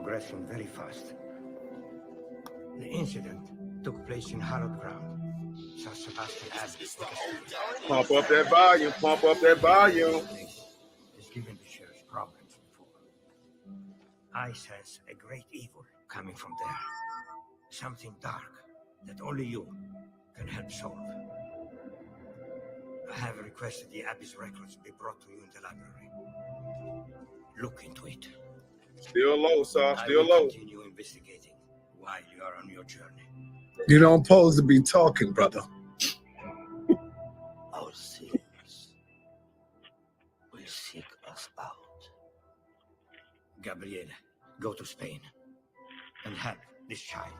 progressing very fast. The incident took place in hallowed ground. San Sebastian Abbey. Pump up that volume, pump up that volume. Has given the sheriff problems before. I sense a great evil coming from there. Something dark that only you can help solve. I have requested the Abbey's records be brought to you in the library. Look into it. Still low, sir. Still I will low. continue investigating while you are on your journey. You don't pose to be talking, brother. Our sins will seek us out. Gabriele, go to Spain and help this child.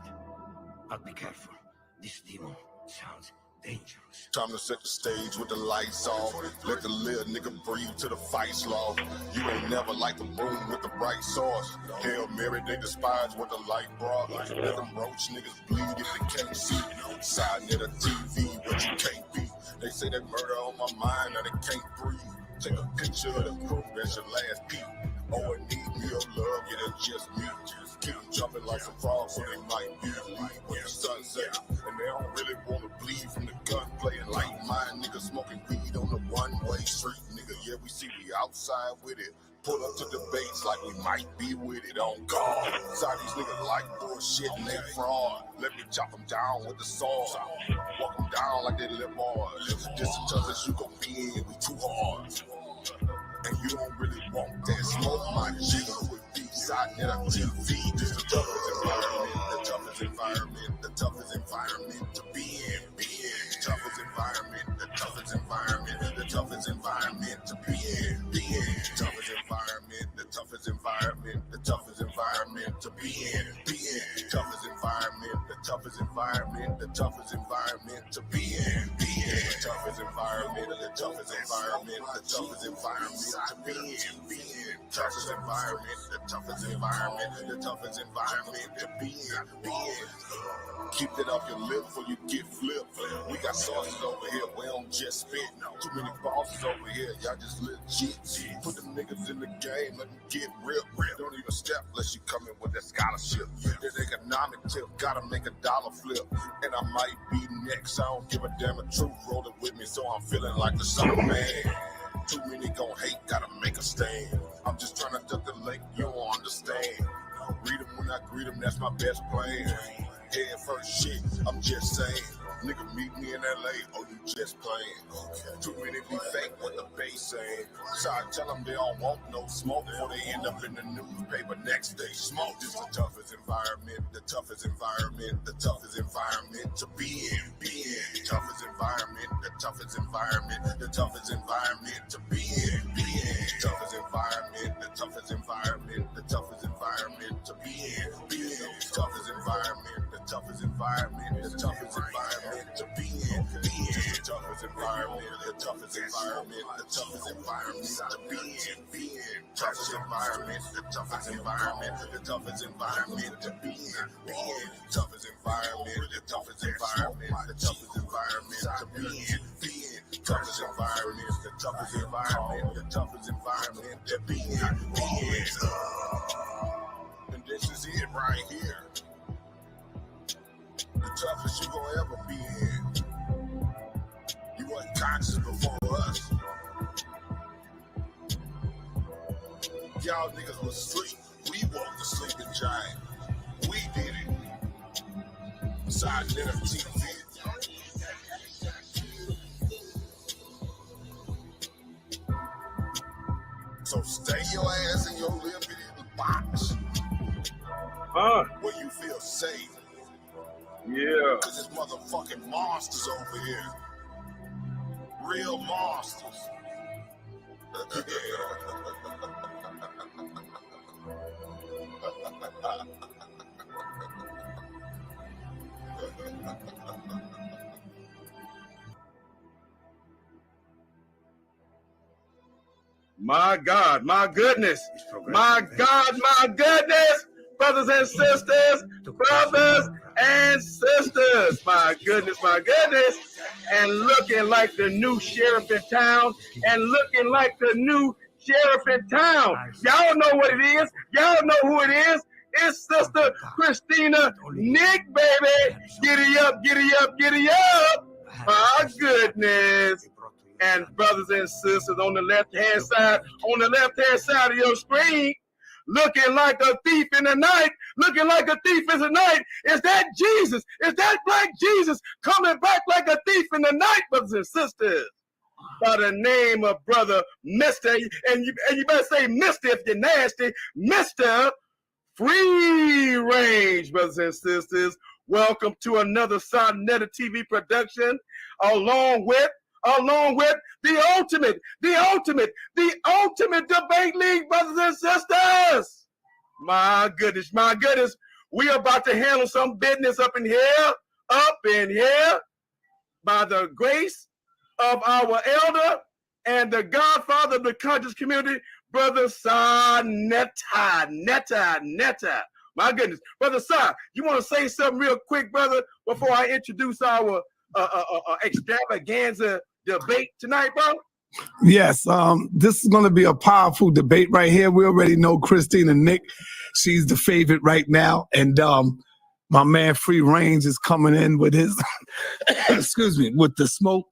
But be careful. This demon sounds dangerous. Time to set the stage with the lights off. Let the little nigga breathe to the fight law. You ain't never like the room with the bright sauce. Hail Mary, they despise what the light brought. Let them roach niggas bleed if they can't see. Saneter TV, what you can't be. They say that murder on my mind, that it can't breathe. Take a picture of the proof, that's your last peep. Oh, it need me your love, yeah, that's just me. Keep them jumping like some frogs, so they might be when the sun sets. And they don't really want to bleed from the gunplay. And like mine, niggas smoking weed on the one-way street, nigga. Yeah, we see we outside with it. Pull up to debates like we might be with it on guard. Side these niggas like bullshit and they fraud. Let me chop them down with the sword. Walk them down like they live hard. This the toughest you gon' be in, we too hard. And you don't really want that smoke, my G. With Saneter TV, this the toughest environment, the toughest environment to be in, the toughest environment, the toughest environment, the toughest environment to be in, the toughest environment, the toughest environment, the toughest environment to be in, the toughest environment, the toughest environment, the toughest environment to be in, the toughest environment, the toughest environment, the toughest environment to be in, toughest environment, the toughest environment, the toughest environment to be in. Keep that off your lip before you get flipped. We got sauces over here, we don't just spit. Too many bosses over here, y'all just legit. Put them niggas in the game, let them get real. Don't even step unless you come in with that scholarship. That economic tip, gotta make a dollar flip. And I might be next, I don't give a damn, a truth rolling with me, so I'm feeling like the summer man. Too many gon' hate, gotta make a stand. I'm just trying to duck the lake, you don't understand. Read them when I greet them, that's my best plan. Head first shit, I'm just saying. Nigga, meet me in LA, or you just playing. Too many be fake, what the base saying. So I tell them they don't want no smoke before they end up in the newspaper next day. Smoke is the toughest environment, the toughest environment, the toughest environment to be in. The toughest environment, the toughest environment, the toughest environment to be in. The toughest environment, the toughest environment, the toughest environment to be in. The toughest environment, the toughest environment, the toughest environment to be in. The toughest environment, the toughest environment, the toughest environment to be in. Toughest environment, the toughest environment, the toughest environment to be in. Toughest environment, the toughest environment, the toughest environment to be in. Toughest environment, the toughest environment, the toughest environment to be in. And this is it right here. The toughest you gon' ever be in. You wasn't conscious before us. Y'all niggas was asleep. We woke the sleeping giant. We did it. Saneter TV. So stay your ass in your little bitty box. Where you feel safe. Yeah. Cause there's motherfucking monsters over here. Real monsters. My God, my goodness. My God, my goodness. Brothers and sisters, brothers and sisters. My goodness, my goodness. And looking like the new sheriff in town. And looking like the new sheriff in town. Y'all know what it is. Y'all know who it is. It's Sister Christina Nick, baby. Giddy up, giddy up, giddy up. My goodness. And brothers and sisters on the left-hand side of your screen, looking like a thief in the night, Is that Jesus? Is that Black Jesus coming back like a thief in the night, brothers and sisters? By the name of Brother Mr. And you better say Mr. if you're nasty, Mr. Free Range, brothers and sisters. Welcome to another saneter TV production, along with the ultimate debate league, brothers and sisters. My goodness. We are about to handle some business up in here, by the grace of our elder and the godfather of the conscious community, Brother Saneter. My goodness. Brother Sa, you want to say something real quick, brother, before I introduce our extravaganza debate tonight, bro? Yes, this is going to be a powerful debate right here. We already know Christina Nick. She's the favorite right now. And my man Free Range is coming in with his, with the smoke.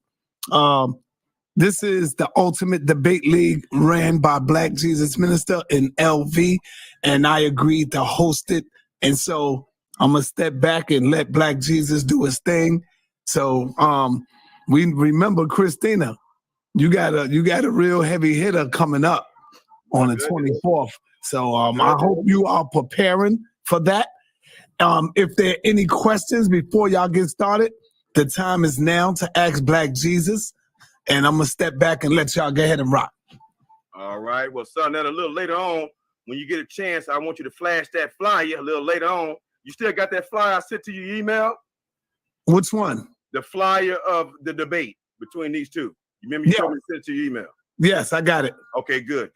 This is the Ultimate Debate League ran by Black Jesus Minister in LV, and I agreed to host it. And so I'm going to step back and let Black Jesus do his thing. So we remember, Christina, you got a real heavy hitter coming up on the 24th. So I hope you are preparing for that. If there are any questions before y'all get started, the time is now to ask Black Jesus. And I'm going to step back and let y'all go ahead and rock. All right. Well, son, that a little later on, when you get a chance, I want you to flash that flyer a little later on. You still got that flyer I sent to your email? Which one? The flyer of the debate between these two. You remember you told me to send to your email? Yes, I got it. Okay, good.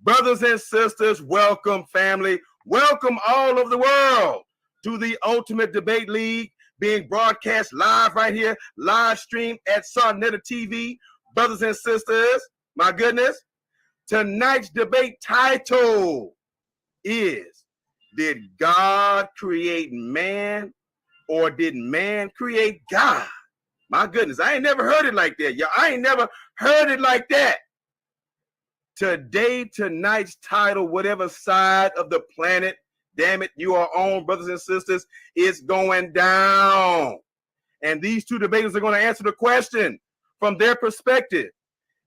Brothers and sisters, welcome, family. Welcome all over the world to the Ultimate Debate League, being broadcast live right here, live stream at saneter TV. Brothers and sisters, my goodness, tonight's debate title is, did God create man or did man create God? My goodness, I ain't never heard it like that, y'all. I ain't never heard it like that. Tonight's title, whatever side of the planet, damn it, you are on, brothers and sisters, it's going down. And these two debaters are going to answer the question from their perspective.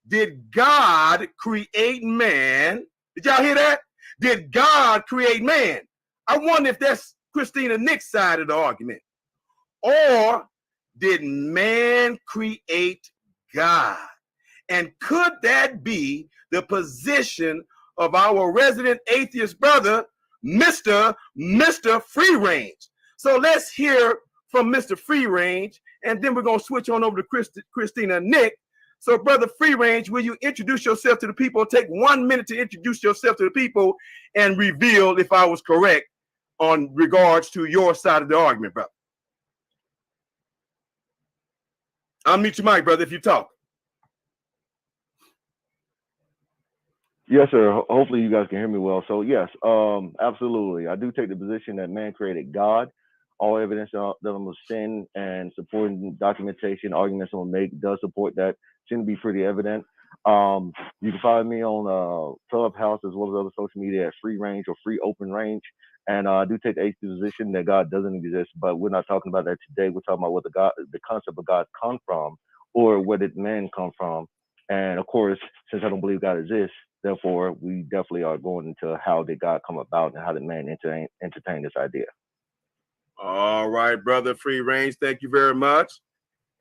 Did God create man? Did y'all hear that? Did God create man? I wonder if that's Christina Nick's side of the argument. Or did man create God? And could that be the position of our resident atheist brother, Mr. Free Range? So let's hear from Mr. Free Range, and then we're going to switch on over to Christina Nick. So, Brother Free Range, will you introduce yourself to the people? Take 1 minute to introduce yourself to the people and reveal if I was correct on regards to your side of the argument, brother. Unmute your mic, brother, if you talk. Yes, sir. Hopefully you guys can hear me well. So yes, absolutely. I do take the position that man created God. All evidence that I'm of sin and supporting documentation, arguments I'm gonna make does support that. Seem to be pretty evident. You can find me on Clubhouse as well as other social media at Free Range or Free Open Range. And I do take the atheist position that God doesn't exist, but we're not talking about that today. We're talking about what the concept of God come from, or where did man come from. And of course, since I don't believe God exists, therefore, we definitely are going into how did God come about and how did man entertain this idea. All right, Brother Free Range, thank you very much.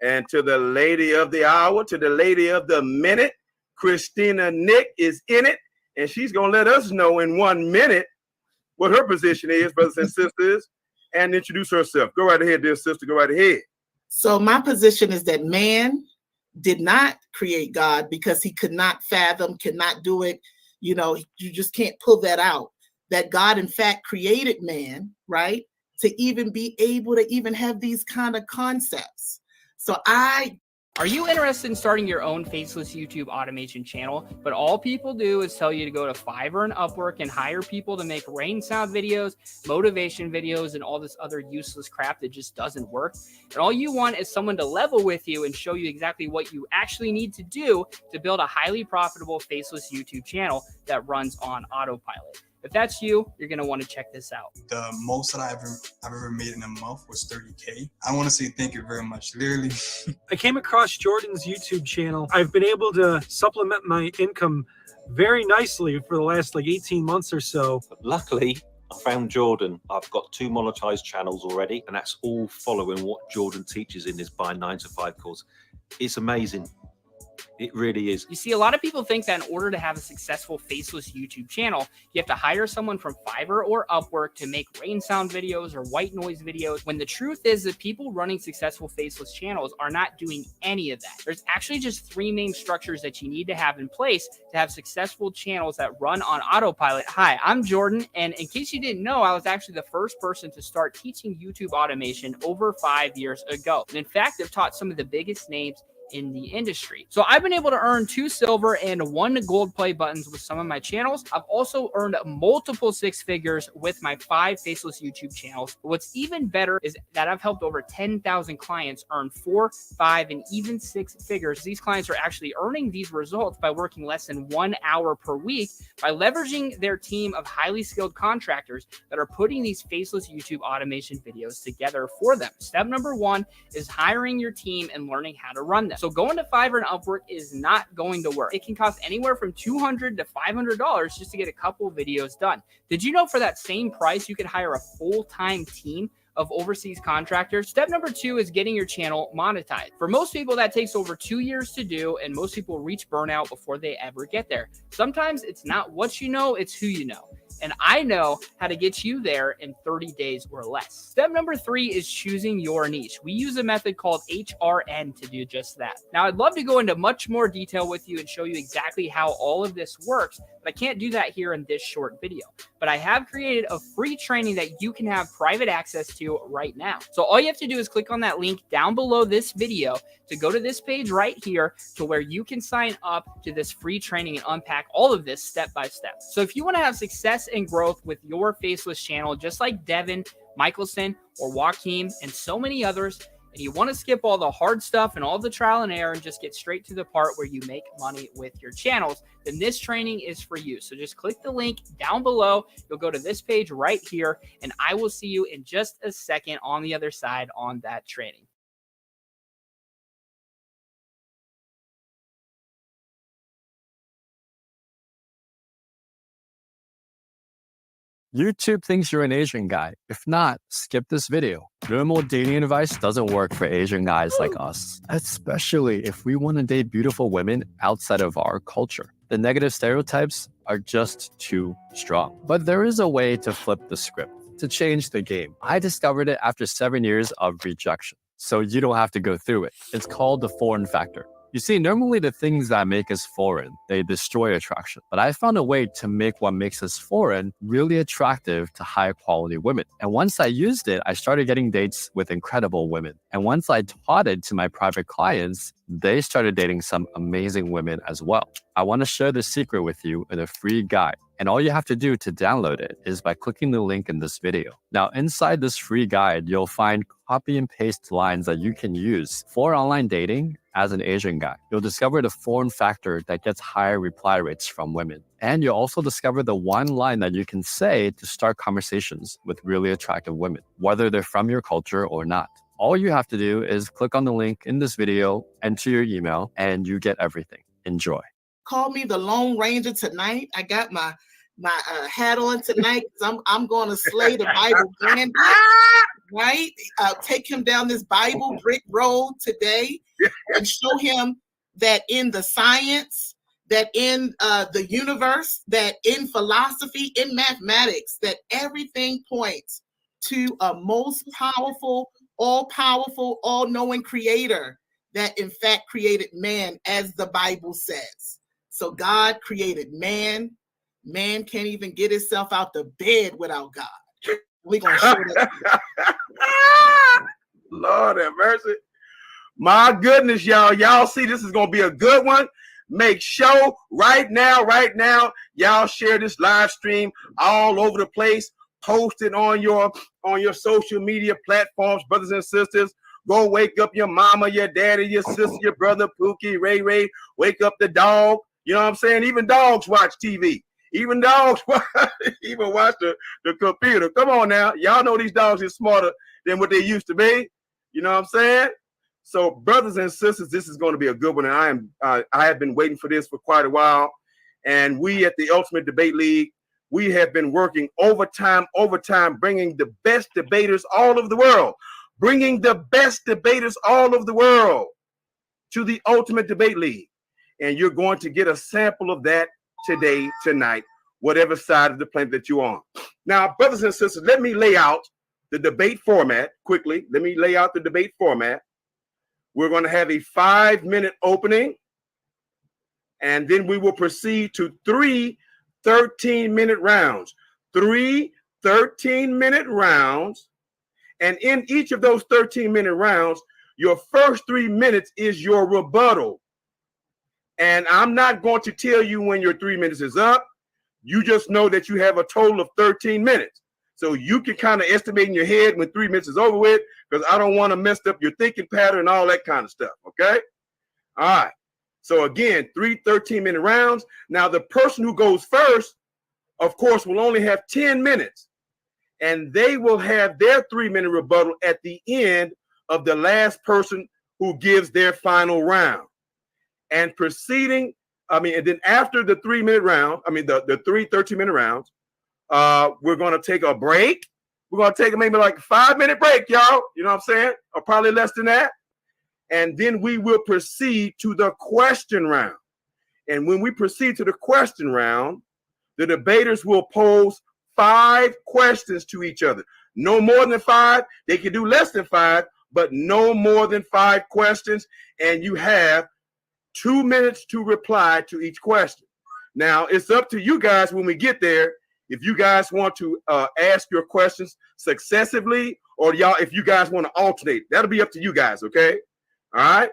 And to the lady of the hour, to the lady of the minute, Christina Nick is in it, and she's going to let us know in 1 minute what her position is, brothers and sisters, and introduce herself. Go right ahead, dear sister. Go right ahead. So my position is that man did not create God because he could not fathom, cannot do it. You know, you just can't pull that out. That God, in fact, created man, right? To even be able to even have these kind of concepts. So I Are you interested in starting your own faceless YouTube automation channel, but all people do is tell you to go to Fiverr and Upwork and hire people to make rain sound videos, motivation videos, and all this other useless crap that just doesn't work? And all you want is someone to level with you and show you exactly what you actually need to do to build a highly profitable faceless YouTube channel that runs on autopilot. If that's you, you're going to want to check this out. The most that I've ever made in a month was 30K. I want to say thank you very much. Literally. I came across Jordan's YouTube channel. I've been able to supplement my income very nicely for the last like 18 months or so. Luckily, I found Jordan. I've got 2 monetized channels already, and that's all following what Jordan teaches in his Buy 9 to 5 course. It's amazing. It really is. You see, a lot of people think that in order to have a successful faceless YouTube channel, you have to hire someone from Fiverr or Upwork to make rain sound videos or white noise videos, when the truth is that people running successful faceless channels are not doing any of that. There's actually just 3 main structures that you need to have in place to have successful channels that run on autopilot. Hi, I'm Jordan, and in case you didn't know, I was actually the first person to start teaching YouTube automation over 5 years ago. And in fact, I've taught some of the biggest names in the industry. So I've been able to earn 2 silver and 1 gold play buttons with some of my channels. I've also earned multiple 6 figures with my 5 faceless YouTube channels. But what's even better is that I've helped over 10,000 clients earn 4, 5, and even 6 figures. These clients are actually earning these results by working less than 1 hour per week by leveraging their team of highly skilled contractors that are putting these faceless YouTube automation videos together for them. Step number 1 is hiring your team and learning how to run them. So going to Fiverr and Upwork is not going to work. It can cost anywhere from $200 to $500 just to get a couple videos done. Did you know for that same price, you could hire a full-time team of overseas contractors? Step number 2 is getting your channel monetized. For most people, that takes over 2 years to do, and most people reach burnout before they ever get there. Sometimes it's not what you know, it's who you know. And I know how to get you there in 30 days or less. Step number 3 is choosing your niche. We use a method called HRN to do just that. Now, I'd love to go into much more detail with you and show you exactly how all of this works, but I can't do that here in this short video. But I have created a free training that you can have private access to right now. So all you have to do is click on that link down below this video to go to this page right here to where you can sign up to this free training and unpack all of this step by step. So if you want to have success and growth with your faceless channel, just like Devin, Michelson, or Joaquin, and so many others, and you want to skip all the hard stuff and all the trial and error and just get straight to the part where you make money with your channels, then this training is for you. So just click the link down below. You'll go to this page right here, and I will see you in just a second on the other side on that training. YouTube thinks you're an Asian guy. If not, skip this video. Normal dating advice doesn't work for Asian guys like us, especially if we want to date beautiful women outside of our culture. The negative stereotypes are just too strong. But there is a way to flip the script, to change the game. I discovered it after 7 years of rejection, so you don't have to go through it. It's called the foreign factor. You see, normally the things that make us foreign, they destroy attraction. But I found a way to make what makes us foreign really attractive to high quality women. And once I used it, I started getting dates with incredible women. And once I taught it to my private clients, they started dating some amazing women as well. I want to share the secret with you in a free guide. And all you have to do to download it is by clicking the link in this video. Now, inside this free guide, you'll find copy and paste lines that you can use for online dating as an Asian guy. You'll discover the foreign factor that gets higher reply rates from women. And you'll also discover the one line that you can say to start conversations with really attractive women, whether they're from your culture or not. All you have to do is click on the link in this video, enter your email, and you get everything. Enjoy. Call me the Lone Ranger tonight. I got my hat on tonight because I'm going to slay the Bible gambit, right? Take him down this Bible brick road today and show him that in the science, that in the universe, that in philosophy, in mathematics, that everything points to a most powerful, all-knowing creator that in fact created man, as the Bible says. So God created man. Man can't even get himself out the bed without God. We're going to show that. Lord have mercy. My goodness, y'all. Y'all see this is going to be a good one. Make sure right now, y'all share this live stream all over the place. Post it on your social media platforms, brothers and sisters. Go wake up your mama, your daddy, your sister, your brother, Pookie, Ray. Wake up the dog. You know what I'm saying? Even dogs watch TV. Even dogs even watch the computer. Come on now. Y'all know these dogs are smarter than what they used to be. You know what I'm saying? So, brothers and sisters, this is going to be a good one. And I have been waiting for this for quite a while. And we at the Ultimate Debate League, we have been working overtime, bringing the best debaters all over the world. Bringing the best debaters all over the world to the Ultimate Debate League. And you're going to get a sample of that today, tonight, whatever side of the planet that you're on. Now, brothers and sisters, let me lay out the debate format quickly. Let me lay out the debate format. We're going to have a 5-minute opening, and then we will proceed to 3 13-minute rounds. 3 13-minute rounds, and in each of those 13-minute rounds, your first 3 minutes is your rebuttal. And I'm not going to tell you when your 3 minutes is up. You just know that you have a total of 13 minutes. So you can kind of estimate in your head when 3 minutes is over with, because I don't want to mess up your thinking pattern and all that kind of stuff, okay? All right. So again, 3 13-minute rounds. Now, the person who goes first, of course, will only have 10 minutes. And they will have their 3-minute rebuttal at the end of the last person who gives their final round. And proceeding, and then after the 3-minute round, the 3 13-minute rounds, we're going to take a break. We're going to take maybe like a 5-minute break, y'all. You know what I'm saying? Or probably less than that. And then we will proceed to the question round. And when we proceed to the question round, the debaters will pose 5 questions to each other. No more than 5. They can do less than 5, but no more than 5 questions. And you have 2 minutes to reply to each question. Now, it's up to you guys when we get there. If you guys want to ask your questions successively, or if you guys want to alternate, that'll be up to you guys, okay? All right?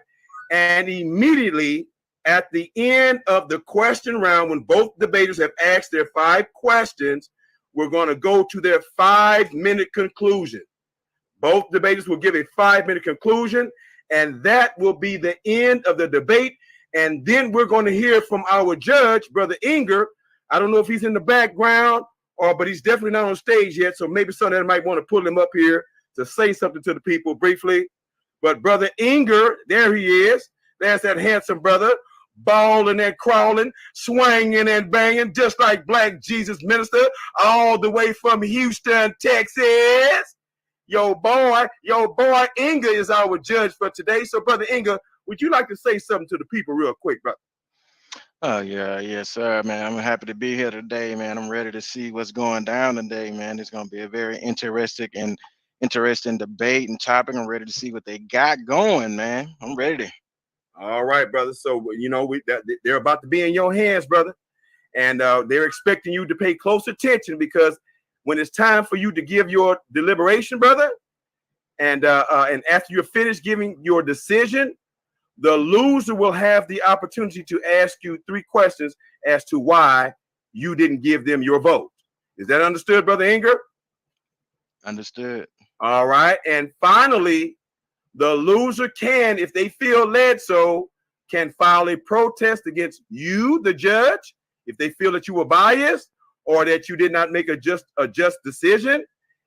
And immediately at the end of the question round, when both debaters have asked their 5 questions, we're going to go to their 5-minute conclusion. Both debaters will give a 5-minute conclusion, and that will be the end of the debate. And then we're going to hear from our judge, Brother Inger. I don't know if he's in the background, but he's definitely not on stage yet. So maybe someone might want to pull him up here to say something to the people briefly. But Brother Inger, there he is. There's that handsome brother, balling and crawling, swinging and banging, just like Black Jesus Minister, all the way from Houston, Texas. Your boy Inger is our judge for today. So, Brother Inger, would you like to say something to the people real quick, brother? Oh, yeah, yes, sir, man. I'm happy to be here today, man. I'm ready to see what's going down today, man. It's going to be a very interesting debate and topic. I'm ready to see what they got going, man. I'm ready. All right, brother. So, they're about to be in your hands, brother. And they're expecting you to pay close attention, because when it's time for you to give your deliberation, brother, and after you're finished giving your decision, the loser will have the opportunity to ask you 3 questions as to why you didn't give them your vote. Is that understood, Brother Inger? Understood. All right. And finally, the loser can, if they feel led so, can file a protest against you, the judge, if they feel that you were biased or that you did not make a just decision.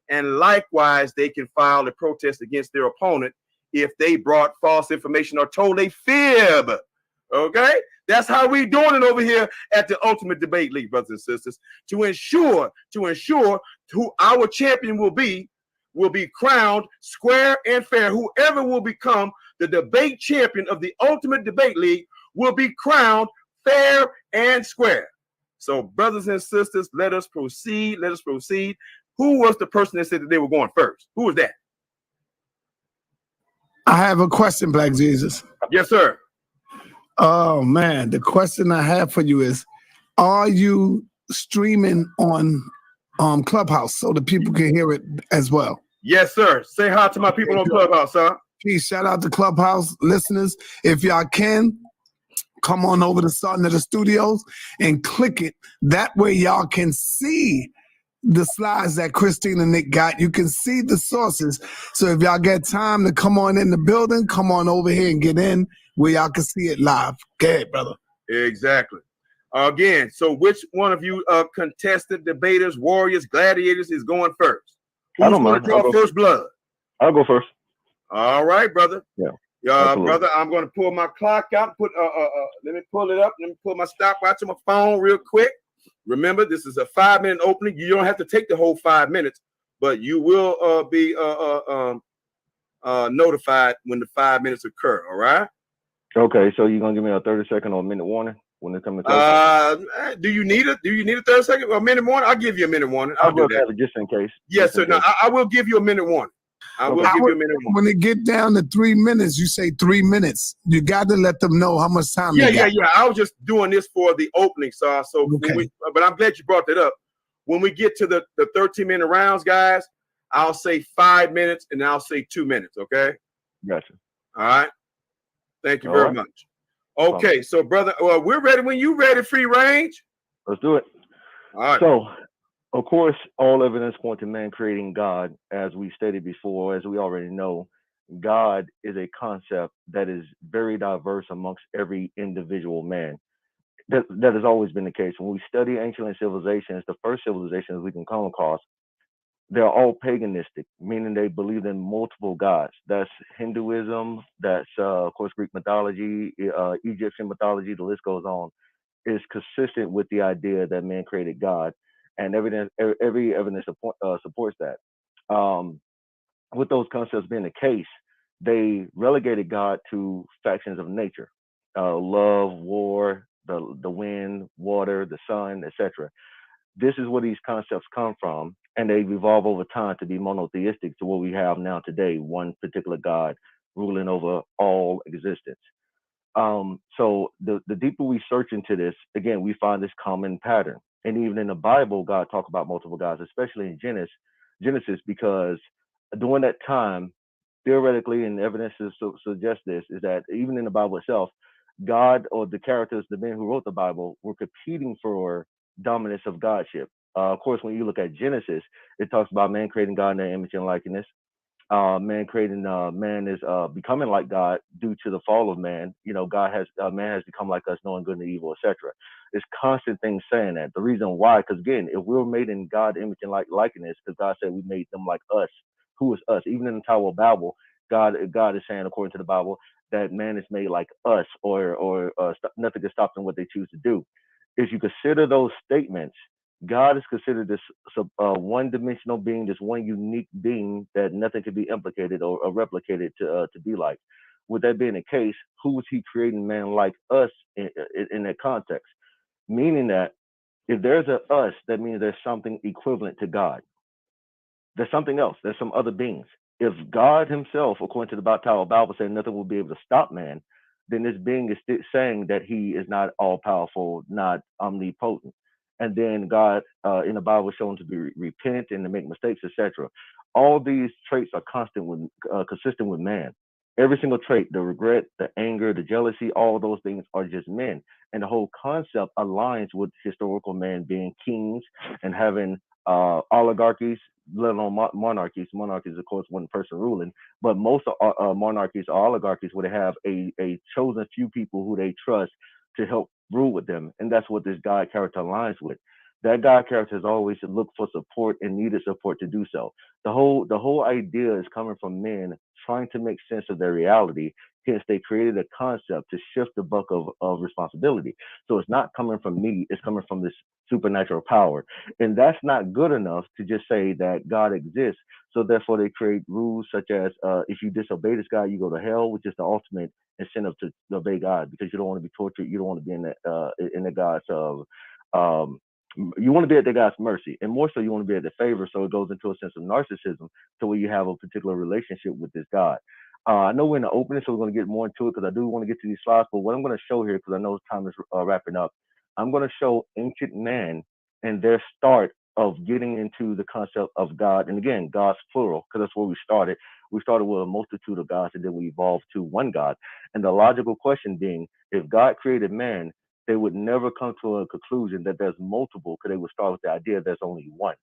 And likewise, they can file a protest against their opponent if they brought false information or told a fib. Okay? That's how we doing it over here at the Ultimate Debate League, brothers and sisters, to ensure who our champion will be crowned square and fair. Whoever will become the debate champion of the Ultimate Debate League will be crowned fair and square. So, brothers and sisters, let us proceed. Who was the person that said that they were going first? Who was that? I have a question, Black Jesus. Yes, sir. Oh, man. The question I have for you is, are you streaming on Clubhouse so the people can hear it as well? Yes, sir. Say hi to my people on Clubhouse, huh? Peace. Shout out to Clubhouse listeners. If y'all can, come on over to Saneter Studios and click it. That way y'all can see the slides that Christina and Nick got. You can see the sources. So if y'all get time to come on in the building, come on over here and get in where y'all can see it live. Go ahead, brother. Exactly. Again, so which one of you contested debaters, warriors, gladiators is going first? I Who's don't going to mind. draw first blood? I'll go first. All right, brother. Yeah. Brother, I'm going to pull my clock out. Let me pull it up. Let me pull my stopwatch on my phone real quick. Remember, this is a 5-minute opening. You don't have to take the whole 5 minutes, but you will be notified when the 5 minutes occur. All right. Okay, so you're gonna give me a 30-second or a minute warning when it comes to close? Do you need it? Do you need a 30 second or a minute warning? I'll give you a minute warning. I'll do that just in case. Yes, sir. No, I will give you a minute warning. I will give you a minute warning. When it get down to 3 minutes, you say 3 minutes. You got to let them know how much time they got. Yeah. I was just doing this for the opening, so Okay. but I'm glad you brought that up. When we get to the 13-minute rounds, guys, I'll say 5 minutes and I'll say 2 minutes. Okay. Gotcha. All right. Thank you very much. Okay, so brother, we're ready when you ready. Free range. Let's do it. All right. So, of course, all evidence points to man creating God, as we stated before, as we already know. God is a concept that is very diverse amongst every individual man. That has always been the case. When we study ancient civilizations, the first civilizations we can come across, they're all paganistic, meaning they believe in multiple gods. That's Hinduism. That's, of course, Greek mythology, Egyptian mythology. The list goes on. Is consistent with the idea that man created God, and every evidence supports that. With those concepts being the case, they relegated God to factions of nature: love, war, the wind, water, the sun, etc. This is where these concepts come from, and they've evolved over time to be monotheistic to what we have now today, one particular God ruling over all existence. So the deeper we search into this, again, we find this common pattern. And even in the Bible, God talk about multiple gods, especially in Genesis, because during that time, theoretically, and evidence suggests this, is that even in the Bible itself, God, or the characters, the men who wrote the Bible, were competing for dominance of godship. Of course, when you look at Genesis, it talks about man creating God in their image and likeness. Man creating man is becoming like God due to the fall of man. You know, man has become like us, knowing good and evil, etc. It's constant things saying that. The reason why, because again, if we were made in God's image and likeness, because God said we made them like us. Who is us? Even in the Tower of Babel, God is saying, according to the Bible, that man is made like us, or nothing can stop them what they choose to do. If you consider those statements, God is considered this one-dimensional being, this one unique being that nothing can be implicated or replicated to be like. With that being the case, who was he creating man like us in that context? Meaning that if there's a us, that means there's something equivalent to God. There's something else. There's some other beings. If God himself, according to the Tower of Babel, said nothing will be able to stop man, then this being is saying that he is not all-powerful, not omnipotent. And then God in the Bible is shown to be repent and to make mistakes, etc. All these traits are consistent with man. Every single trait, the regret, the anger, the jealousy, all those things are just men. And the whole concept aligns with historical man being kings and having oligarchies, let alone monarchies. Monarchies, of course, one person ruling, but most monarchies or oligarchies where they have a chosen few people who they trust to help rule with them. And that's what this God character aligns with. That God character has always looked for support and needed support to do so. The whole idea is coming from men trying to make sense of their reality. Hence, they created a concept to shift the buck of responsibility. So it's not coming from me, it's coming from this supernatural power. And that's not good enough to just say that God exists. So therefore, they create rules such as if you disobey this God, you go to hell, which is the ultimate incentive to obey God, because you don't want to be tortured. You don't want to be in the God's you want to be at the God's mercy, and more so, you want to be at the favor. So it goes into a sense of narcissism to where you have a particular relationship with this God. I know we're in the opening, so we're going to get more into it because I do want to get to these slides. But what I'm going to show here, because I know time is wrapping up, I'm going to show ancient man and their start of getting into the concept of God. And again, God's plural, because that's where we started. We started with a multitude of gods, and then we evolved to one God. And the logical question being, if God created man, they would never come to a conclusion that there's multiple, because they would start with the idea there's only one.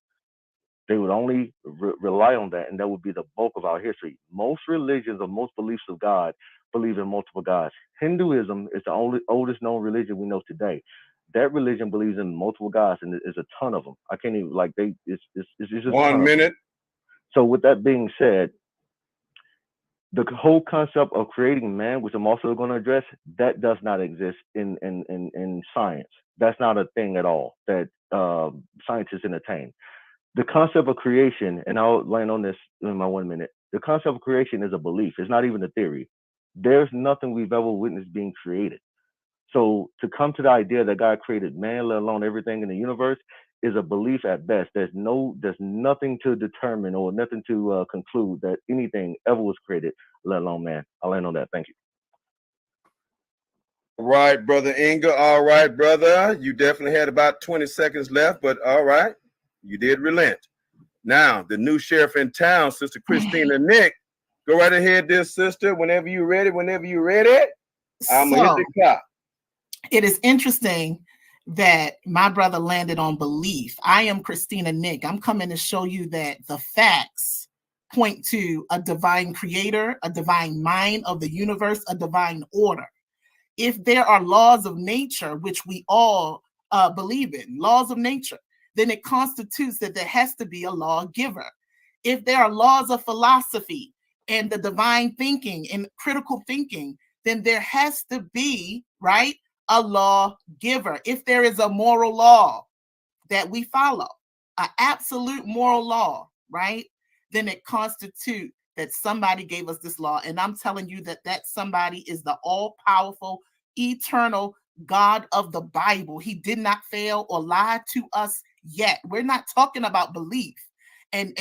They would only rely on that, and that would be the bulk of our history. Most religions or most beliefs of God believe in multiple gods. Hinduism is the oldest known religion we know today. That religion believes in multiple gods, and there's a ton of them. I can't even it's just 1 minute. So with that being said, the whole concept of creating man, which I'm also going to address, that does not exist in science. That's not a thing at all that scientists entertain. The concept of creation, and I'll land on this in my 1 minute. The concept of creation is a belief. It's not even a theory. There's nothing we've ever witnessed being created. So to come to the idea that God created man, let alone everything in the universe, is a belief at best. There's nothing to determine or nothing to conclude that anything ever was created, let alone man. I'll land on that. Thank you. Right, Brother Inga. All right, brother. You definitely had about 20 seconds left, but all right. You did relent. Now, the new sheriff in town, Sister Christina Nick. Go right ahead, dear sister. Whenever you're ready, I'm going to hit the clock. It is interesting that my brother landed on belief. I am Christina Nick. I'm coming to show you that the facts point to a divine creator, a divine mind of the universe, a divine order. If there are laws of nature, which we all believe in, laws of nature, then it constitutes that there has to be a lawgiver. If there are laws of philosophy and the divine thinking and critical thinking, then there has to be, right, a lawgiver. If there is a moral law that we follow, an absolute moral law, right, then it constitutes that somebody gave us this law. And I'm telling you that that somebody is the all-powerful, eternal God of the Bible. He did not fail or lie to us yet. We're not talking about belief. And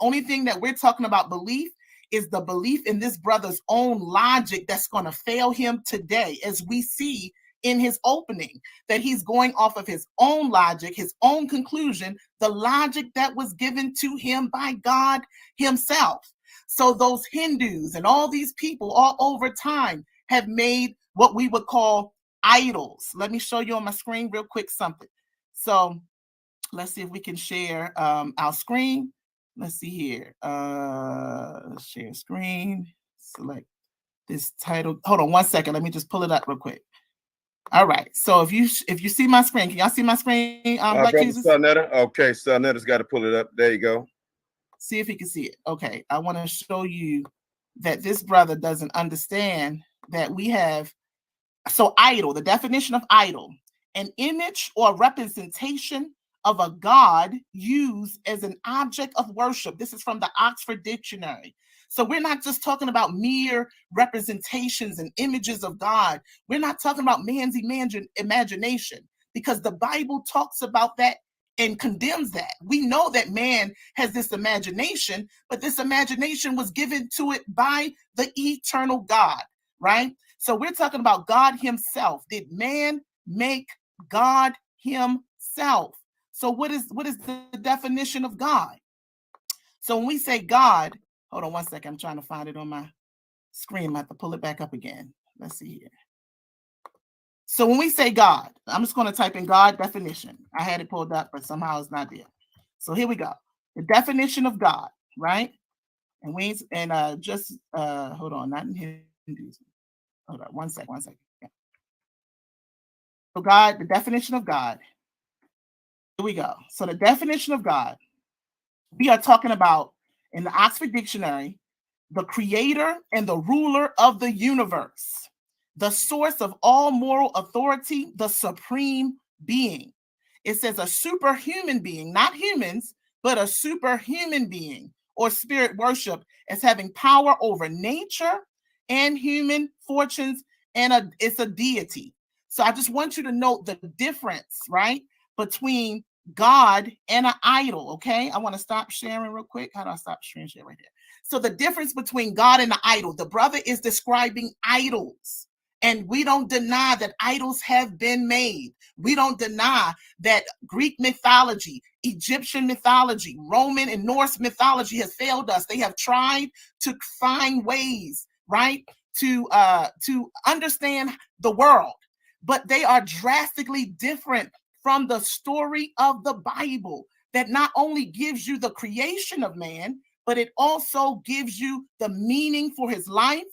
only thing that we're talking about belief is the belief in this brother's own logic that's going to fail him today, as we see in his opening, that he's going off of his own logic, his own conclusion, the logic that was given to him by God himself. So those Hindus and all these people all over time have made what we would call idols. Let me show you on my screen real quick something. So let's see if we can share our screen. Let's see here. Share screen. Select this title. Hold on 1 second. Let me just pull it up real quick. All right. So if you see my screen, can y'all see my screen? Black Jesus? Saneter. Okay, Saneter's got to pull it up. There you go. See if he can see it. Okay. I want to show you that this brother doesn't understand that we have. So idol, the definition of idol, an image or representation of a god used as an object of worship. This is from the Oxford Dictionary. So we're not just talking about mere representations and images of God. We're not talking about man's imagination, because the Bible talks about that and condemns that. We know that man has this imagination, but this imagination was given to it by the eternal God, right? So we're talking about God himself. Did man make God himself? So what is the definition of God? So when we say God, hold on 1 second. I'm trying to find it on my screen. I have to pull it back up again. Let's see here. So when we say God, I'm just going to type in God definition. I had it pulled up, but somehow it's not there. So here we go. The definition of God, right? And hold on, not in Hinduism. Hold on, 1 second. Yeah. So God, the definition of God. Here we go. So the definition of God, we are talking about in the Oxford Dictionary, the creator and the ruler of the universe, the source of all moral authority, the supreme being. It says a superhuman being, not humans, but a superhuman being or spirit worship as having power over nature and human fortunes, and it's a deity. So I just want you to note the difference, right, between God and an idol, okay? I want to stop sharing real quick. How do I stop sharing? Share right there. So the difference between God and the idol, the brother is describing idols And we don't deny that idols have been made. We don't deny that Greek mythology, Egyptian mythology, Roman and Norse mythology has failed us. They have tried to find ways, right, to understand the world, but they are drastically different from the story of the Bible that not only gives you the creation of man, but it also gives you the meaning for his life,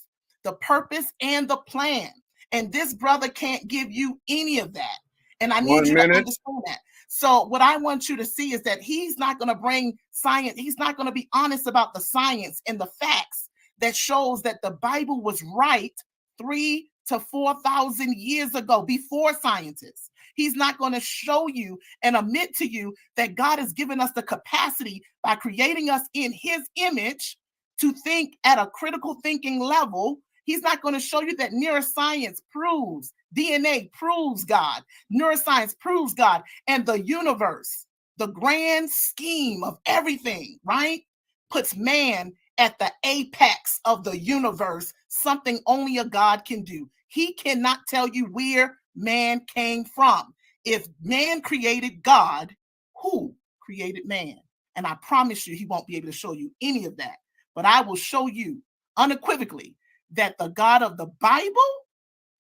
the purpose, and the plan. And this brother can't give you any of that. And I need you to understand that. So what I want you to see is that he's not going to bring science. He's not going to be honest about the science and the facts that shows that the Bible was right 3,000 to 4,000 years ago, before scientists. He's not going to show you and admit to you that God has given us the capacity by creating us in his image to think at a critical thinking level. He's not going to show you that neuroscience proves, DNA proves God, neuroscience proves God, and the universe, the grand scheme of everything, right, puts man at the apex of the universe, something only a God can do. He cannot tell you where man came from. If man created God, who created man? And I promise you, he won't be able to show you any of that. But I will show you unequivocally that the God of the Bible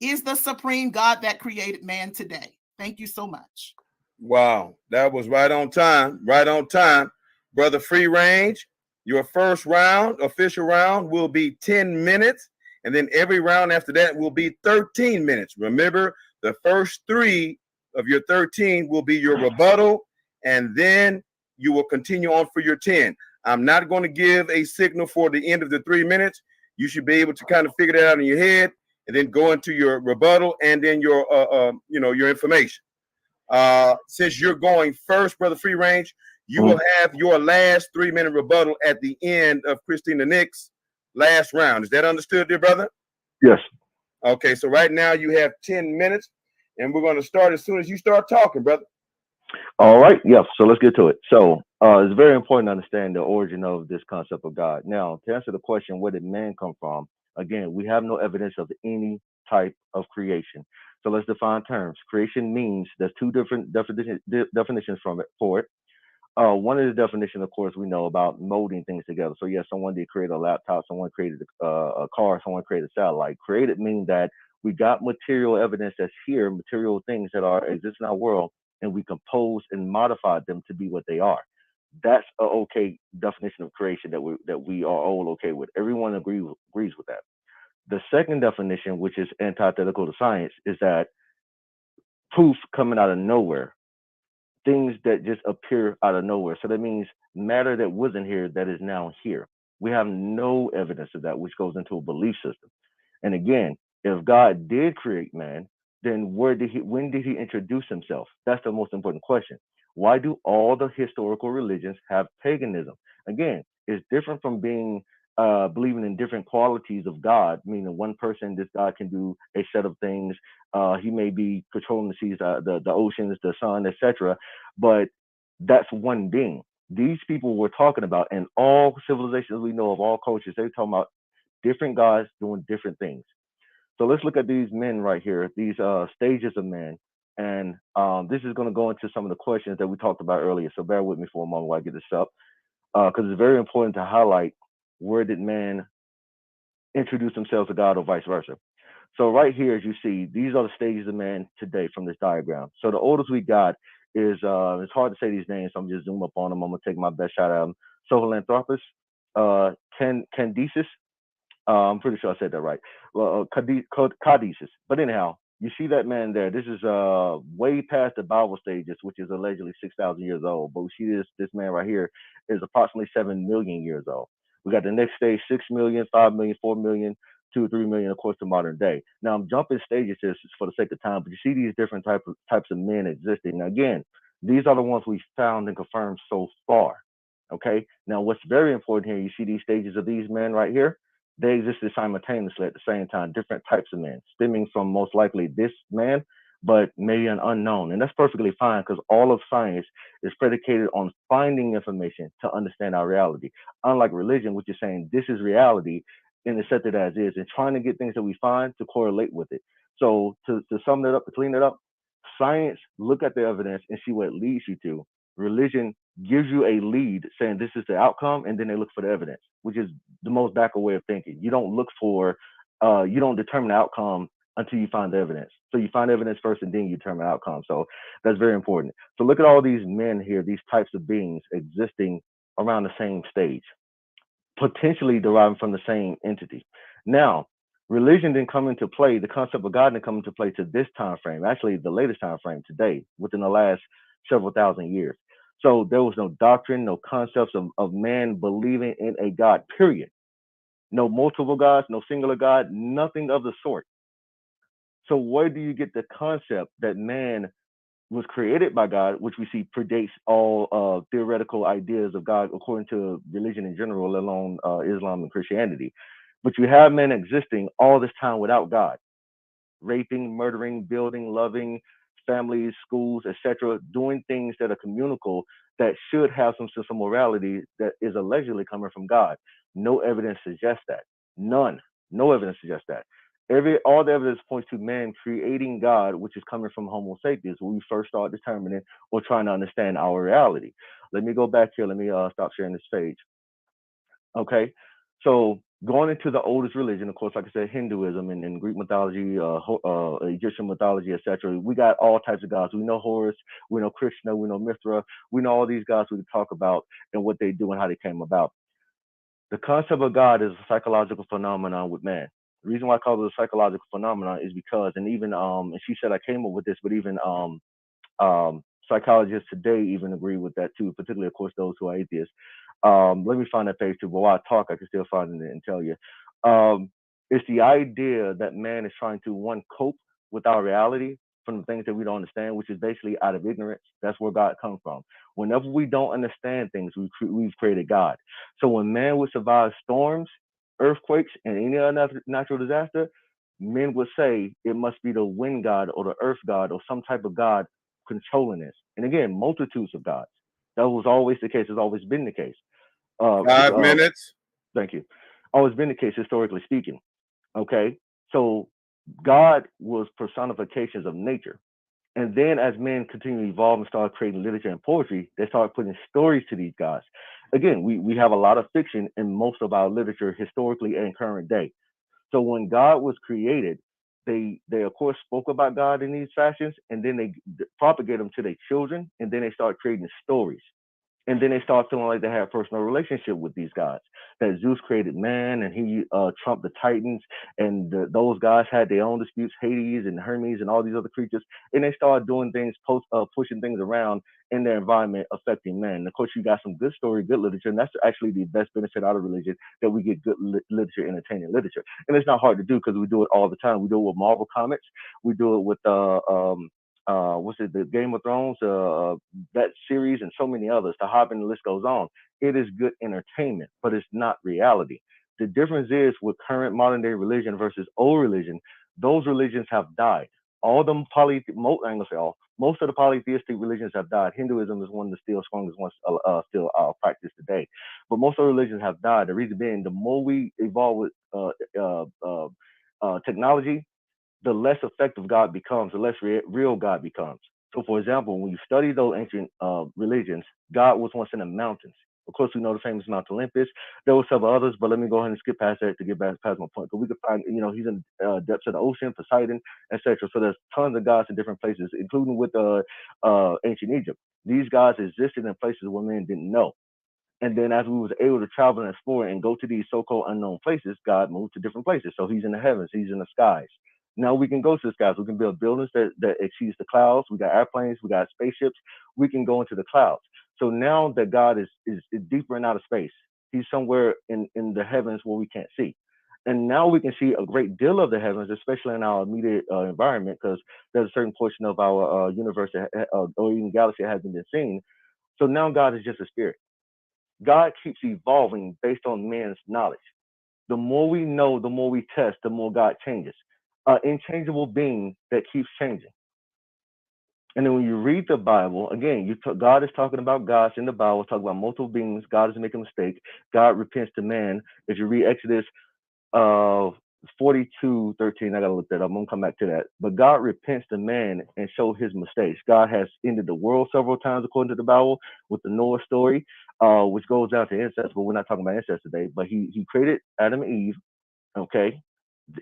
is the supreme God that created man today. Thank you so much. Wow, that was right on time, right on time. Brother Free Range, your first round, official round, will be 10 minutes, and then every round after that will be 13 minutes. Remember, the first 3 of your 13 will be your rebuttal, and then you will continue on for your 10. I'm not going to give a signal for the end of the 3 minutes. You should be able to kind of figure that out in your head, and then go into your rebuttal and then your your information. Since you're going first, Brother Free Range, you will have your last 3-minute rebuttal at the end of Christina Nick's last round. Is that understood, dear brother? Yes. Okay, so right now you have 10 minutes, and we're going to start as soon as you start talking, brother. All right. Yeah. So let's get to it. So it's very important to understand the origin of this concept of God. Now, to answer the question, where did man come from? Again, we have no evidence of any type of creation. So let's define terms. Creation means there's 2 different definitions for it. One is the definition, of course, we know about molding things together. So yes, someone did create a laptop, someone created a car, someone created a satellite. Created means that we got material evidence that's here, material things that exist in our world, and we composed and modified them to be what they are. That's a okay definition of creation that we are all okay with. Everyone agrees with that. The second definition, which is antithetical to science, is that proof coming out of nowhere, things that just appear out of nowhere. So that means matter that wasn't here that is now here. We have no evidence of that, which goes into a belief system. And again, if God did create man, then when did he introduce himself? That's the most important question. Why do all the historical religions have paganism? Again, it's different from being believing in different qualities of God, meaning one person, this God can do a set of things. He may be controlling the seas, the oceans, the sun, etc. But that's one being. These people we're talking about, and all civilizations we know of, all cultures, they're talking about different gods doing different things. So let's look at these men right here, these stages of men. And this is going to go into some of the questions that we talked about earlier. So bear with me for a moment while I get this up, because it's very important to highlight where did man introduce themselves to God or vice versa. So right here, as you see, these are the stages of man today from this diagram. So the oldest we got is, it's hard to say these names, so I'm just zoom up on them. I'm going to take my best shot at them. Sahelanthropus, Candices, I'm pretty sure I said that right. Well, Cadesis. But anyhow, you see that man there. This is way past the Bible stages, which is allegedly 6,000 years old. But we see this man right here is approximately 7 million years old. We got the next stage, 6 million, 5 million, 4 million, 2 or 3 million, of course, to modern day. Now I'm jumping stages just for the sake of time, but you see these different types of men existing. Now again, these are the ones we found and confirmed so far. Okay. Now what's very important here, you see these stages of these men right here. They existed simultaneously at the same time, different types of men, stemming from most likely this man, but maybe an unknown. And that's perfectly fine, because all of science is predicated on finding information to understand our reality. Unlike religion, which is saying this is reality, and accept it as is, and trying to get things that we find to correlate with it. So to sum that up, to clean it up, science, look at the evidence and see what it leads you to. Religion gives you a lead saying this is the outcome, and then they look for the evidence, which is the most backward way of thinking. You don't look for, you don't determine the outcome until you find the evidence. So you find evidence first and then you determine the outcome. So that's very important. So look at all these men here, these types of beings existing around the same stage, potentially deriving from the same entity. Now, religion didn't come into play, the concept of God didn't come into play to this time frame, actually the latest time frame today, within the last several thousand years. So there was no doctrine, no concepts of man believing in a God, period. No multiple gods, no singular God, nothing of the sort. So where do you get the concept that man was created by God, which we see predates all theoretical ideas of God according to religion in general, let alone Islam and Christianity? But you have men existing all this time without God, raping, murdering, building, loving, families, schools, etc., doing things that are communicable that should have some sense of morality that is allegedly coming from God. No evidence suggests that. None. No evidence suggests that. All the evidence points to man creating God, which is coming from Homo sapiens, when we first start determining or trying to understand our reality. Let me go back here. Let me stop sharing this page. Okay, so going into the oldest religion, of course, like I said, Hinduism and Greek mythology, Egyptian mythology, etc. We got all types of gods. We know Horus, we know Krishna, we know Mithra, we know all these gods we can talk about and what they do and how they came about. The concept of God is a psychological phenomenon with man. The reason why I call it a psychological phenomenon is because, and even and she said I came up with this, but even psychologists today even agree with that too, particularly of course those who are atheists. Let me find that page too, but while I talk, I can still find it and tell you. It's the idea that man is trying to, one, cope with our reality from the things that we don't understand, which is basically out of ignorance. That's where God comes from. Whenever we don't understand things, we've created God. So when man would survive storms, earthquakes, and any other natural disaster, men would say it must be the wind god or the earth god or some type of god controlling this. And again, multitudes of gods. That was always the case. It's always been the case. 5 minutes. Thank you. Always been the case, historically speaking. Okay, so God was personifications of nature. And then as men continue to evolve and start creating literature and poetry, they start putting stories to these gods. Again, we have a lot of fiction in most of our literature historically and current day. So when God was created, they of course spoke about God in these fashions, and then they propagate them to their children, and then they start creating stories. And then they start feeling like they have a personal relationship with these gods. That Zeus created man, and he trumped the Titans, and those guys had their own disputes, Hades and Hermes and all these other creatures. And they started doing things, pushing things around in their environment, affecting man. And of course, you got some good story, good literature, and that's actually the best benefit out of religion, that we get good literature, entertaining literature. And it's not hard to do because we do it all the time. We do it with Marvel comics. We do it with the Game of Thrones, that series, and so many others. The Hobbit, and the list goes on. It is good entertainment, but it's not reality. The difference is with current modern day religion versus old religion, those religions have died. All them most of the polytheistic religions have died. Hinduism is one of the still strongest ones still practiced today. But most of the religions have died. The reason being, the more we evolve with technology, the less effective God becomes, the less real God becomes. So, for example, when you study those ancient religions, God was once in the mountains. Of course, we know the famous Mount Olympus. There were several others, but let me go ahead and skip past that to get past my point. Because we could find, he's in depths of the ocean, Poseidon, etc. So there's tons of gods in different places, including with ancient Egypt. These gods existed in places where men didn't know. And then as we was able to travel and explore and go to these so-called unknown places, God moved to different places. So he's in the heavens, he's in the skies. Now we can go to the skies. We can build buildings that exceeds the clouds. We got airplanes, we got spaceships. We can go into the clouds. So now that God is deeper in outer space, he's somewhere in the heavens where we can't see. And now we can see a great deal of the heavens, especially in our immediate environment, because there's a certain portion of our universe or even galaxy that hasn't been seen. So now God is just a spirit. God keeps evolving based on man's knowledge. The more we know, the more we test, the more God changes. An inchangeable being that keeps changing. And then when you read the Bible, again, God is talking about gods in the Bible, talking about multiple beings. God is making a mistake. God repents to man. If you read Exodus 42:13. I gotta look that up. I'm gonna come back to that. But God repents to man and show his mistakes. God has ended the world several times according to the Bible with the Noah story, which goes down to incest, but we're not talking about incest today. But he created Adam and Eve, okay?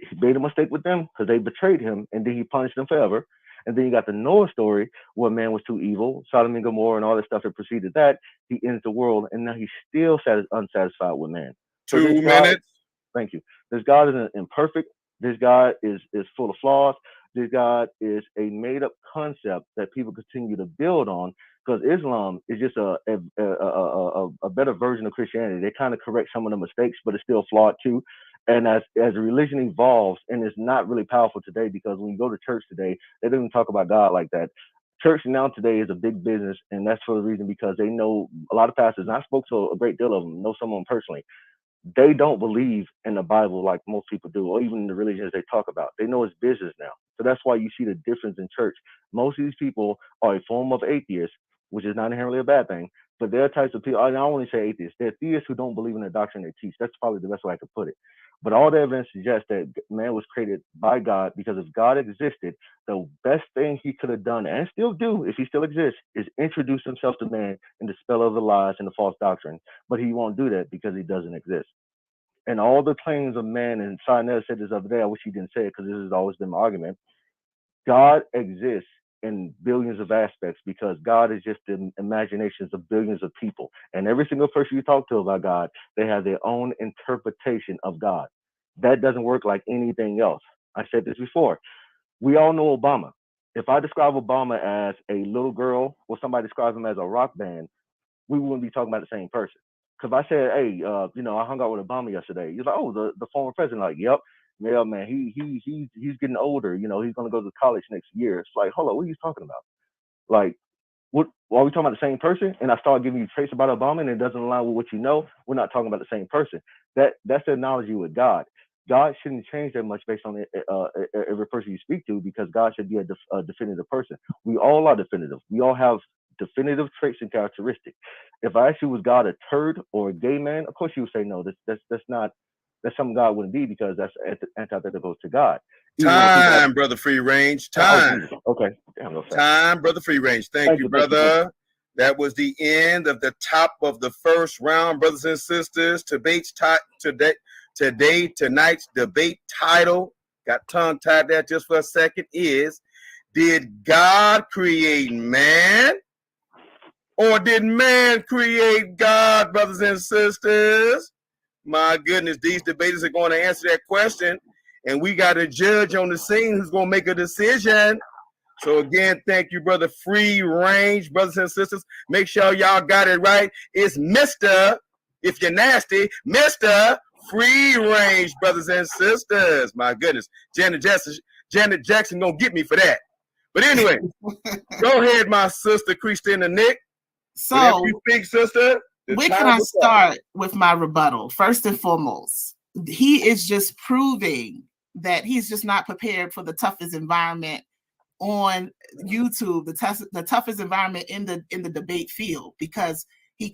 He made a mistake with them because they betrayed him, and then he punished them forever. And then you got the Noah story where man was too evil, Sodom and Gomorrah and all that stuff that preceded that. He ends the world, and now he's still unsatisfied with man. So 2 minutes. Thank you. This God is imperfect. This God is full of flaws. This God is a made-up concept that people continue to build on, because Islam is just a better version of Christianity. They kind of correct some of the mistakes, but it's still flawed too. And as a religion evolves, and it's not really powerful today, because when you go to church today, they don't even talk about God like that. Church now today is a big business, and that's for the reason because they know a lot of pastors, and I spoke to a great deal of them, know some of them personally. They don't believe in the Bible like most people do, or even the religions they talk about. They know it's business now. So that's why you see the difference in church. Most of these people are a form of atheists, which is not inherently a bad thing, but they're types of people, and I don't want to say atheists, they're theists who don't believe in the doctrine they teach. That's probably the best way I could put it. But all the evidence suggests that man was created by God, because if God existed, the best thing he could have done, and still do if he still exists, is introduce himself to man and dispel of the lies and the false doctrine. But he won't do that because he doesn't exist. And all the claims of man, and Saneter said this other day, I wish he didn't say it because this has always been my argument. God exists in billions of aspects because God is just the imaginations of billions of people. And every single person you talk to about God, they have their own interpretation of God. That doesn't work like anything else. I said this before. We all know Obama. If I describe Obama as a little girl, or somebody describes him as a rock band, we wouldn't be talking about the same person. Because I said, hey, I hung out with Obama yesterday. He's like, oh, the former president. Like, yep. Yeah, man, he's getting older. He's going to go to college next year. It's like, hold on, what are you talking about? Like, what? Are we talking about the same person? And I start giving you traits about Obama, and it doesn't align with what you know. We're not talking about the same person. That's the analogy with God. God shouldn't change that much based on every person you speak to, because God should be a definitive person. We all are definitive. We all have definitive traits and characteristics. If I ask you, was God a turd or a gay man? Of course you would say no. That's something God wouldn't be, because that's antithetical to God. Time, brother Free Range. Time. Oh, okay. Damn, time, brother Free Range. Thank you, brother. That was the end of the top of the first round, brothers and sisters. Tonight's debate title, got tongue tied there just for a second, is: did God create man, or did man create God, brothers and sisters? My goodness, these debaters are going to answer that question, and we got a judge on the scene who's going to make a decision. So again, thank you, brother Free Range, brothers and sisters. Make sure y'all got it right. It's Mr. If you're nasty, Mr. Free Range, brothers and sisters. My goodness, Janet Jackson gonna get me for that. But anyway, go ahead, my sister Christina Nick. So you think, sister? Where can I start with my rebuttal? First and foremost, he is just proving that he's just not prepared for the toughest environment on YouTube, the toughest environment in the debate field, because he's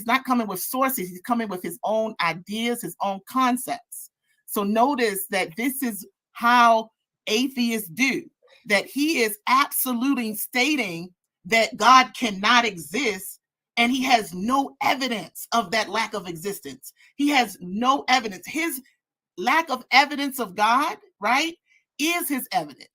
not coming with sources, he's coming with his own ideas, his own concepts. So notice that this is how atheists do, that he is absolutely stating that God cannot exist, and he has no evidence of that lack of existence. He has no evidence. His lack of evidence of God, right, is his evidence.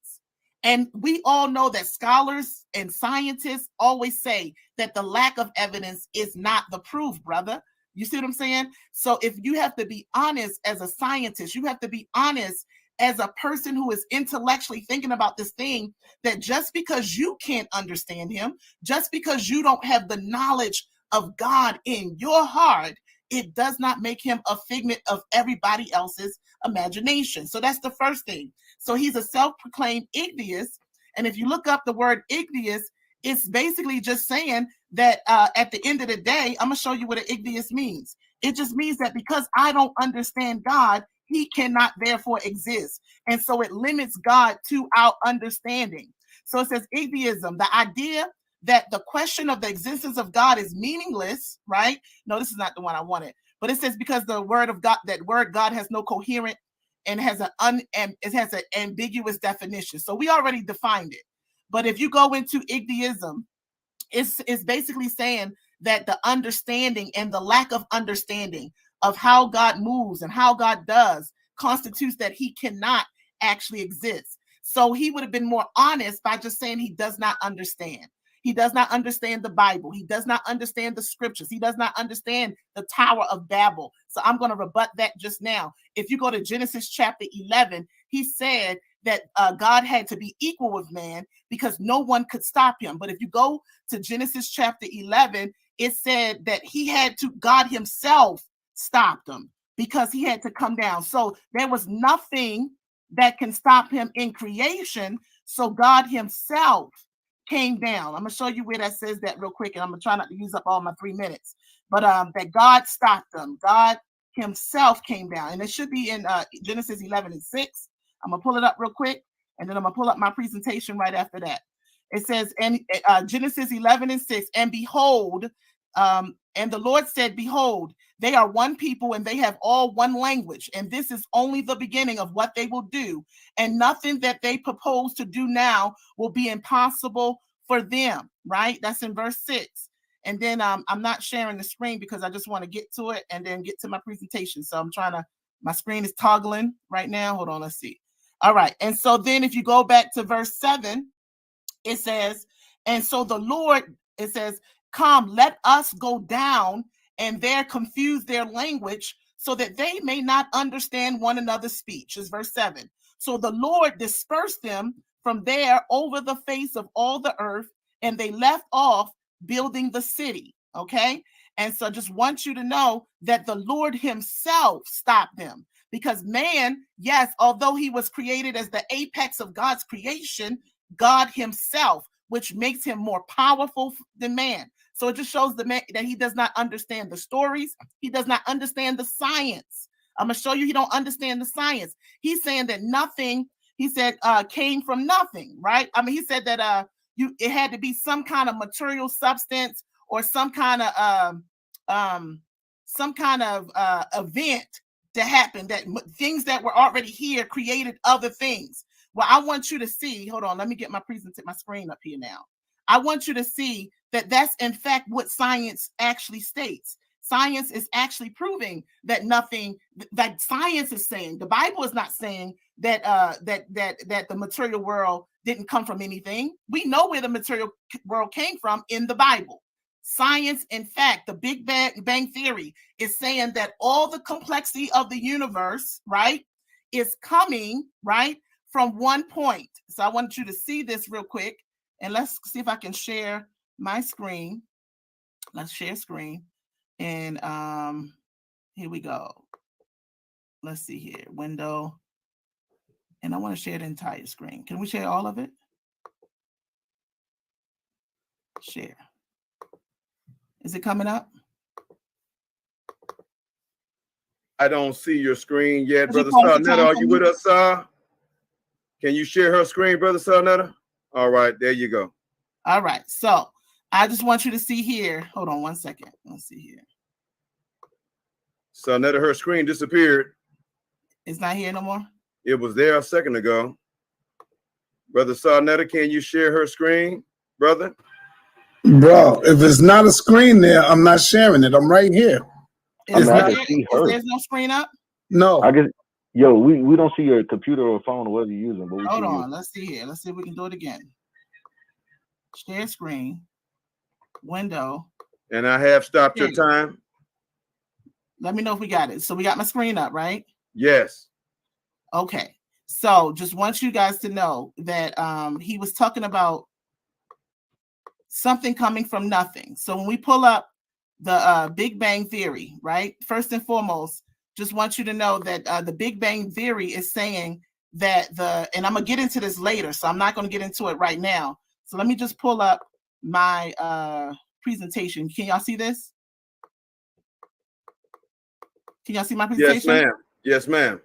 And we all know that scholars and scientists always say that the lack of evidence is not the proof, brother. You see what I'm saying? So if you have to be honest as a scientist, you have to be honest as a person who is intellectually thinking about this thing, that just because you can't understand him, just because you don't have the knowledge of God in your heart, it does not make him a figment of everybody else's imagination. So that's the first thing. So he's a self-proclaimed atheist. And if you look up the word atheist, it's basically just saying that at the end of the day, I'm going to show you what an atheist means. It just means that because I don't understand God, he cannot therefore exist. And so it limits God to our understanding. So it says atheism, the idea that the question of the existence of God is meaningless, right? No, this is not the one I wanted. But it says because the word of God, that word God has no coherent and it has an ambiguous definition. So we already defined it. But if you go into igdeism, it's basically saying that the understanding and the lack of understanding of how God moves and how God does constitutes that he cannot actually exist. So he would have been more honest by just saying he does not understand. He does not understand the Bible. He does not understand the scriptures. He does not understand the Tower of Babel. So I'm going to rebut that just now. If you go to Genesis chapter 11, he said that God had to be equal with man because no one could stop him. But if you go to Genesis chapter 11, it said that God himself stopped him because he had to come down. So there was nothing that can stop him in creation. So God himself came down. I'm going to show you where that says that real quick, and I'm going to try not to use up all my 3 minutes. But that God stopped them. God himself came down. And it should be in Genesis 11:6. I'm going to pull it up real quick, and then I'm going to pull up my presentation right after that. It says, and Genesis 11:6, and behold, and the Lord said, behold, they are one people and they have all one language. And this is only the beginning of what they will do. And nothing that they propose to do now will be impossible for them. Right? That's in verse 6. And then I'm not sharing the screen because I just want to get to it and then get to my presentation. So my screen is toggling right now. Hold on, let's see. All right. And so then if you go back to verse 7, it says, and so the Lord, it says, come, let us go down and there confuse their language so that they may not understand one another's speech. Is verse 7. So the Lord dispersed them from there over the face of all the earth, and they left off building the city. Okay. And so I just want you to know that the Lord himself stopped them because man, yes, although he was created as the apex of God's creation, God himself, which makes him more powerful than man. So it just shows the man that he does not understand the stories. He does not understand the science. I'm going to show you he don't understand the science. He's saying that nothing, he said, came from nothing, right? I mean, he said that it had to be some kind of material substance or some kind of event to happen, that things that were already here created other things. Well, I want you to see, hold on, let me get my screen up here now. I want you to see that that's in fact what science actually states. Science is actually proving that nothing, that science is saying, the Bible is not saying that that the material world didn't come from anything. We know where the material world came from in the Bible. Science, in fact, the Big Bang Theory is saying that all the complexity of the universe, right, is coming, right, from one point. So I want you to see this real quick, and let's see if I can share my screen. Let's share screen, and here we go. Let's see here, window, and I want to share the entire screen. Can we share all of it? Share. Is it coming up? I don't see your screen yet, Brother Saneter. Are you with us, sir? Can you share her screen, Brother Saneter? All right, there you go. All right, so I just want you to see here. Hold on 1 second. Let's see here. Saneter, her screen disappeared. It's not here no more? It was there a second ago. Brother Saneter, can you share her screen, brother? Bro, if it's not a screen there, I'm not sharing it. I'm right here. There's no screen up? No. We don't see your computer or phone or whatever you're using. But hold on. Let's see here. Let's see if we can do it again. Share screen. Window. And I have stopped your time. Let me know if we got it. So we got my screen up, right? Yes. Okay. So just want you guys to know that he was talking about something coming from nothing. So when we pull up the Big Bang Theory, right? First and foremost, just want you to know that the Big Bang Theory is saying that and I'm going to get into this later, so I'm not going to get into it right now. So let me just pull up my presentation. Can y'all see this? Can y'all see my presentation? Yes, ma'am. Yes, ma'am.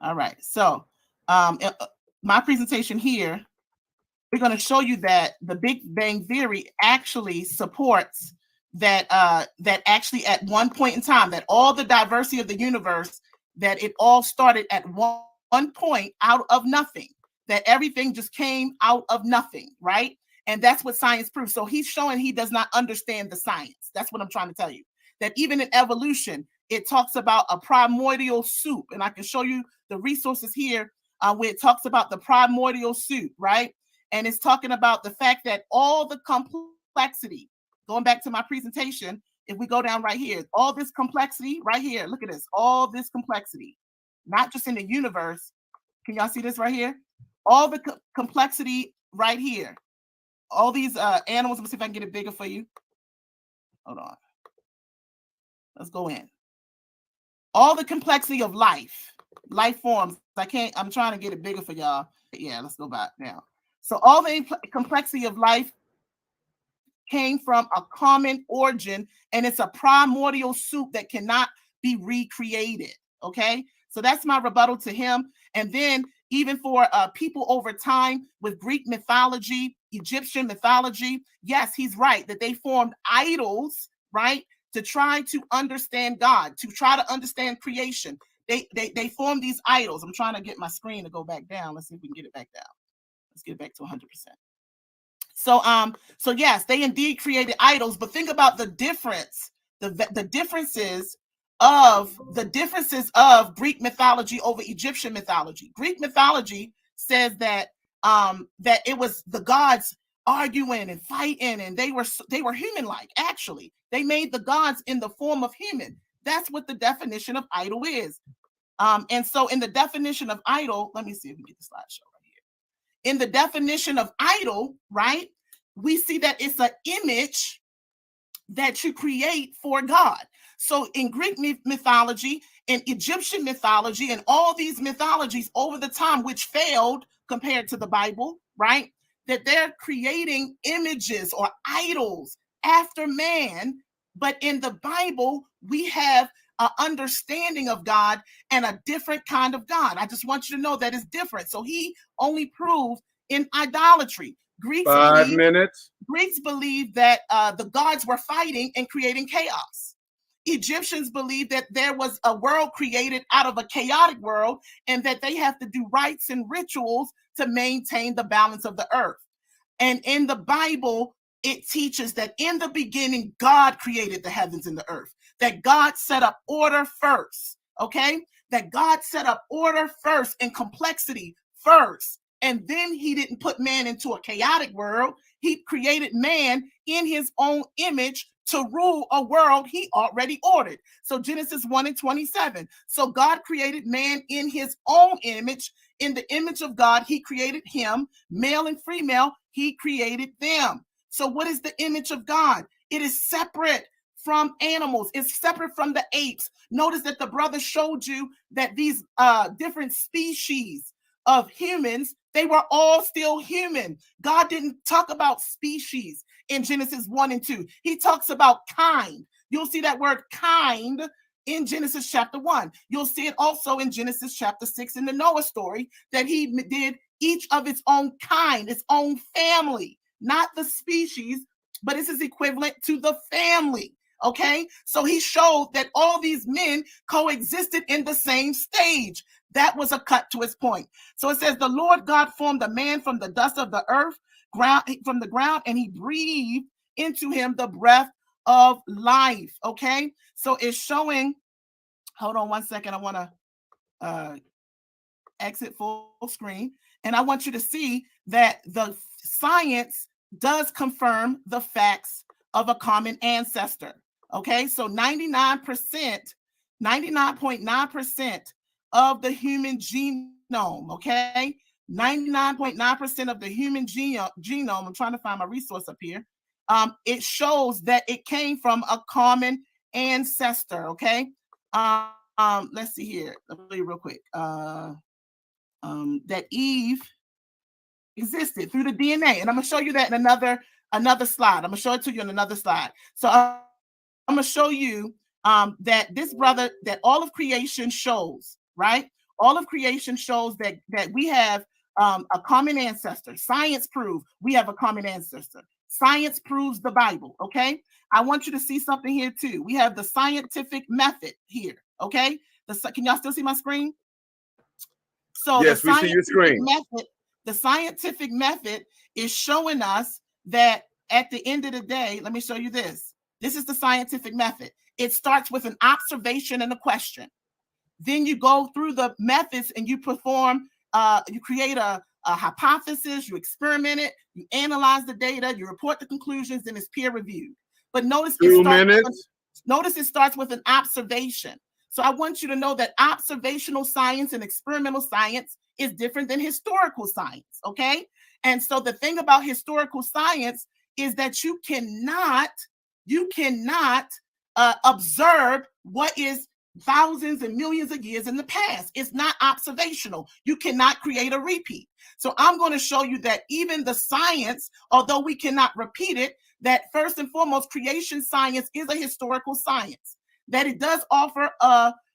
All right. So my presentation here, we're going to show you that the Big Bang Theory actually supports that actually at one point in time, that all the diversity of the universe, that it all started at one point out of nothing, that everything just came out of nothing, right? And that's what science proves. So he's showing he does not understand the science. That's what I'm trying to tell you. That even in evolution, it talks about a primordial soup. And I can show you the resources here where it talks about the primordial soup, right? And it's talking about the fact that all the complexity, going back to my presentation, if we go down right here, all this complexity right here, look at this, all this complexity, not just in the universe. Can y'all see this right here? All the complexity right here. All these animals, let me see if I can get it bigger for you. Hold on. Let's go in. All the complexity of life forms. I'm trying to get it bigger for y'all. Yeah, let's go back now. So all the complexity of life came from a common origin, and it's a primordial soup that cannot be recreated. Okay, so that's my rebuttal to him. And then even for people over time with Greek mythology, Egyptian mythology, yes, he's right that they formed idols, right, to try to understand God, to try to understand creation. They formed these idols. I'm trying to get my screen to go back down. Let's see if we can get it back down. Let's get it back to 100%. So yes, they indeed created idols, but think about the difference, the differences of Greek mythology over Egyptian mythology. Greek mythology says that that it was the gods arguing and fighting, and they were human-like. Actually, they made the gods in the form of human. That's what the definition of idol is. And so in the definition of idol, let me see if we get the slideshow right here. In the definition of idol, right, we see that it's an image that you create for God. So in Greek mythology, in Egyptian mythology, and all these mythologies over the time, which failed compared to the Bible, right, that they're creating images or idols after man. But in the Bible, we have an understanding of God and a different kind of God. I just want you to know that it's different. So he only proved in idolatry. Greeks believe that the gods were fighting and creating chaos. Egyptians believe that there was a world created out of a chaotic world, and that they have to do rites and rituals to maintain the balance of the earth. And in the Bible, it teaches that in the beginning, God created the heavens and the earth, that God set up order first, okay? That God set up order first and complexity first. And then he didn't put man into a chaotic world. He created man in his own image to rule a world he already ordered. So Genesis 1:27. So God created man in his own image. In the image of God, he created him. Male and female, he created them. So what is the image of God? It is separate from animals. It's separate from the apes. Notice that the brother showed you that these different species of humans, they were all still human. God didn't talk about species in Genesis 1 and 2. He talks about kind. You'll see that word kind in Genesis chapter 1. You'll see it also in Genesis chapter 6 in the Noah story, that he did each of its own kind, its own family, not the species, but this is equivalent to the family. Okay, so he showed that all these men coexisted in the same stage. That was a cut to his point. So it says, the Lord God formed a man from the dust of the earth, from the ground, and he breathed into him the breath of life. Okay, so it's showing, hold on one second. I want to exit full screen. And I want you to see that the science does confirm the facts of a common ancestor. Okay, so 99.9% of the human genome, okay? 99.9% of the human genome, I'm trying to find my resource up here. It shows that it came from a common ancestor, okay? Let's see here, real quick. That Eve existed through the DNA. And I'm gonna show you that in another slide. I'm gonna show it to you in another slide. So I'm gonna show you that this brother, that all of creation shows, right? All of creation shows that we have a common ancestor. Science proves we have a common ancestor. Science proves the Bible, okay? I want you to see something here too. We have the scientific method here, okay? Can y'all still see my screen? So yes, we see your screen. The scientific method is showing us that at the end of the day, let me show you this. This is the scientific method. It starts with an observation and a question. Then you go through the methods and you perform, you create a hypothesis, you experiment it, you analyze the data, you report the conclusions, and it's peer reviewed. But notice it starts with an observation. So I want you to know that observational science and experimental science is different than historical science, okay? And so the thing about historical science is that you cannot observe what is thousands and millions of years in the past. It's not observational. You cannot create a repeat. So I'm going to show you that even the science, although we cannot repeat it, that first and foremost, creation science is a historical science. That it does offer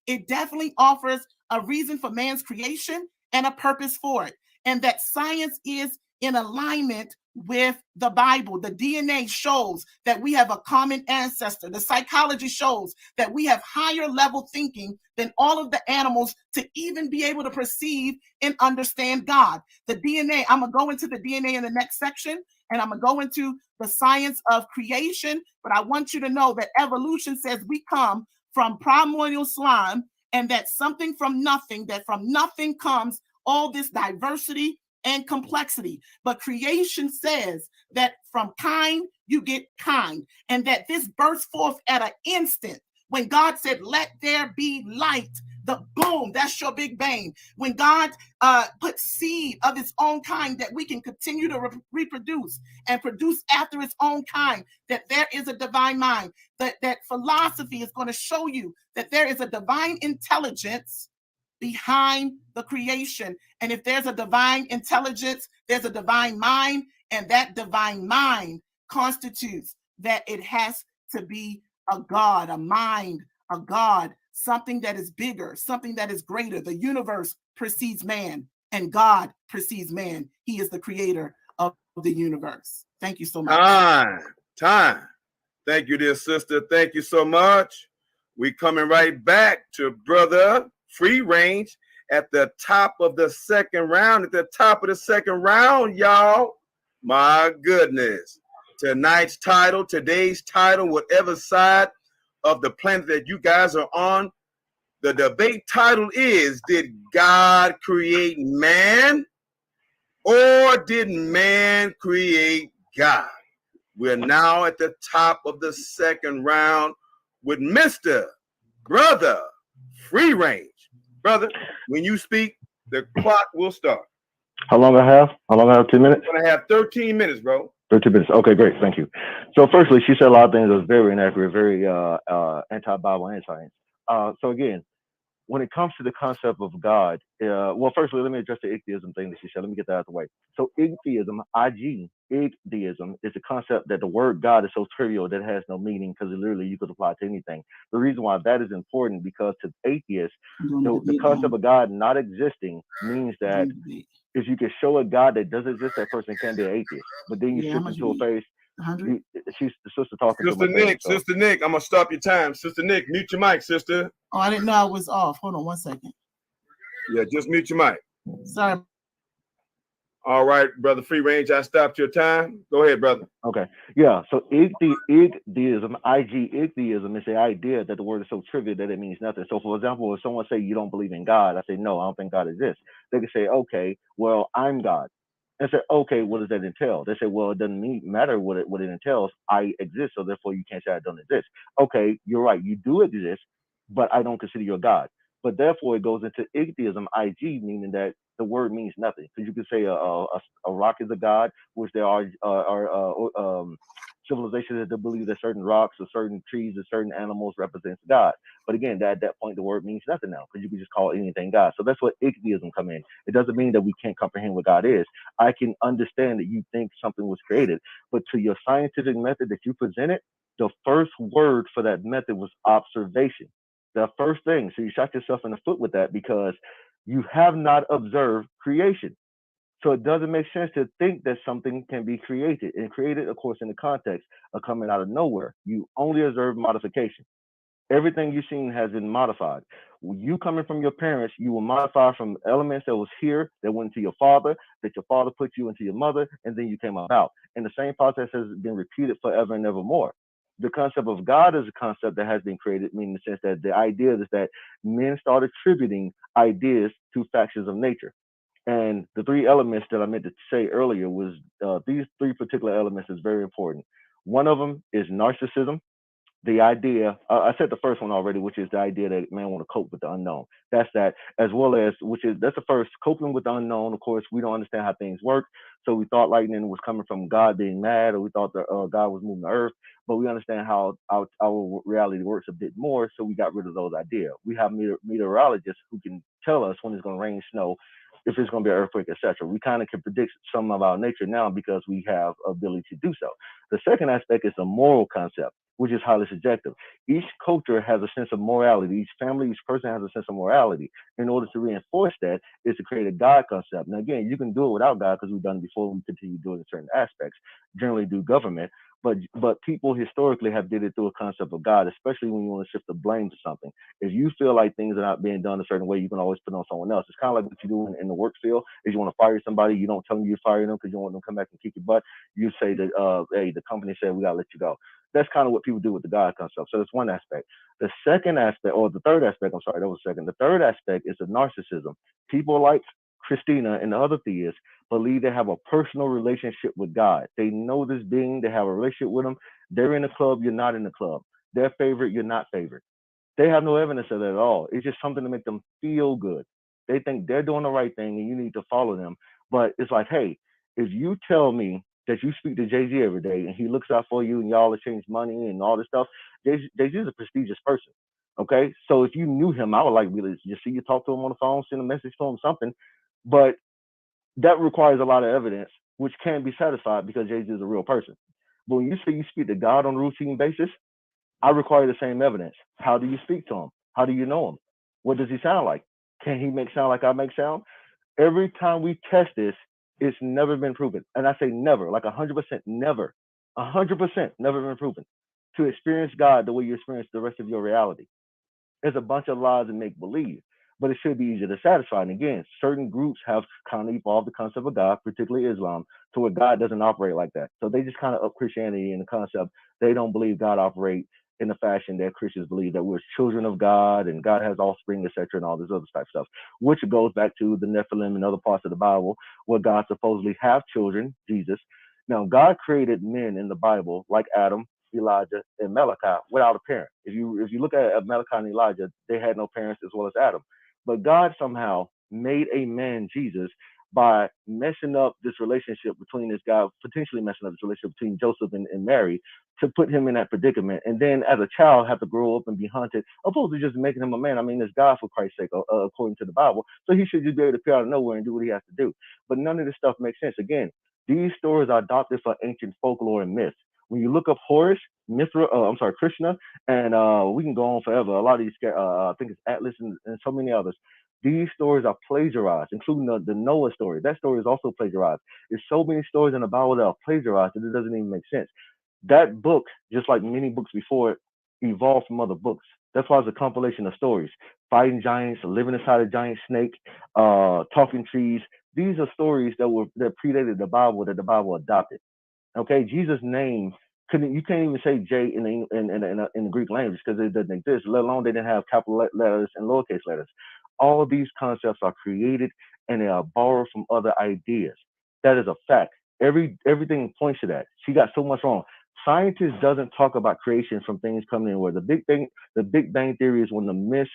it definitely offers a reason for man's creation and a purpose for it. And that science is in alignment with the Bible. The DNA shows that we have a common ancestor. The psychology shows that we have higher level thinking than all of the animals to even be able to perceive and understand God. The DNA, I'm going to go into the DNA in the next section, and I'm going to go into the science of creation, but I want you to know that evolution says we come from primordial slime, and that something from nothing, that from nothing comes all this diversity and complexity. But creation says that from kind, you get kind, and that this bursts forth at an instant. When God said, let there be light, the boom, that's your big bang. When God put seed of its own kind that we can continue to reproduce and produce after its own kind, that there is a divine mind. That philosophy is going to show you that there is a divine intelligence behind the creation. And if there's a divine intelligence, there's a divine mind, and that divine mind constitutes that it has to be a God, a mind, a God, something that is bigger, something that is greater. The universe precedes man, and God precedes man. He is the creator of the universe. Thank you so much. Time. Thank you, dear sister. Thank you so much. We coming right back to Brother Free Range at the top of the second round. At the top of the second round, y'all. My goodness. Today's title, whatever side of the planet that you guys are on, the debate title is, did God create man, or did man create God? We're now at the top of the second round with Mr. Brother Free Range. Brother, when you speak, the clock will start. How long I have? 2 minutes? I'm going to have 13 minutes, bro. 13 minutes. Okay, great. Thank you. So firstly, she said a lot of things that was very inaccurate, very anti-Bible and science. So again, when it comes to the concept of God, well, firstly, let me address the icktheism thing that she said. Let me get that out of the way. So icktheism, icktheism, is the concept that the word God is so trivial that it has no meaning, because literally you could apply it to anything. The reason why that is important, because to atheists, the concept of God not existing means that if you can show a God that doesn't exist, that person can't be an atheist. But then you shift into a phase. She's the sister talking. Sister Nick, I'm gonna stop your time. Sister Nick, mute your mic, sister. Oh, I didn't know I was off. Hold on 1 second. Yeah, just mute your mic. Sorry. All right, Brother Free Range, I stopped your time. Go ahead, brother. Okay. Yeah. So icktheism, icktheism is the idea that the word is so trivial that it means nothing. So, for example, if someone say you don't believe in God, I say no, I don't think God exists. They can say, okay, well, I'm God. And say, okay, what does that entail? They say, well, it doesn't matter what it entails. I exist, so therefore you can't say I don't exist. Okay, you're right, you do exist, but I don't consider you a God. But therefore it goes into icktheism, IG, meaning that the word means nothing. Because you could say a rock is a god, which there are civilizations that believe that certain rocks or certain trees or certain animals represents God. But again, at that point, the word means nothing now, because you can just call anything God. So that's what icktheism come in. It doesn't mean that we can't comprehend what God is. I can understand that you think something was created, but to your scientific method that you presented, the first word for that method was observation. The first thing. So you shot yourself in the foot with that, because you have not observed creation. So it doesn't make sense to think that something can be created, and created, of course, in the context of coming out of nowhere. You only observe modification. Everything you've seen has been modified. You coming from your parents, you were modified from elements that was here that went into your father, that your father put you into your mother, and then you came about. And the same process has been repeated forever and ever more. The concept of God is a concept that has been created, meaning in the sense that the idea is that men start attributing ideas to factions of nature. And the three elements that I meant to say earlier was these three particular elements is very important. One of them is narcissism. The idea, I said the first one already, which is the idea that man want to cope with the unknown. That's that, as well as, that's the first, coping with the unknown. Of course, we don't understand how things work. So we thought lightning was coming from God being mad, or we thought that God was moving the earth, but we understand how our reality works a bit more. So we got rid of those ideas. We have meteorologists who can tell us when it's going to rain, snow, if it's going to be an earthquake, etc. We kind of can predict some of our nature now because we have ability to do so. The second aspect is a moral concept, which is highly subjective. Each culture has a sense of morality. Each family, each person has a sense of morality. In order to reinforce that is to create a God concept. Now, again, you can do it without God because we've done it before. We continue to do it in certain aspects, generally do government. But people historically have did it through a concept of God, especially when you want to shift the blame to something. If you feel like things are not being done a certain way, you can always put it on someone else. It's kind of like what you do in the work field. Is you want to fire somebody, you don't tell them you're firing them because you don't want them to come back and kick your butt. You say that, hey, the company said we got to let you go. That's kind of what people do with the God concept. So that's one aspect. The second aspect, or the third aspect, I'm sorry, that was second. The third aspect is the narcissism. People like Christina and the other theists believe they have a personal relationship with God. They know this being, they have a relationship with him. They're in the club, you're not in the club. They're favorite, you're not favorite. They have no evidence of that at all. It's just something to make them feel good. They think they're doing the right thing and you need to follow them. But it's like, hey, if you tell me that you speak to Jay-Z every day and he looks out for you and y'all exchange money and all this stuff, Jay-Z is a prestigious person. Okay. So if you knew him, I would like really just see you talk to him on the phone, send a message to him, something. But that requires a lot of evidence, which can't be satisfied because Jay-Z is a real person. But when you say you speak to God on a routine basis, I require the same evidence. How do you speak to him? How do you know him? What does he sound like? Can he make sound like I make sound? Every time we test this, it's never been proven. And I say never, like 100%, never. 100% never been proven. To experience God the way you experience the rest of your reality. There's a bunch of lies and make believe, but it should be easier to satisfy. And again, certain groups have kind of evolved the concept of God, particularly Islam, to where God doesn't operate like that. So they just kind of up Christianity in the concept. They don't believe God operates in the fashion that Christians believe, that we're children of God and God has offspring, etc., and all this other type of stuff, which goes back to the Nephilim and other parts of the Bible where God supposedly have children, Jesus. Now, God created men in the Bible like Adam, Elijah, and Malachi without a parent. If you look at Malachi and Elijah, they had no parents as well as Adam. But God somehow made a man, Jesus, by messing up this relationship between this guy, potentially messing up this relationship between Joseph and Mary, to put him in that predicament. And then as a child have to grow up and be hunted, opposed to just making him a man. I mean, it's God for Christ's sake, according to the Bible. So he should just be able to appear out of nowhere and do what he has to do. But none of this stuff makes sense. Again, these stories are adopted for ancient folklore and myth. When you look up Horus, Krishna, and we can go on forever. A lot of these, I think it's Atlas and so many others. These stories are plagiarized, including the Noah story. That story is also plagiarized. There's so many stories in the Bible that are plagiarized that it doesn't even make sense. That book, just like many books before it, evolved from other books. That's why it's a compilation of stories. Fighting giants, living inside a giant snake, talking trees. These are stories that predated the Bible, that the Bible adopted. Okay, Jesus' name you can't even say J in the Greek language because it doesn't exist. Let alone they didn't have capital letters and lowercase letters. All of these concepts are created and they are borrowed from other ideas. That is a fact. Everything points to that. She got so much wrong. Scientists doesn't talk about creation from things coming in. Where the Big Bang Theory is when the myths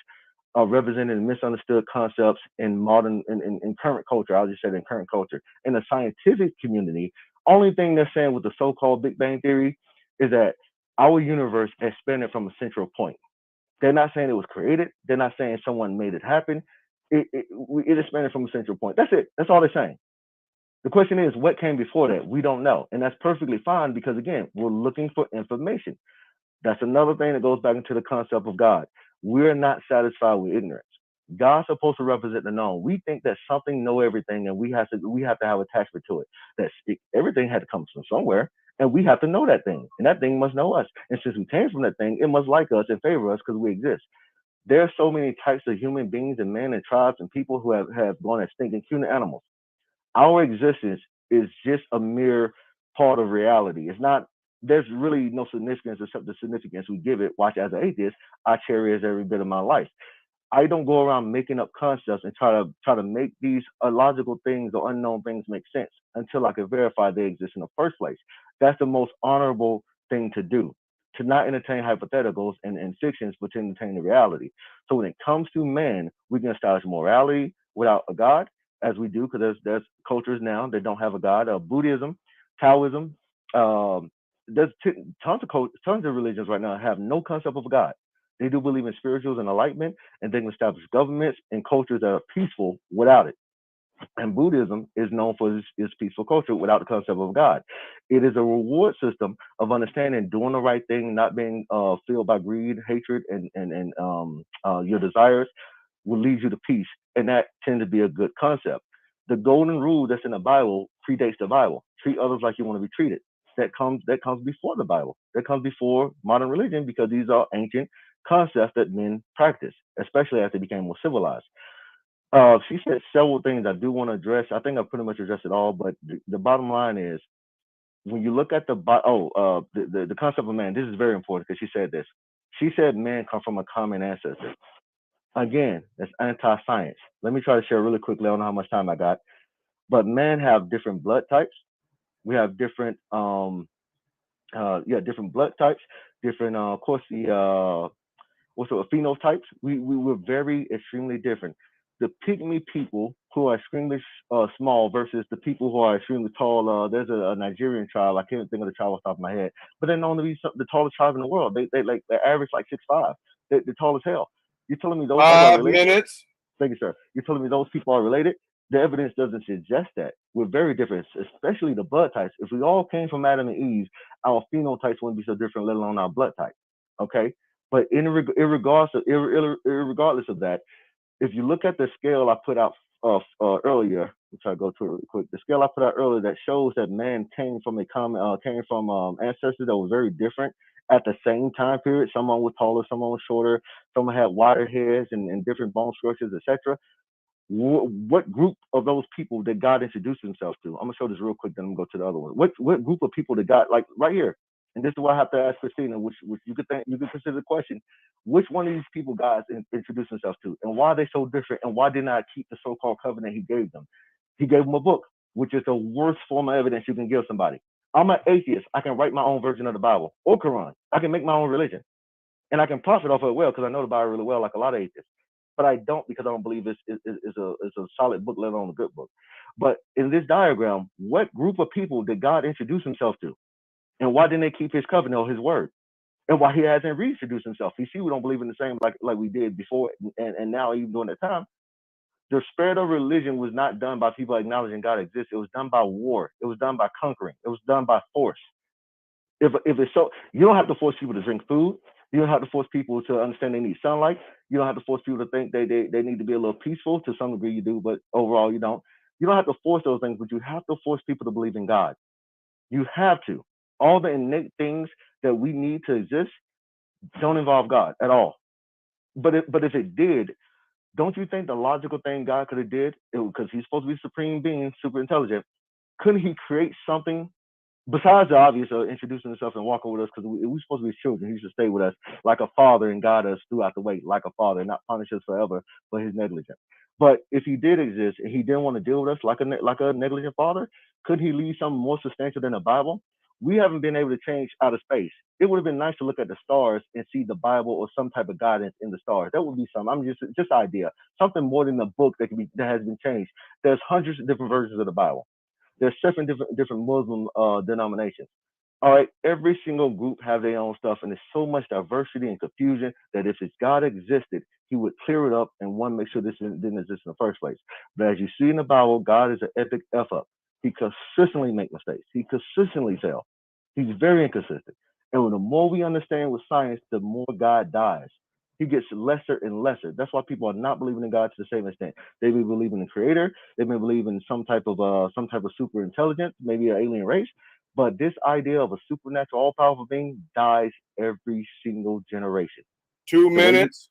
are represented and misunderstood concepts in modern in current culture. I'll just say in current culture. In the scientific community, only thing they're saying with the so-called Big Bang Theory is that our universe expanded from a central point. They're not saying it was created. They're not saying someone made it happen. It expanded from a central point. That's it. That's all they're saying. The question is, what came before that? We don't know. And that's perfectly fine because, again, we're looking for information. That's another thing that goes back into the concept of God. We're not satisfied with ignorance. God's supposed to represent the known. We think that something know everything, and we have to have attachment to it. Everything had to come from somewhere, and we have to know that thing, and that thing must know us. And since we came from that thing, it must like us and favor us because we exist. There are so many types of human beings and men and tribes and people who have gone extinct, including animals. Our existence is just a mere part of reality. It's not. There's really no significance except the significance we give it. Watch, as an atheist, I cherish every bit of my life. I don't go around making up concepts and try to make these illogical things or unknown things make sense until I can verify they exist in the first place. That's the most honorable thing to do. To not entertain hypotheticals and fictions, but to entertain the reality. So when it comes to man, we can establish morality without a God, as we do, because there's cultures now that don't have a God. Buddhism, Taoism, there's tons of religions right now have no concept of a God. They do believe in spirituals and enlightenment, and they can establish governments and cultures that are peaceful without it. And Buddhism is known for its peaceful culture without the concept of God. It is a reward system of understanding, doing the right thing, not being filled by greed, hatred, and your desires will lead you to peace. And that tends to be a good concept. The golden rule that's in the Bible predates the Bible. Treat others like you want to be treated. That comes before the Bible. That comes before modern religion, because these are ancient concepts that men practice, especially as they became more civilized. She said several things I do want to address. I think I pretty much addressed it all, but the bottom line is, when you look at the concept of man, this is very important because she said this. She said man come from a common ancestor. Again, that's anti-science. Let me try to share really quickly. I don't know how much time I got, but men have different blood types. We have different different blood types, different of course the phenotypes. We were very extremely different. The pygmy people who are extremely small versus the people who are extremely tall. There's a Nigerian tribe. I can't think of the tribe off the top of my head, but they're known to be the tallest tribe in the world. They average like 6'5". They're tall as hell. You're telling me those people are related? 5 minutes. Thank you, sir. You're telling me those people are related? The evidence doesn't suggest that. We're very different, especially the blood types. If we all came from Adam and Eve, our phenotypes wouldn't be so different, let alone our blood type. Okay? But irregardless of that, if you look at the scale I put out earlier, I'll try to go to it really quick. The scale I put out earlier that shows that man came from ancestors that were very different at the same time period. Someone was taller, someone was shorter, someone had wider heads and different bone structures, etc. What group of those people did God introduce himself to? I'm gonna show this real quick, then I'm gonna go to the other one. What group of people did God, like right here? And this is what I have to ask Christina, which you could consider the question. Which one of these people God introduced himself to, and why are they so different, and why did not keep the so-called covenant he gave them? He gave them a book, which is the worst form of evidence you can give somebody. I'm an atheist. I can write my own version of the Bible or Quran. I can make my own religion, and I can profit off of it well because I know the Bible really well, like a lot of atheists. But I don't, because I don't believe it's a solid book, let alone a good book. But in this diagram, what group of people did God introduce himself to? And why didn't they keep his covenant or his word? And why he hasn't reintroduced himself? You see, we don't believe in the same like we did before and now, even during that time. The spread of religion was not done by people acknowledging God exists. It was done by war. It was done by conquering. It was done by force. If it's so, you don't have to force people to drink food. You don't have to force people to understand they need sunlight. You don't have to force people to think they need to be a little peaceful. To some degree you do, but overall you don't. You don't have to force those things, but you have to force people to believe in God. You have to. All the innate things that we need to exist don't involve God at all. But if it did, don't you think the logical thing God could have did, because he's supposed to be supreme being, super intelligent, couldn't he create something besides the obvious of introducing himself and walking with us, because we're supposed to be children. He should stay with us like a father and guide us throughout the way, like a father, and not punish us forever for his negligence. But if he did exist and he didn't want to deal with us like a negligent father, could he leave something more substantial than the Bible? We haven't been able to change outer space. It would have been nice to look at the stars and see the Bible or some type of guidance in the stars. That would be something. I'm just idea, something more than a book that has been changed. There's hundreds of different versions of the Bible. There's 7 different Muslim denominations. All right, every single group have their own stuff, and there's so much diversity and confusion that if God existed, he would clear it up and make sure this didn't exist in the first place. But as you see in the Bible, God is an epic F-up. He consistently makes mistakes. He consistently fails. He's very inconsistent. And the more we understand with science, the more God dies. he gets lesser and lesser. That's why people are not believing in God to the same extent. They may believe in the creator, they may believe in some type of super intelligence, maybe an alien race, but this idea of a supernatural, all-powerful being dies every single generation. 2 minutes.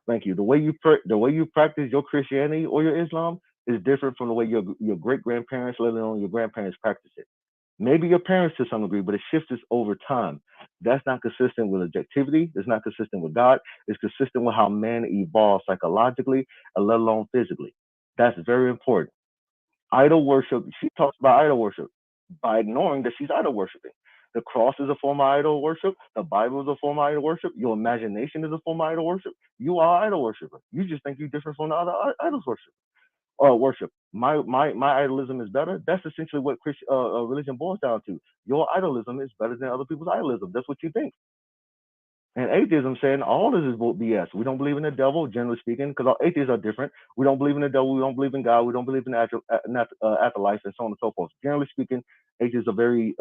Thank you. The way you practice your Christianity or your Islam is different from the way your great-grandparents, let alone your grandparents, practice it. Maybe your parents to some degree, but it shifts over time. That's not consistent with objectivity. It's not consistent with God. It's consistent with how man evolves psychologically, and let alone physically. That's very important. Idol worship, she talks about idol worship by ignoring that she's idol worshiping. The cross is a form of idol worship. The Bible is a form of idol worship. Your imagination is a form of idol worship. You are idol worshiper. You just think you're different from the other idols worship. My idolism is better. That's essentially what religion boils down to. Your idolism is better than other people's idolism. That's what you think. And atheism saying all this is BS. We don't believe in the devil, generally speaking, because atheists are different. We don't believe in the devil. We don't believe in God. We don't believe in the afterlife, and so on and so forth. Generally speaking, atheists are very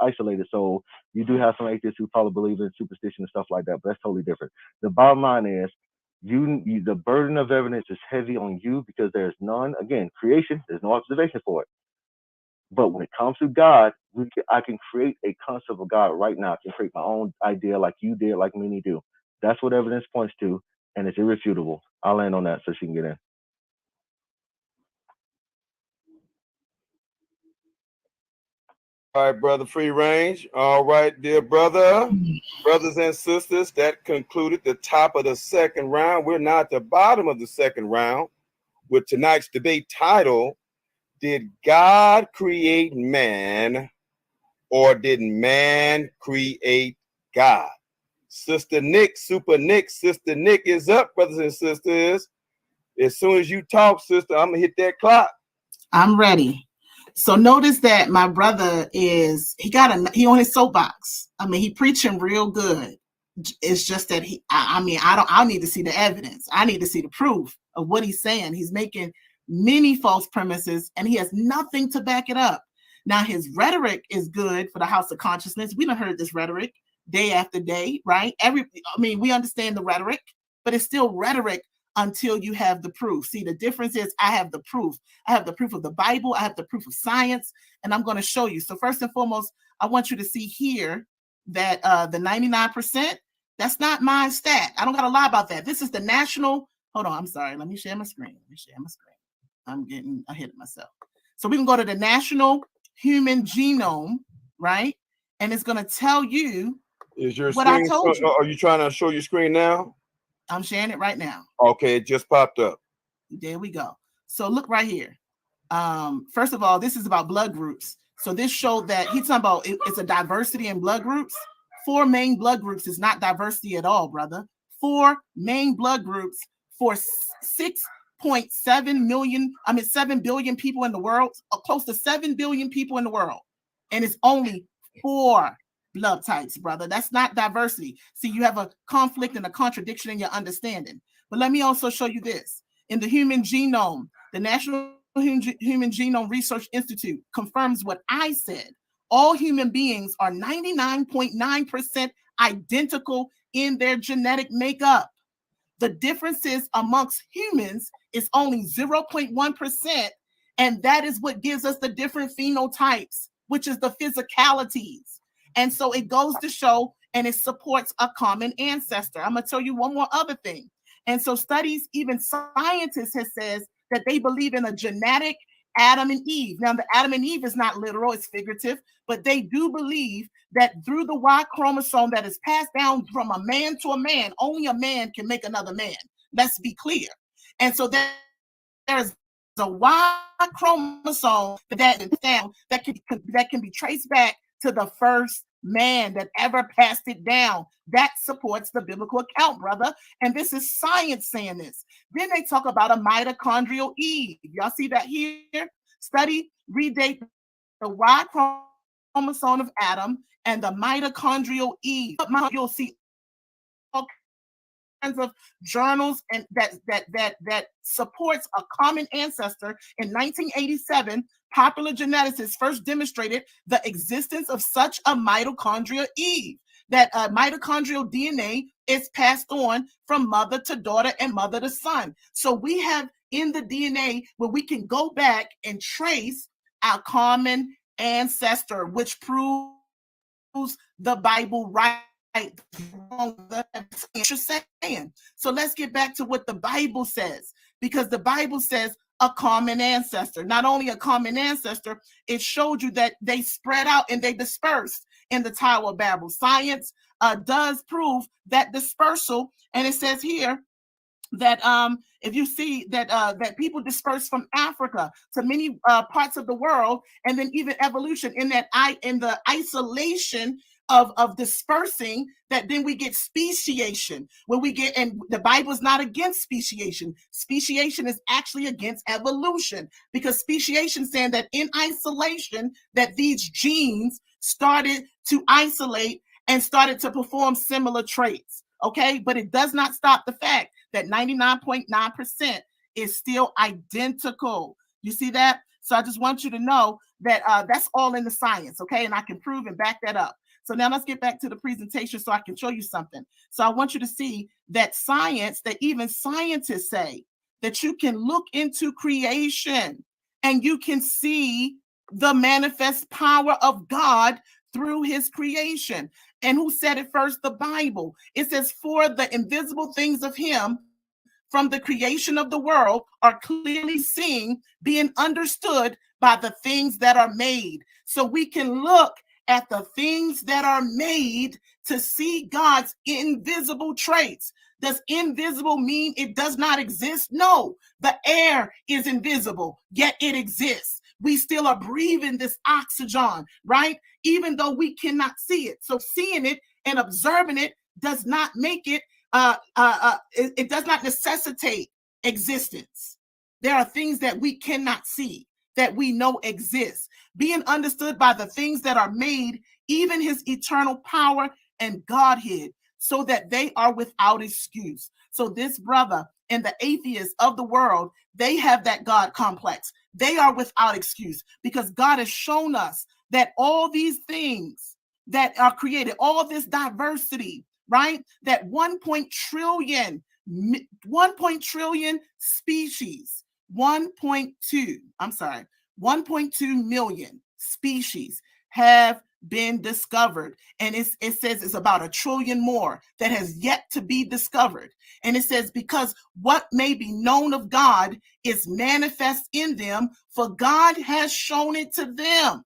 isolated. So you do have some atheists who probably believe in superstition and stuff like that, but that's totally different. The bottom line is, the burden of evidence is heavy on you because there's none. Again, creation, there's no observation for it. But when it comes to God, I can create a concept of God right now. I can create my own idea like you did, like many do. That's what evidence points to, and it's irrefutable. I'll land on that so she can get in. All right, brother, free range. All right, dear brothers and sisters, that concluded the top of the second round. We're now at the bottom of the second round with tonight's debate title, Did God create man or did man create God? Sister Nick, Super Nick, Sister Nick is up, brothers and sisters. As soon as you talk, sister, I'm going to hit that clock. I'm ready. So notice that my brother he on his soapbox. I mean, he preaching real good. It's just that I need to see the evidence. I need to see the proof of what he's saying. He's making many false premises and he has nothing to back it up. Now his rhetoric is good for the house of consciousness. We done heard this rhetoric day after day, right? We understand the rhetoric, but it's still rhetoric until you have the proof. See, the difference is I have the proof. I have the proof of the Bible. I have the proof of science, and I'm going to show you. So first and foremost, I want you to see here that the 99%, that's not my stat. I don't got to lie about that. This is the national. Hold on. I'm sorry. Let me share my screen. I'm getting ahead of myself. So we can go to the National Human Genome, right? And it's going to tell you what I told you. Are you trying to show your screen now? I'm sharing it right now. Okay, it just popped up. There we go. So look right here. First of all, this is about blood groups. So this showed that he's talking about it's a diversity in blood groups. 4 main blood groups is not diversity at all, brother. 4 main blood groups for 7 billion people in the world, close to 7 billion people in the world. And it's only 4 blood types, brother. That's not diversity. See, you have a conflict and a contradiction in your understanding. But let me also show you this. In the human genome, the National Human Genome Research Institute confirms what I said. All human beings are 99.9% identical in their genetic makeup. The differences amongst humans is only 0.1%, and that is what gives us the different phenotypes, which is the physicalities. And so it goes to show, and it supports a common ancestor. I'm going to tell you one more other thing. And so studies, even scientists have said that they believe in a genetic Adam and Eve. Now, the Adam and Eve is not literal, it's figurative, but they do believe that through the Y chromosome that is passed down from a man to a man, only a man can make another man. Let's be clear. And so there's a Y chromosome that can be traced back to the first man that ever passed it down. That supports the biblical account, brother. And this is science saying this. Then they talk about a mitochondrial Eve. Y'all see that here? Study, redate the Y chromosome of Adam and the mitochondrial Eve. You'll see all kinds of journals and that supports a common ancestor. In 1987, popular geneticists first demonstrated the existence of such a mitochondrial Eve. that mitochondrial DNA is passed on from mother to daughter and mother to son. So we have in the DNA where we can go back and trace our common ancestor, which proves the Bible right. So let's get back to what the Bible says, because the Bible says a common ancestor. Not only a common ancestor, it showed you that they spread out and they dispersed in the Tower of Babel. Science does prove that dispersal, and it says here that if you see that that people disperse from Africa to many parts of the world, and then even evolution in that in the isolation of dispersing, that then we get speciation, where we get, and the Bible is not against speciation. Speciation is actually against evolution, because speciation saying that in isolation that these genes started to isolate and started to perform similar traits. Okay, but it does not stop the fact that 99.9% is still identical. You see that? So I just want you to know that that's all in the science, okay? And I can prove and back that up. So now let's get back to the presentation so I can show you something. So I want you to see that science, that even scientists say that you can look into creation and you can see the manifest power of God through his creation. And who said it first? The Bible. It says, for the invisible things of him from the creation of the world are clearly seen, being understood by the things that are made. So we can look at the things that are made to see God's invisible traits. Does invisible mean it does not exist? No, the air is invisible, yet it exists. We still are breathing this oxygen, right? Even though we cannot see it. So seeing it and observing it does not make it, it does not necessitate existence. There are things that we cannot see that we know exist, being understood by the things that are made, even his eternal power and Godhead, so that they are without excuse. So this brother and the atheists of the world, they have that God complex. They are without excuse, because God has shown us that all these things that are created, all this diversity, right? That 1 trillion species, 1.2 million species have been discovered. And it says it's about 1 trillion more that has yet to be discovered. And it says, because what may be known of God is manifest in them, for God has shown it to them.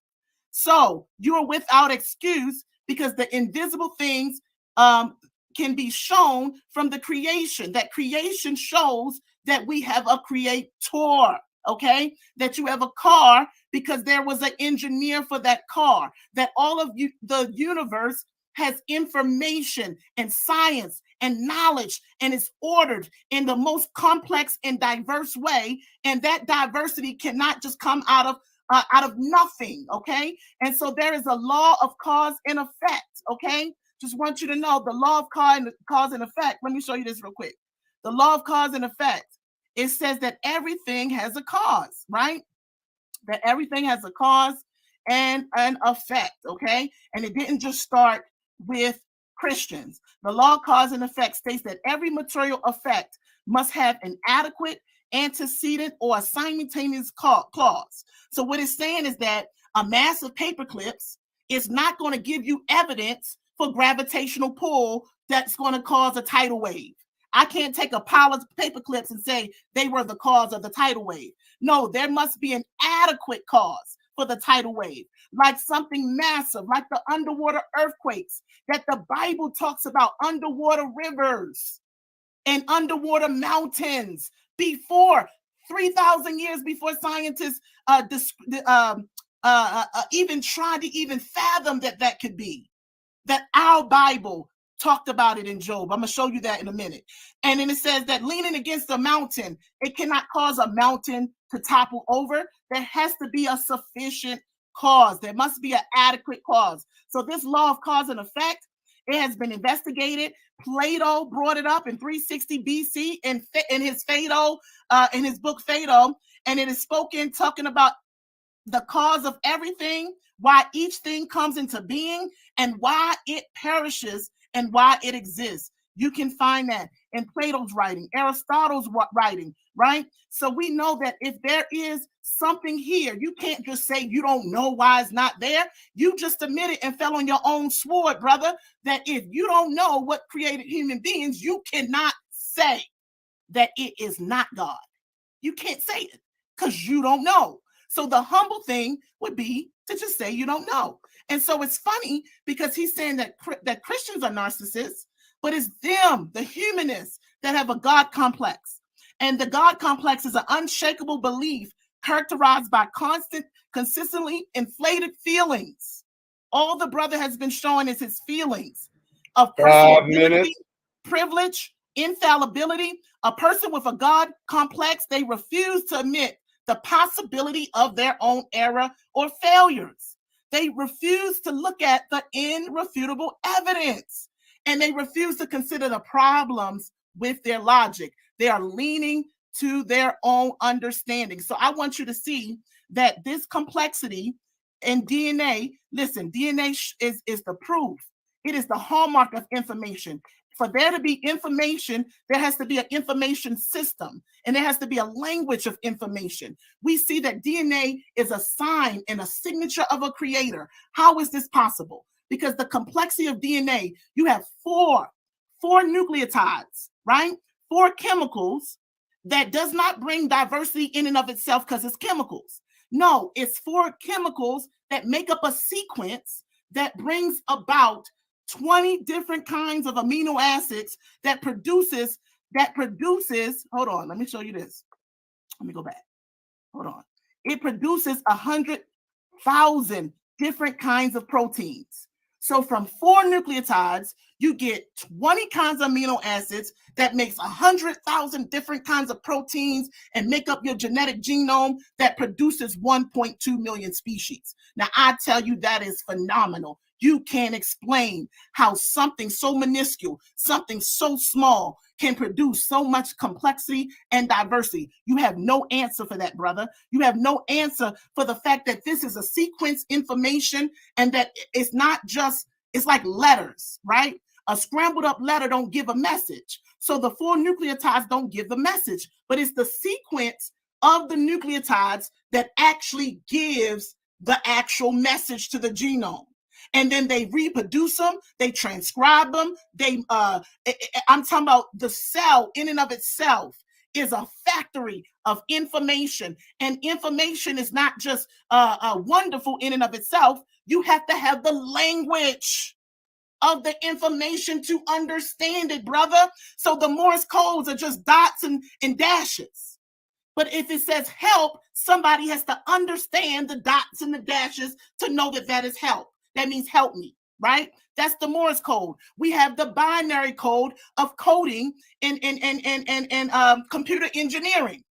So you are without excuse, because the invisible things can be shown from the creation. That creation shows that we have a creator, okay? That you have a car because there was an engineer for that car. That all of you, the universe has information and science and knowledge, and is ordered in the most complex and diverse way. And that diversity cannot just come out of nothing, okay? And so there is a law of cause and effect, okay? Just want you to know the law of cause and effect. Let me show you this real quick. The law of cause and effect, it says that everything has a cause, right? That everything has a cause and an effect, okay? And it didn't just start with Christians. The law of cause and effect states that every material effect must have an adequate, antecedent, or a simultaneous clause. So what it's saying is that a mass of paper clips is not going to give you evidence for gravitational pull that's going to cause a tidal wave. I can't take a pile of paper clips and say they were the cause of the tidal wave. No, there must be an adequate cause for the tidal wave, like something massive, like the underwater earthquakes that the Bible talks about, underwater rivers and underwater mountains. Before 3,000 years before scientists even tried to even fathom that could be, that our Bible talked about it in Job. I'm going to show you that in a minute. And then it says that leaning against a mountain, it cannot cause a mountain to topple over. There has to be a sufficient cause. There must be an adequate cause. So this law of cause and effect, it has been investigated. Plato brought it up in 360 BC in his Phaedo, in his book Phaedo, and it is spoken talking about the cause of everything, why each thing comes into being, and why it perishes and why it exists. You can find that in Plato's writing, Aristotle's writing, right? So we know that if there is something here, you can't just say you don't know why it's not there. You just admitted and fell on your own sword, brother, that if you don't know what created human beings, you cannot say that it is not God. You can't say it because you don't know. So the humble thing would be to just say you don't know. And so it's funny because he's saying that Christians are narcissists, but it's them, the humanists, that have a God complex. And the God complex is an unshakable belief characterized by consistently inflated feelings. All the brother has been showing is his feelings of personal ability, privilege, infallibility. A person with a God complex, they refuse to admit the possibility of their own error or failures. They refuse to look at the irrefutable evidence, and they refuse to consider the problems with their logic. They are leaning to their own understanding. So I want you to see that this complexity in DNA, listen, DNA is the proof. It is the hallmark of information. For there to be information, there has to be an information system, and there has to be a language of information. We see that DNA is a sign and a signature of a creator. How is this possible? Because the complexity of DNA, you have four nucleotides, right? 4 chemicals that does not bring diversity in and of itself because it's chemicals. No, it's 4 chemicals that make up a sequence that brings about 20 different kinds of amino acids that produces, hold on, let me show you this. Let me go back. Hold on. It produces 100,000 different kinds of proteins. So from 4 nucleotides, you get 20 kinds of amino acids that makes 100,000 different kinds of proteins and make up your genetic genome that produces 1.2 million species. Now, I tell you, that is phenomenal. You can't explain how something so minuscule, something so small can produce so much complexity and diversity. You have no answer for that, brother. You have no answer for the fact that this is a sequence information and that it's not just, it's like letters, right? A scrambled up letter don't give a message. So the 4 nucleotides don't give the message, but it's the sequence of the nucleotides that actually gives the actual message to the genome. And then they reproduce them, they transcribe them. I'm talking about the cell in and of itself is a factory of information. And information is not just wonderful in and of itself. You have to have the language of the information to understand it, brother. So the Morse codes are just dots and dashes. But if it says help, somebody has to understand the dots and the dashes to know that that is help. That means help me, right? That's the Morse code. We have the binary code of coding and computer engineering.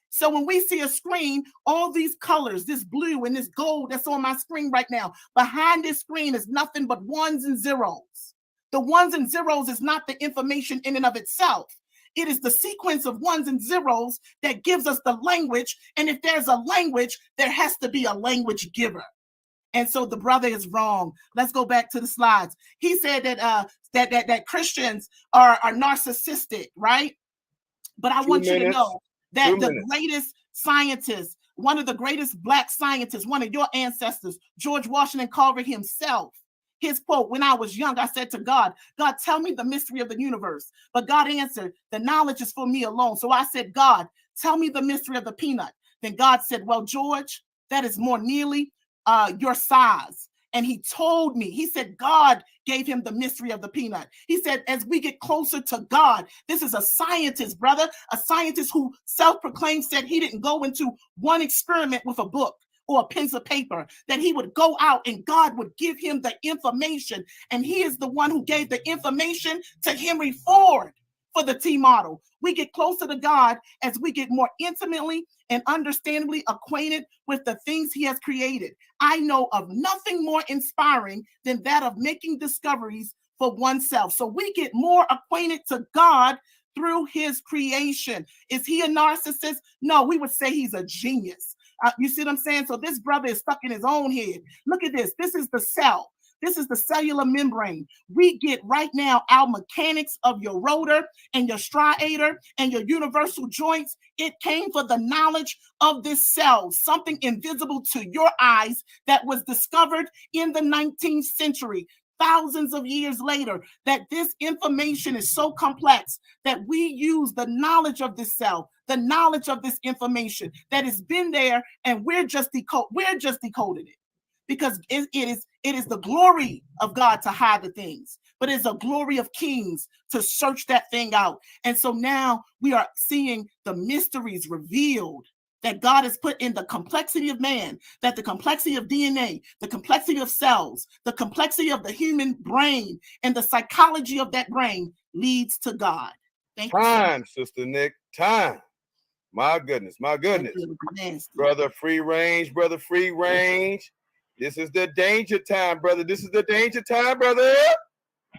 So when we see a screen, all these colors, this blue and this gold that's on my screen right now, behind this screen is nothing but ones and zeros. The ones and zeros is not the information in and of itself. It is the sequence of ones and zeros that gives us the language. And if there's a language, there has to be a language giver. And so the brother is wrong. Let's go back to the slides. He said that Christians are narcissistic, right? But I want you to know that the greatest scientist, one of the greatest Black scientists, one of your ancestors, George Washington Carver himself, his quote, "When I was young, I said to God, God, tell me the mystery of the universe." But God answered, "The knowledge is for me alone." So I said, "God, tell me the mystery of the peanut." Then God said, "Well, George, that is more nearly your size." And he told me, he said, God gave him the mystery of the peanut. He said, as we get closer to God, this is a scientist, brother, a scientist who self-proclaimed said he didn't go into one experiment with a book or a pencil of paper, that he would go out and God would give him the information. And he is the one who gave the information to Henry Ford for the T model. We get closer to God as we get more intimately and understandably acquainted with the things he has created. I know of nothing more inspiring than that of making discoveries for oneself. So we get more acquainted to God through his creation. Is he a narcissist? No, we would say he's a genius, You see what I'm saying? So this brother is stuck in his own head. Look at this. This is the cell. This is the cellular membrane. We get right now our mechanics of your rotor and your striator and your universal joints. It came for the knowledge of this cell, something invisible to your eyes that was discovered in the 19th century. Thousands of years later, that this information is so complex that we use the knowledge of this cell, the knowledge of this information that has been there, and we're just decoding it, because it is the glory of God to hide the things, but it's the glory of kings to search that thing out. And so now we are seeing the mysteries revealed that God has put in the complexity of man, that the complexity of DNA, the complexity of cells, the complexity of the human brain, and the psychology of that brain leads to God. Thank you. Time, Sister Nick, time. My goodness, my goodness. Brother Free Range, brother Free Range. This is the danger time, brother. This is the danger time, brother.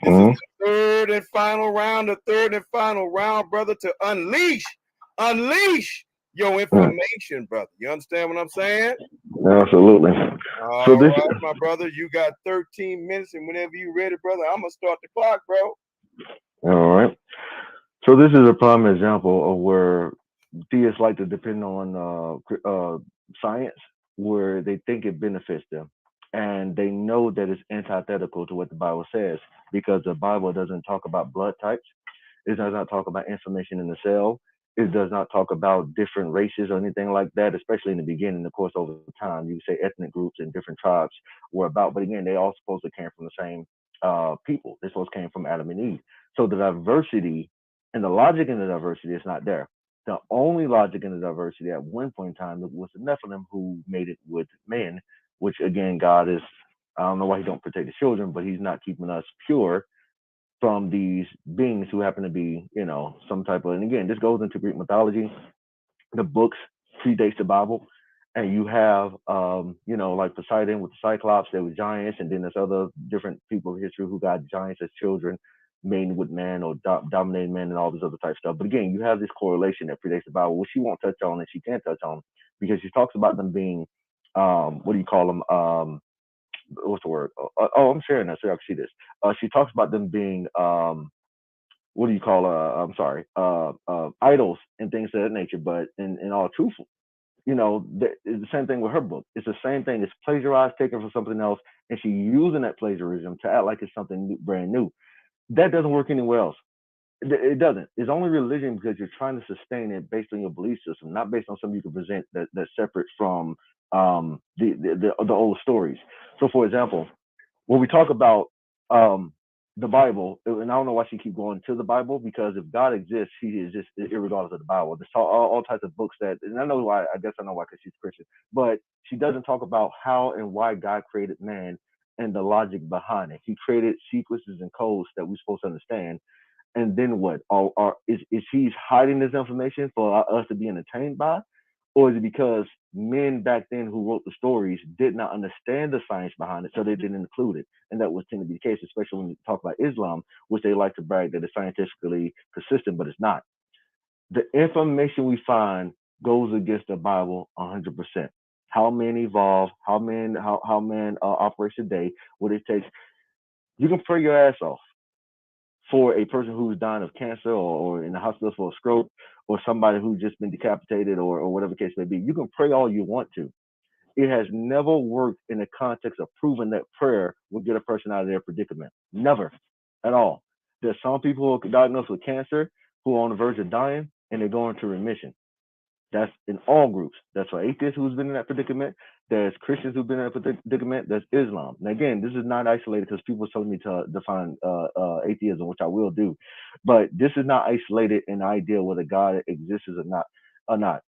This is the third and final round, brother, to unleash your information, brother. You understand what I'm saying? Absolutely. All right, my brother, you got 13 minutes, and whenever you're ready, brother, I'm going to start the clock, bro. All right. So this is a prime example of where theists like to depend on science, where they think it benefits them. And they know that it's antithetical to what the Bible says, because the Bible doesn't talk about blood types. It does not talk about information in the cell. It does not talk about different races or anything like that, especially in the beginning. Of course, over time, you say ethnic groups and different tribes were about, but again, they all supposedly came from the same people. They supposed came from Adam and Eve. So the diversity and the logic in the diversity is not there. The only logic in the diversity at one point in time was the Nephilim, who made it with men, which again, God is, I don't know why he don't protect the children, but he's not keeping us pure from these beings who happen to be, you know, some type of, and again, this goes into Greek mythology. The books predates the Bible. And you have, you know, like Poseidon with the Cyclops, there were giants, and then there's other different people of history who got giants as children, mating with man or dominating men and all this other type stuff. But again, you have this correlation that predates the Bible, which she won't touch on and she can't touch on, because she talks about them being, what do you call them? What's the word? Oh, I'm sharing that so I can see this. She talks about them being, what do you call, I'm sorry, idols and things of that nature. But in all truthful, you know, it's the same thing with her book. It's the same thing. It's plagiarized, taken from something else, and she's using that plagiarism to act like it's something new, brand new. That doesn't work anywhere else. It doesn't. It's only religion because you're trying to sustain it based on your belief system, not based on something you can present that's separate from the old stories. So, for example, when we talk about the Bible, and I don't know why she keep going to the Bible, because if God exists, he exists irregardless of the Bible. There's all types of books that, and I know why, I guess I know why, because she's Christian, but she doesn't talk about how and why God created man and the logic behind it. He created sequences and codes that we're supposed to understand. And then what? Is he hiding this information for us to be entertained by? Or is it because men back then who wrote the stories did not understand the science behind it, so they didn't include it? And that was tend to be the case, especially when you talk about Islam, which they like to brag that it's scientifically consistent, but it's not. The information we find goes against the Bible 100%. How men evolve, how men operates today, what it takes. You can pray your ass off for a person who's dying of cancer or in the hospital for a stroke, or somebody who's just been decapitated or whatever the case may be. You can pray all you want to. It has never worked in the context of proving that prayer will get a person out of their predicament. Never at all. There's some people who are diagnosed with cancer who are on the verge of dying and they go into remission. That's in all groups. That's for atheists who's been in that predicament. There's Christians who've been in that predicament. There's Islam. And again, this is not isolated, because people are telling me to define atheism, which I will do. But this is not isolated in the idea whether God exists or not.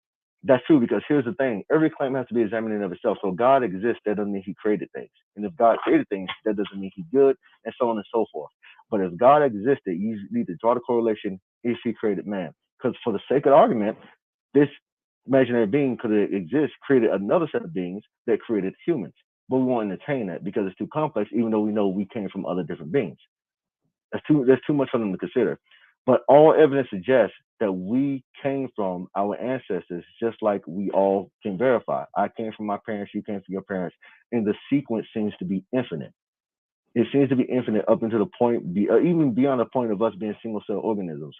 That's true, because here's the thing. Every claim has to be examined in of itself. So God exists, that doesn't mean he created things. And if God created things, that doesn't mean he's good, and so on and so forth. But if God existed, you need to draw the correlation if he created man. Because for the sake of argument, this imaginary being could exist, created another set of beings that created humans. But we won't entertain that because it's too complex, even though we know we came from other different beings. There's too much for them to consider. But all evidence suggests that we came from our ancestors, just like we all can verify. I came from my parents, you came from your parents, and the sequence seems to be infinite. It seems to be infinite up until the point, even beyond the point of us being single cell organisms.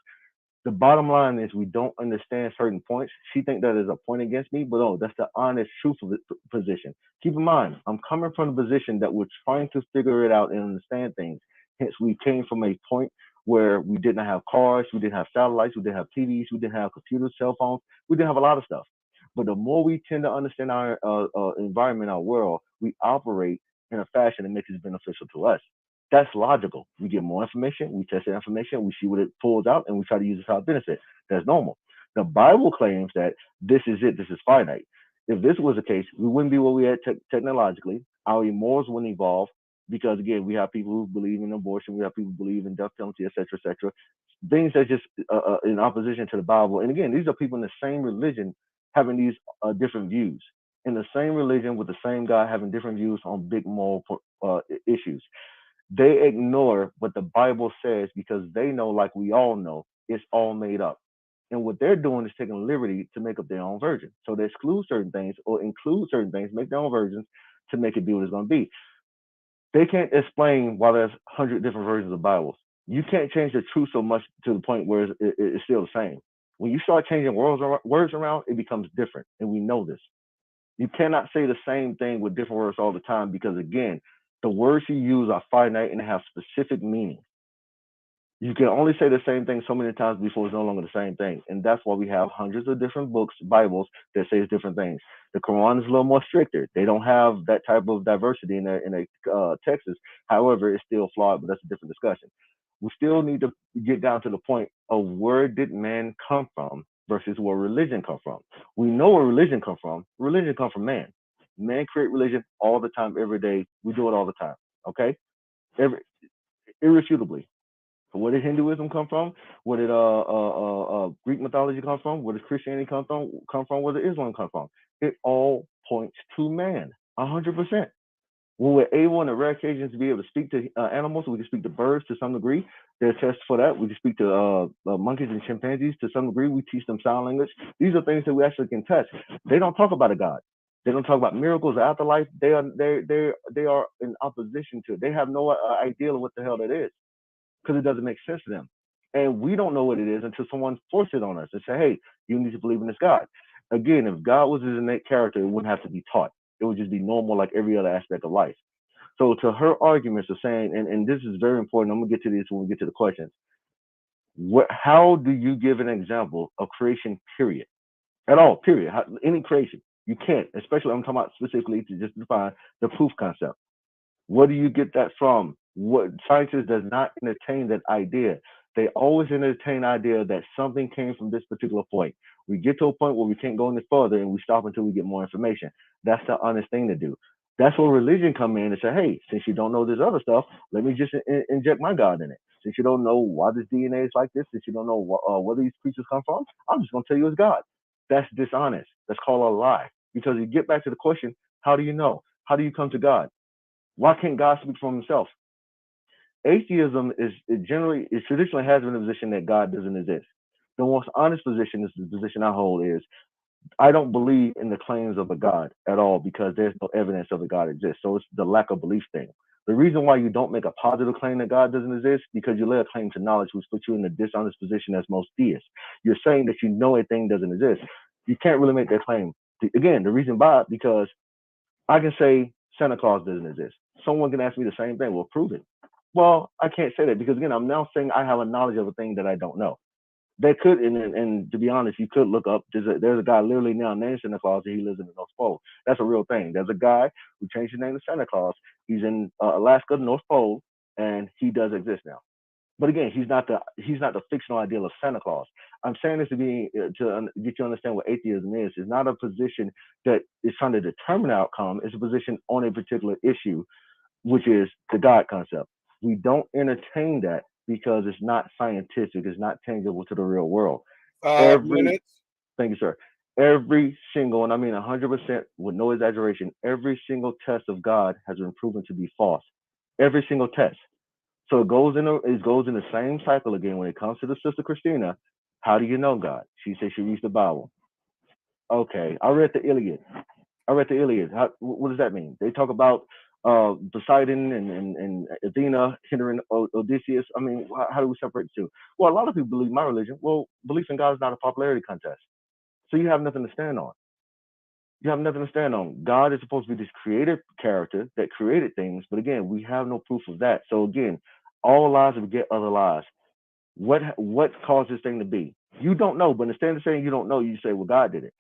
The bottom line is we don't understand certain points. She think that is a point against me, but no, that's the honest, truthful position. Keep in mind, I'm coming from the position that we're trying to figure it out and understand things. Hence, we came from a point where we didn't have cars, we didn't have satellites, we didn't have TVs, we didn't have computers, cell phones, we didn't have a lot of stuff. But the more we tend to understand our environment, our world, we operate in a fashion that makes it beneficial to us. That's logical. We get more information, we test the information, we see what it pulls out, and we try to use it to our benefit. That's normal. The Bible claims that this is it, this is finite. If this was the case, we wouldn't be where we are technologically. Our morals wouldn't evolve because, again, we have people who believe in abortion, we have people who believe in death penalty, et cetera, things that just in opposition to the Bible. And again, these are people in the same religion having these different views. In the same religion with the same God having different views on big moral issues. They ignore what the Bible says because they know, like we all know, it's all made up. And what they're doing is taking liberty to make up their own version. So they exclude certain things or include certain things, make their own versions to make it be what it's going to be. They can't explain why there's 100 different versions of Bibles. You can't change the truth so much to the point where it's still the same. When you start changing words around, it becomes different. And we know this. You cannot say the same thing with different words all the time because, again, the words you use are finite and have specific meaning. You can only say the same thing so many times before it's no longer the same thing. And that's why we have hundreds of different books, Bibles, that say different things. The Quran is a little more stricter. They don't have that type of diversity in their texts. However, it's still flawed, but that's a different discussion. We still need to get down to the point of where did man come from versus where religion come from. We know where religion come from. Religion come from man. Men create religion all the time, every day. We do it all the time. Okay, irrefutably. Where did Hinduism come from? Where did Greek mythology come from? Where did Christianity come from? Where did Islam come from? It all points to man, 100%. When we're able, on the rare occasions, to be able to speak to animals, we can speak to birds to some degree. There's tests for that. We can speak to monkeys and chimpanzees to some degree. We teach them sign language. These are things that we actually can test. They don't talk about a God. They don't talk about miracles or afterlife. They are in opposition to it. They have no idea of what the hell that is because it doesn't make sense to them. And we don't know what it is until someone forces it on us and say, hey, you need to believe in this God. Again, if God was his innate character, it wouldn't have to be taught. It would just be normal like every other aspect of life. So to her arguments of saying, and this is very important, I'm going to get to this when we get to the questions. How do you give an example of creation, period? At all, period. Any creation. You can't, especially I'm talking about specifically to just define the proof concept. Where do you get that from? What scientists does not entertain that idea. They always entertain the idea that something came from this particular point. We get to a point where we can't go any further and we stop until we get more information. That's the honest thing to do. That's where religion come in and say, hey, since you don't know this other stuff, let me just inject my God in it. Since you don't know why this DNA is like this, since you don't know where these creatures come from, I'm just going to tell you it's God. That's dishonest. That's called a lie. Because you get back to the question, how do you know? How do you come to God? Why can't God speak for himself? Atheism traditionally has been a position that God doesn't exist. The most honest position is the position I hold is I don't believe in the claims of a God at all because there's no evidence of a God exists. So it's the lack of belief thing. The reason why you don't make a positive claim that God doesn't exist because you lay a claim to knowledge, which puts you in the dishonest position as most deists. You're saying that you know a thing doesn't exist. You can't really make that claim. Again, the reason why, because I can say Santa Claus doesn't exist. Someone can ask me the same thing. Well, prove it. Well, I can't say that because, again, I'm now saying I have a knowledge of a thing that I don't know. They could, and to be honest, you could look up. There's a guy literally now named Santa Claus, and he lives in the North Pole. That's a real thing. There's a guy who changed his name to Santa Claus. He's in Alaska, North Pole, and he does exist now. But again, he's not the fictional ideal of Santa Claus. I'm saying this to get you to understand what atheism is. It's not a position that is trying to determine the outcome. It's a position on a particular issue, which is the God concept. We don't entertain that because it's not scientific. It's not tangible to the real world. 5 minutes. Thank you, sir. Every single, and I mean 100% with no exaggeration, every single test of God has been proven to be false. Every single test. So it goes in the same cycle again when it comes to the sister Christina. How do you know God? She said she reads the Bible. Okay, I read the Iliad. What does that mean? They talk about Poseidon and Athena hindering Odysseus. I mean, how do we separate the two? Well, a lot of people believe my religion. Well, belief in God is not a popularity contest. So you have nothing to stand on. God is supposed to be this creative character that created things, but again, we have no proof of that. So again, all lies beget other lies. What caused this thing to be? You don't know, but instead of saying you don't know, you say, well, God did it.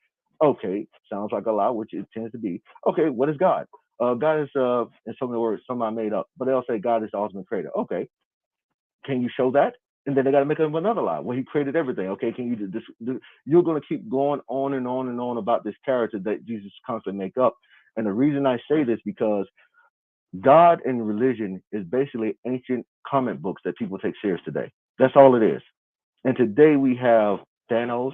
Okay, sounds like a lie, which it tends to be. Okay, what is God? God is, in so many words, some I made up, but they'll say God is the ultimate creator. Okay, can you show that? And then they got to make up another lie. Well, he created everything. Okay, can you do this? You're going to keep going on and on and on about this character that Jesus constantly make up. And the reason I say this because God and religion is basically ancient comic books that people take serious today. That's all it is. And today we have Thanos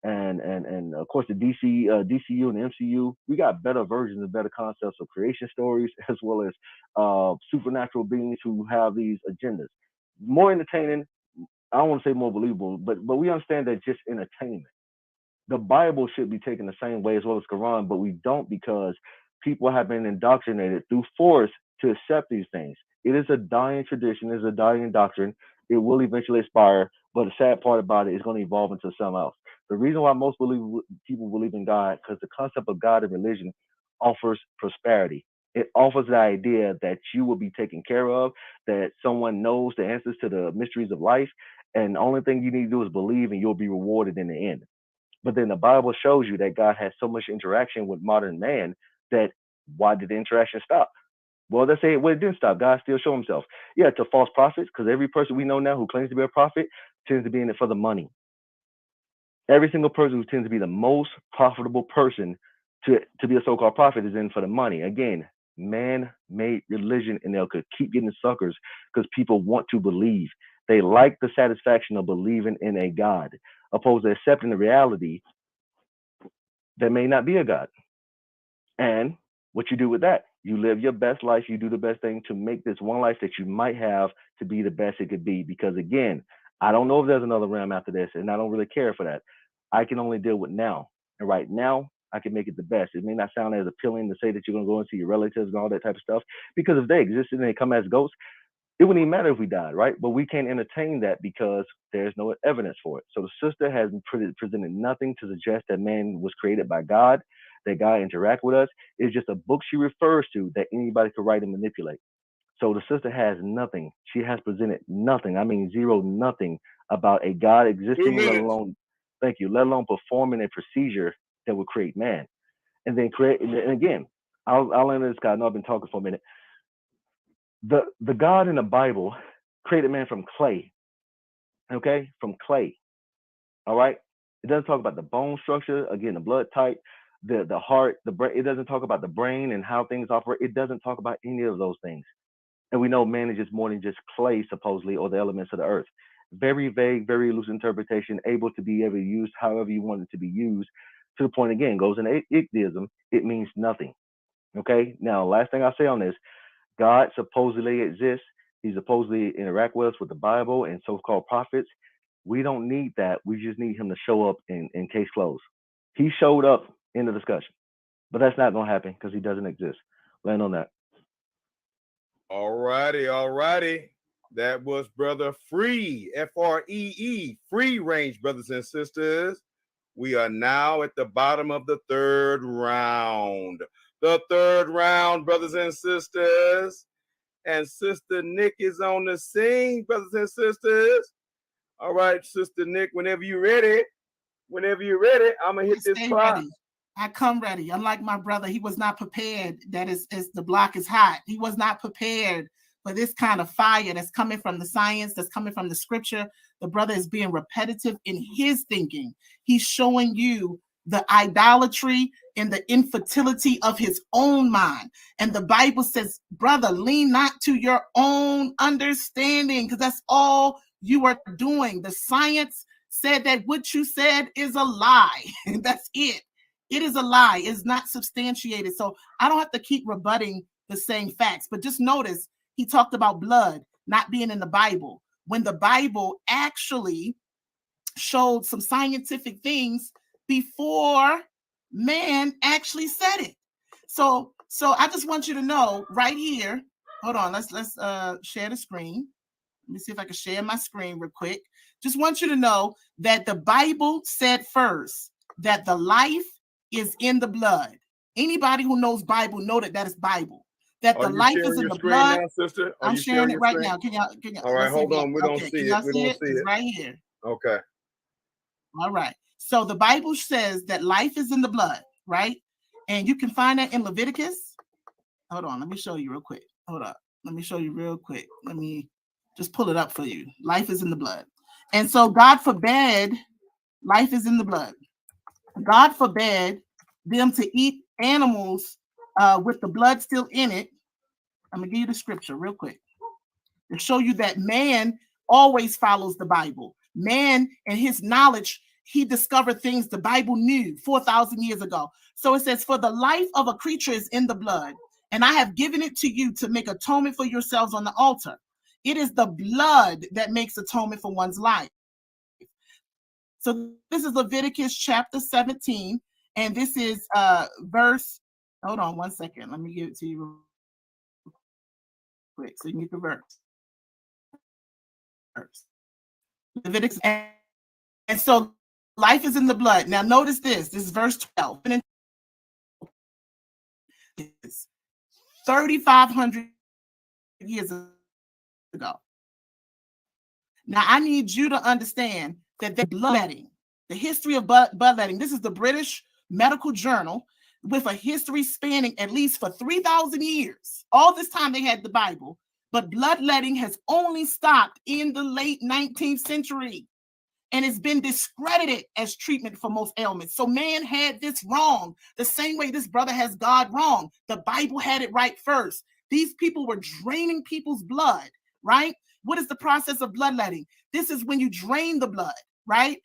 and of course the DCU and the MCU. We got better versions and better concepts of creation stories as well as supernatural beings who have these agendas. More entertaining. I don't want to say more believable, but we understand that just entertainment. The Bible should be taken the same way as well as Quran, but we don't because people have been indoctrinated through force to accept these things. It is a dying tradition, it is a dying doctrine. It will eventually expire, but the sad part about it is going to evolve into something else. The reason why most people believe in God, because the concept of God and religion offers prosperity. It offers the idea that you will be taken care of, that someone knows the answers to the mysteries of life, and the only thing you need to do is believe and you'll be rewarded in the end. But then the Bible shows you that God has so much interaction with modern man that why did the interaction stop? Well, let's say it didn't stop. God still showed himself. Yeah, to false prophets, because every person we know now who claims to be a prophet tends to be in it for the money. Every single person who tends to be the most profitable person to be a so-called prophet is in for the money. Again, man-made religion, and they'll keep getting suckers because people want to believe. They like the satisfaction of believing in a God, opposed to accepting the reality that may not be a God. And what you do with that, you live your best life, you do the best thing to make this one life that you might have to be the best it could be. Because again, I don't know if there's another realm after this, and I don't really care for that. I can only deal with now. And right now, I can make it the best. It may not sound as appealing to say that you're going to go and see your relatives and all that type of stuff, because if they existed and they come as ghosts, it wouldn't even matter if we died, right? But we can't entertain that because there's no evidence for it. So the sister has presented nothing to suggest that man was created by God, that God interact with us. It's just a book she refers to that anybody could write and manipulate. So the sister has nothing. She has presented nothing. I mean, zero, nothing about a God existing, let alone, let alone performing a procedure that would create man. And then and again, I'll end this guy. I know I've been talking for a minute. The God in the Bible created man from clay. Okay, from clay. All right. It doesn't talk about the bone structure, again, the blood type, the heart, the brain. It doesn't talk about the brain and how things operate. It doesn't talk about any of those things. And we know man is just more than just clay, supposedly, or the elements of the earth. Very vague, very loose interpretation, able to be ever used however you want it to be used. To the point again, goes in atheism. It means nothing. Okay. Now, last thing I'll say on this. God supposedly exists. He supposedly interact with us with the Bible and so-called prophets. We don't need that. We just need him to show up in case closed. He showed up in the discussion, but that's not going to happen because he doesn't exist. Land on that. All righty. That was Brother Free, Free, Free Range, brothers and sisters. We are now at the bottom of the third round. The third round, brothers and sisters. And Sister Nick is on the scene, brothers and sisters. All right, Sister Nick, whenever you're ready, I'm going to hit this clock. Ready. I come ready. Unlike my brother, he was not prepared. That is the block is hot. He was not prepared for this kind of fire that's coming from the science, that's coming from the scripture. The brother is being repetitive in his thinking. He's showing you the idolatry and the infertility of his own mind. And the Bible says, brother, lean not to your own understanding, because that's all you are doing. The science said that what you said is a lie. That's it. It is a lie. It's not substantiated. So I don't have to keep rebutting the same facts. But just notice he talked about blood. not being in the Bible, when the Bible actually showed some scientific things before man actually said it. So I just want you to know right here. Hold on, let's share the screen. Let me see if I can share my screen real quick. Just want you to know that the Bible said first that the life is in the blood. Anybody who knows Bible know that is Bible. That the life is in the blood. Now, sister? I'm sharing it right now. Can y'all? All right, hold on. We don't see it. We don't see it. It's right here. Okay. All right. So the Bible says that life is in the blood, right? And you can find that in Leviticus. Hold on. Let me show you real quick. Hold up. Let me show you real quick. Let me just pull it up for you. Life is in the blood. And so God forbade, life is in the blood. God forbade them to eat animals with the blood still in it. I'm going to give you the scripture real quick to show you that man always follows the Bible. Man and his knowledge, he discovered things the Bible knew 4,000 years ago. So it says, for the life of a creature is in the blood, and I have given it to you to make atonement for yourselves on the altar. It is the blood that makes atonement for one's life. So this is Leviticus chapter 17, and this is verse, hold on one second. Let me give it to you real quick so you can get the verse. Leviticus, and so life is in the blood. Now notice this is verse 12. 3,500 years ago. Now I need you to understand that the bloodletting, the history of bloodletting, this is the British Medical Journal with a history spanning at least for 3,000 years. All this time they had the Bible, but bloodletting has only stopped in the late 19th century, and it's been discredited as treatment for most ailments. So man had this wrong, the same way this brother has God wrong. The Bible had it right first. These people were draining people's blood, right? What is the process of bloodletting? This is when you drain the blood, right?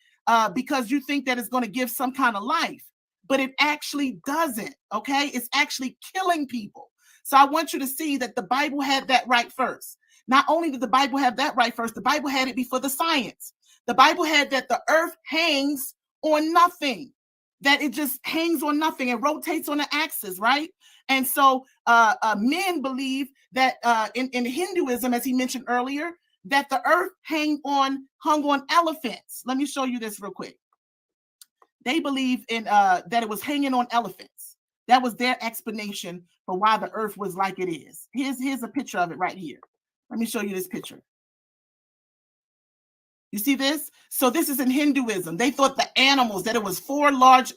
Because you think that it's going to give some kind of life, but it actually doesn't, okay? It's actually killing people. So I want you to see that the Bible had that right first. Not only did the Bible have that right first, the Bible had it before the science. The Bible had that the earth hangs on nothing, that it just hangs on nothing and rotates on the axis, right? And so men believe that in Hinduism, as he mentioned earlier, that the earth hung on elephants. Let me show you this real quick. They believe in that it was hanging on elephants. That was their explanation for why the earth was like it is. Here's a picture of it right here. Let me show you this picture. You see this? So this is in Hinduism. They thought the animals, that it was 4 large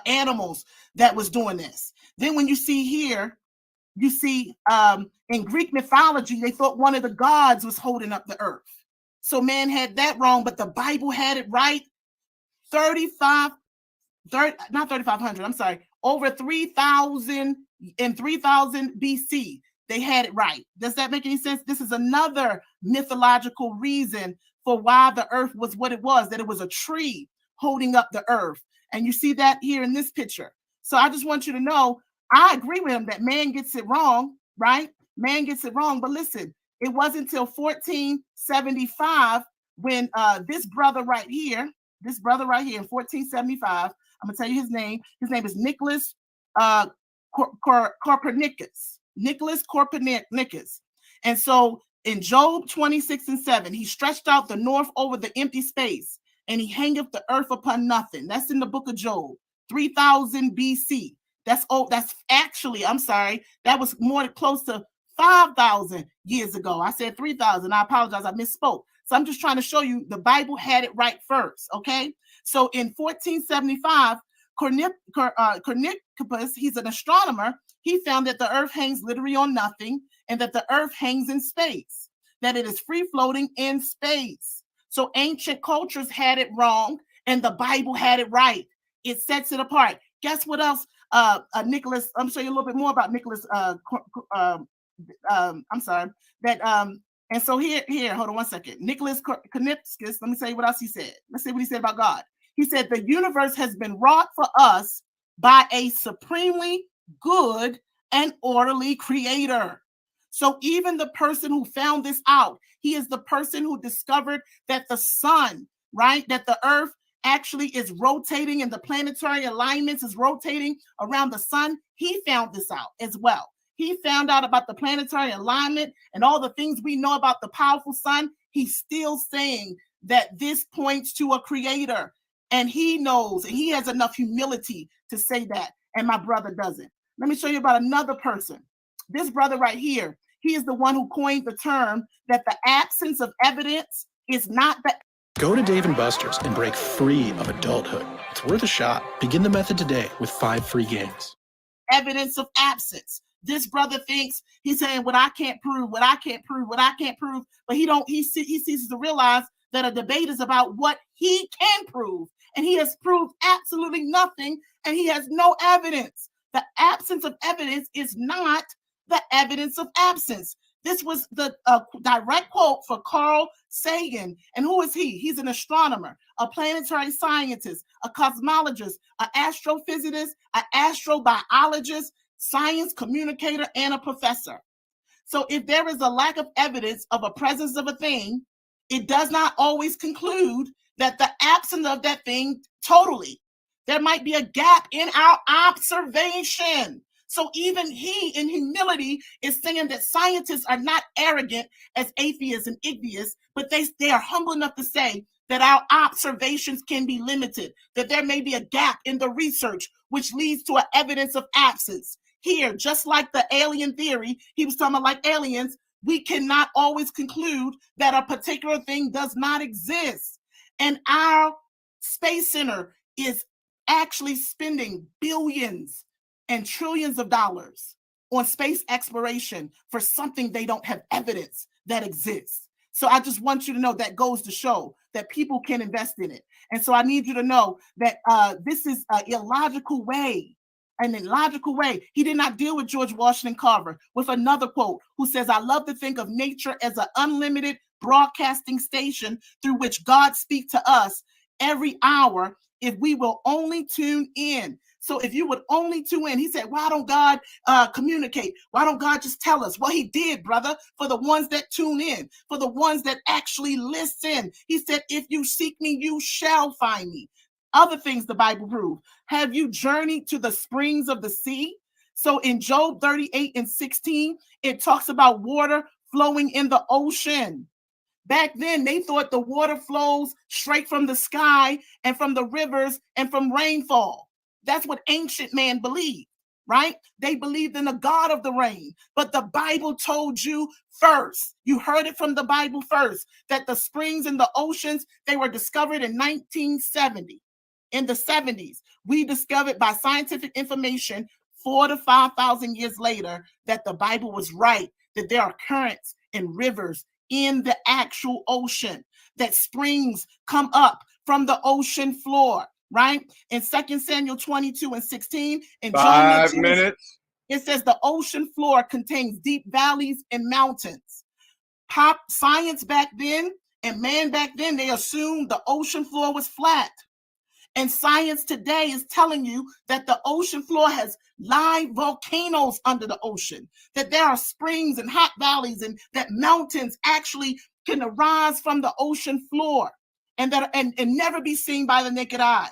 animals that was doing this. Then when you see here, you see in Greek mythology, they thought one of the gods was holding up the earth. So man had that wrong, but the Bible had it right. Not 3,500, I'm sorry, over 3,000 in 3,000 BC, they had it right. Does that make any sense? This is another mythological reason for why the earth was what it was, that it was a tree holding up the earth. And you see that here in this picture. So I just want you to know, I agree with him that man gets it wrong, right? Man gets it wrong. But listen, it wasn't until 1475 when this brother right here in 1475, I'm gonna tell you his name. His name is Nicholas Copernicus. Nicholas Copernicus. And so in Job 26:7, he stretched out the north over the empty space, and he hangeth the earth upon nothing. That's in the book of Job, 3000 BC. That's actually, I'm sorry, that was more close to 5,000 years ago. I said 3,000. I apologize, I misspoke. So I'm just trying to show you the Bible had it right first, okay? So in 1475, Copernicus, he's an astronomer, he found that the earth hangs literally on nothing, and that the earth hangs in space, that it is free floating in space. So ancient cultures had it wrong, and the Bible had it right. It sets it apart. Guess what else? Nicholas, I'm showing you a little bit more about Nicholas. I'm sorry. And so here, hold on one second. Nicholas Copernicus, let me tell you what else he said. Let's see what he said about God. He said, the universe has been wrought for us by a supremely good and orderly creator. So even the person who found this out, he is the person who discovered that the sun, right, that the earth actually is rotating and the planetary alignments is rotating around the sun. He found this out as well. He found out about the planetary alignment and all the things we know about the powerful sun. He's still saying that this points to a creator, and he knows, and he has enough humility to say that, and my brother doesn't. Let me show you about another person. This brother right here, he is the one who coined the term that the absence of evidence is not the... Go to Dave & Buster's and break free of adulthood. It's worth a shot. Begin the method today with 5 free games. Evidence of absence. This brother thinks he's saying what I can't prove, what I can't prove, what I can't prove, but he ceases to realize that a debate is about what he can prove, and he has proved absolutely nothing, and he has no evidence. The absence of evidence is not the evidence of absence. This was the direct quote for Carl Sagan. And who is he? He's an astronomer, a planetary scientist, a cosmologist, an astrophysicist, an astrobiologist, science communicator, and a professor. So if there is a lack of evidence of a presence of a thing, it does not always conclude that the absence of that thing totally. There might be a gap in our observation. So even he, in humility, is saying that scientists are not arrogant as atheists and igtheists, but they are humble enough to say that our observations can be limited, that there may be a gap in the research, which leads to an evidence of absence. Here, just like the alien theory, he was talking about like aliens, we cannot always conclude that a particular thing does not exist. And our Space Center is actually spending billions and trillions of dollars on space exploration for something they don't have evidence that exists. So I just want you to know that goes to show that people can invest in it. And so I need you to know that this is an illogical way. An illogical way. He did not deal with George Washington Carver with another quote who says, I love to think of nature as an unlimited broadcasting station through which God speaks to us every hour if we will only tune in. So if you would only tune in, he said, why don't God communicate? Why don't God just tell us? Well, he did, brother, for the ones that tune in, for the ones that actually listen. He said, if you seek me, you shall find me. Other things the Bible proves. Have you journeyed to the springs of the sea? So in Job 38:16, it talks about water flowing in the ocean. Back then, they thought the water flows straight from the sky and from the rivers and from rainfall. That's what ancient man believed, right? They believed in the God of the rain. But the Bible told you first, you heard it from the Bible first, that the springs in the oceans, they were discovered in 1970. In the 70s, we discovered by scientific information 4,000 to 5,000 years later that the Bible was right, that there are currents and rivers in the actual ocean, that springs come up from the ocean floor, right? In 2 Samuel 22:16, and John 5 minutes. It says the ocean floor contains deep valleys and mountains. Pop science back then and man back then, they assumed the ocean floor was flat. And science today is telling you that the ocean floor has live volcanoes under the ocean, that there are springs and hot valleys, and that mountains actually can arise from the ocean floor and never be seen by the naked eye,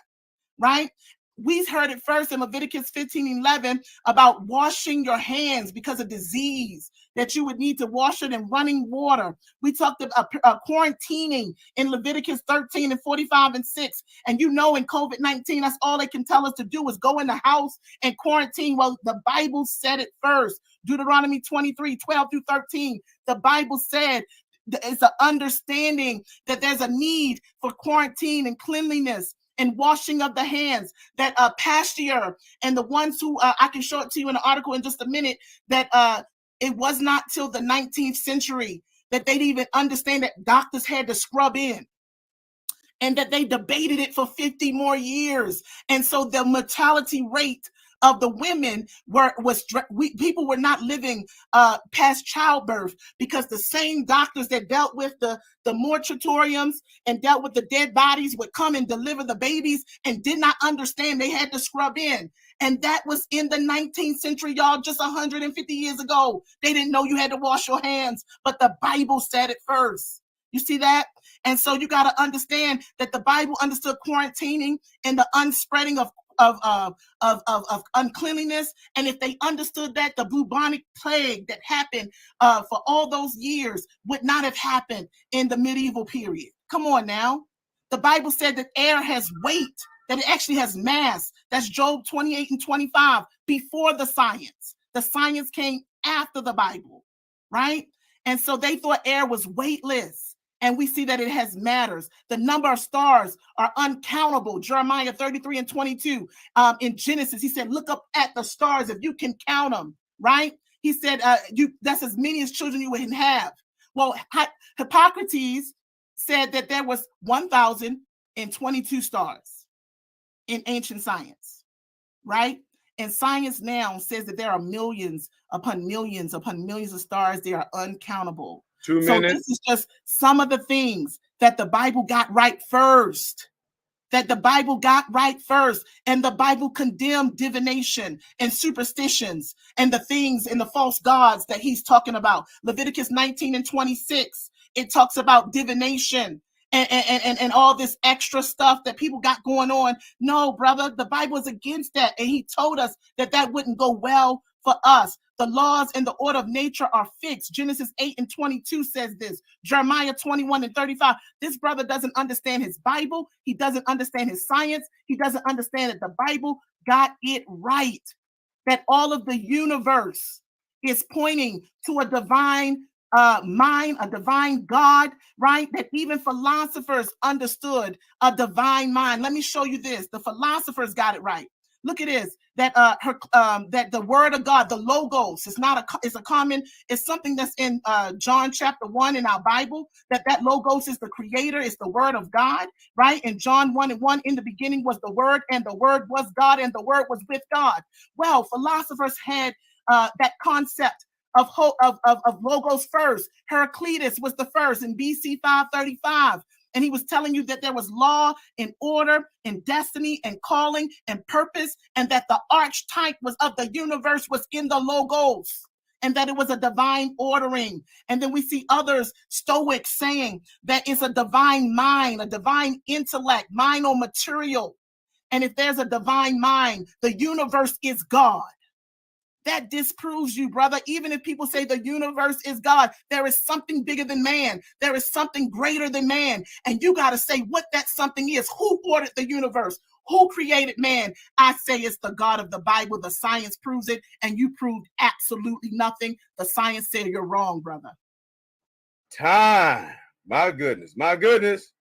right? We heard it first in Leviticus 15:11 about washing your hands because of disease, that you would need to wash it in running water. We talked about quarantining in Leviticus 13:45-6. And you know, in COVID-19, that's all they can tell us to do is go in the house and quarantine. Well, the Bible said it first. Deuteronomy 23:12-13. The Bible said it's an understanding that there's a need for quarantine and cleanliness and washing of the hands, that Pasteur and the ones who, I can show it to you in an article in just a minute, that it was not till the 19th century that they didn't even understand that doctors had to scrub in, and that they debated it for 50 more years. And so the mortality rate of the women people were not living past childbirth, because the same doctors that dealt with the mortuariums and dealt with the dead bodies would come and deliver the babies and did not understand they had to scrub in. And that was in the 19th century, y'all, just 150 years ago. They didn't know you had to wash your hands, but the Bible said it first. You see that? And so you got to understand that the Bible understood quarantining and the unspreading of uncleanliness. And if they understood that, the bubonic plague that happened for all those years would not have happened in the medieval period. Come on now. The Bible said that air has weight, that it actually has mass. That's Job 28 and 25, before the science. The science came after the Bible, right? And so they thought air was weightless. And we see that it has matters. The number of stars are uncountable. Jeremiah 33 and 22. In Genesis, he said, look up at the stars if you can count them, right? He said, that's as many as children you would have. Well, Hippocrates said that there was 1,022 stars in ancient science, right? And science now says that there are millions upon millions upon millions of stars. They are uncountable. 2 minutes. So this is just some of the things that the Bible got right first. And the Bible condemned divination and superstitions and the things and the false gods that he's talking about. Leviticus 19 and 26, it talks about divination and all this extra stuff that people got going on. No, brother, the Bible is against that. And he told us that that wouldn't go well for us. The laws and the order of nature are fixed. Genesis 8 and 22 says this. Jeremiah 21 and 35. This brother doesn't understand his Bible. He doesn't understand his science. He doesn't understand that the Bible got it right. That all of the universe is pointing to a divine mind, a divine God, right? That even philosophers understood a divine mind. Let me show you this. The philosophers got it right. Look at this, that that the word of God, the logos, is not it's something that's in John chapter 1 in our Bible, that logos is the creator, is the word of God, right? In John 1 and 1, in the beginning was the word, and the word was God, and the word was with God. Well, philosophers had that concept of logos first. Heraclitus was the first in BC 535. And he was telling you that there was law and order and destiny and calling and purpose, and that the archetype of the universe was in the logos, and that it was a divine ordering. And then we see others, Stoics, saying that it's a divine mind, a divine intellect, mind or material. And if there's a divine mind, the universe is God. That disproves you, brother. Even if people say the universe is God, there is something bigger than man. There is something greater than man. And you got to say what that something is. Who ordered the universe? Who created man? I say it's the God of the Bible. The science proves it, and you proved absolutely nothing. The science said you're wrong, brother. Time. My goodness. My goodness.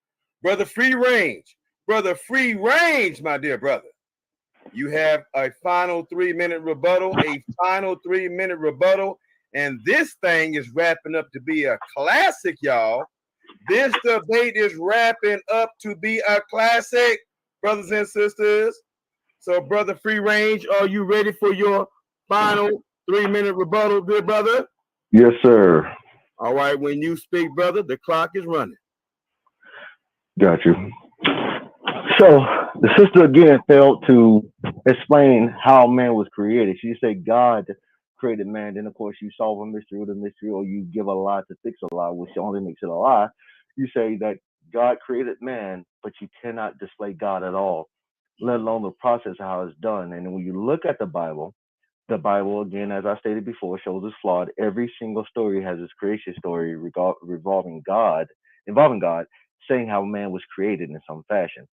Brother Free Range. Brother Free Range, my dear brother. You have a final 3-minute rebuttal, and this thing is wrapping up to be a classic, y'all. This debate is wrapping up to be a classic, brothers and sisters. So, Brother Free Range, are you ready for your final 3-minute rebuttal, dear brother? Yes, sir. All right, when you speak, brother, the clock is running. Got you. So the sister again failed to explain how man was created. She said God created man. Then of course you solve a mystery with a mystery, or you give a lie to fix a lie, which only makes it a lie. You say that God created man, but you cannot display God at all, let alone the process of how it's done. And when you look at the Bible again, as I stated before, shows it's flawed. Every single story has its creation story involving God, saying how man was created in some fashion.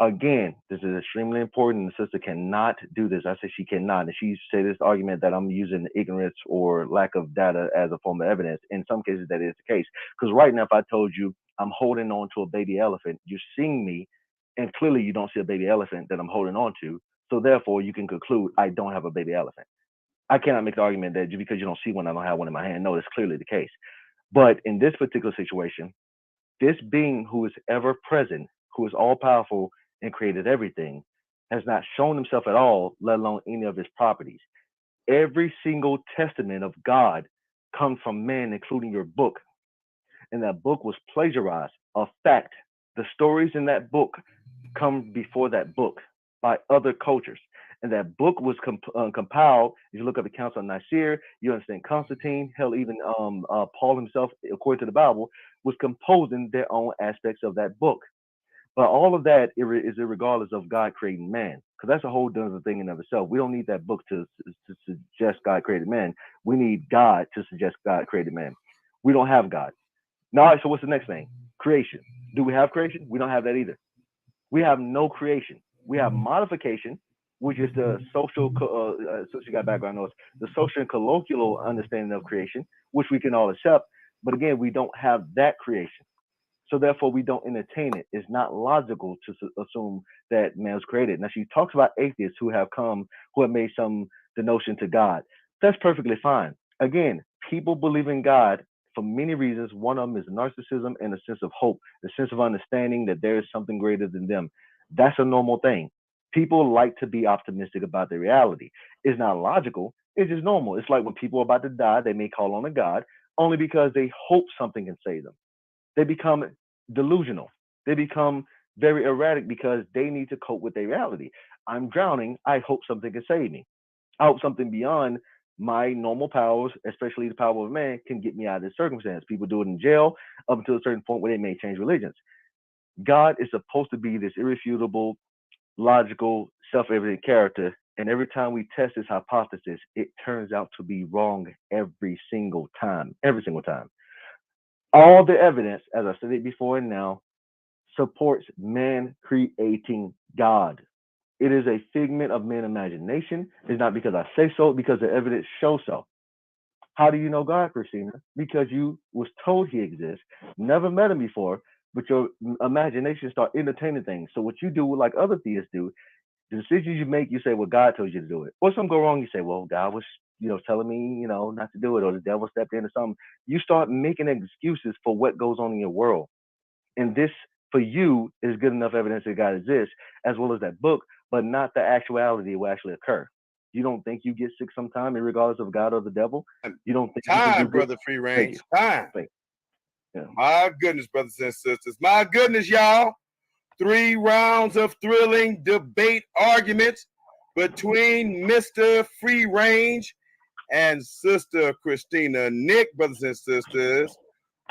Again, this is extremely important. The sister cannot do this. I say she cannot. And she said this argument that I'm using ignorance or lack of data as a form of evidence. In some cases, that is the case. Because right now, if I told you I'm holding on to a baby elephant, you're seeing me, and clearly you don't see a baby elephant that I'm holding on to. So therefore, you can conclude I don't have a baby elephant. I cannot make the argument that just because you don't see one, I don't have one in my hand. No, that's clearly the case. But in this particular situation, this being who is ever present, who is all powerful, and created everything, has not shown himself at all, let alone any of his properties. Every single testament of God comes from man, including your book. And that book was plagiarized. A fact. The stories in that book come before that book by other cultures. And that book was compiled. If you look up the Council of Nicaea, you understand Constantine, hell, even Paul himself, according to the Bible, was composing their own aspects of that book. But all of that is irregardless of God creating man, because that's a whole different thing in of itself. We don't need that book to suggest God created man. We need God to suggest God created man. We don't have God. Now, so what's the next thing? Creation. Do we have creation? We don't have that either. We have no creation. We have modification, which is the social, since you got background noise, the social and colloquial understanding of creation, which we can all accept. But again, we don't have that creation. So therefore, we don't entertain it. It's not logical to assume that man was created. Now, she talks about atheists who have made some denotion to God. That's perfectly fine. Again, people believe in God for many reasons. One of them is narcissism and a sense of hope, the sense of understanding that there is something greater than them. That's a normal thing. People like to be optimistic about their reality. It's not logical. It's just normal. It's like when people are about to die, they may call on a God only because they hope something can save them. They become delusional. They become very erratic because they need to cope with their reality. I'm drowning. I hope something can save me. I hope something beyond my normal powers, especially the power of man, can get me out of this circumstance. People do it in jail up until a certain point where they may change religions. God is supposed to be this irrefutable, logical, self-evident character. And every time we test this hypothesis, it turns out to be wrong every single time. Every single time. All the evidence, as I said it before and now, supports man creating God. It is a figment of man's imagination. It's not because I say so, because the evidence shows so. How do you know God, Christina? Because you was told he exists, never met him before, but your imagination start entertaining things. So what you do, like other theists do, the decisions you make, you say, well, God told you to do it. Or something go wrong, you say, well, God was, telling me, not to do it, or the devil stepped in or something. You start making excuses for what goes on in your world. And this, for you, is good enough evidence that God exists, as well as that book, but not the actuality will actually occur. You don't think you get sick sometime, regardless of God or the devil? You don't think time, brother Free Range? Time. Yeah. My goodness, brothers and sisters. My goodness, y'all. 3 rounds of thrilling debate arguments between Mr. Free Range and Sister Christina Nick, brothers and sisters.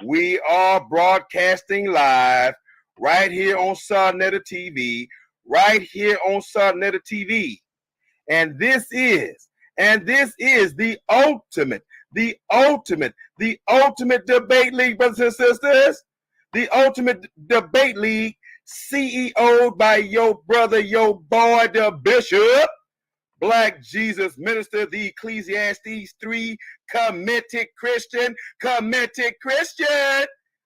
We are broadcasting live right here on saneter TV, right here on saneter TV. And this is the ultimate debate league, brothers and sisters. The ultimate debate league, CEO'd by your brother, your boy, the Bishop, Black Jesus Minister, the Ecclesiastes 3 committed Christian.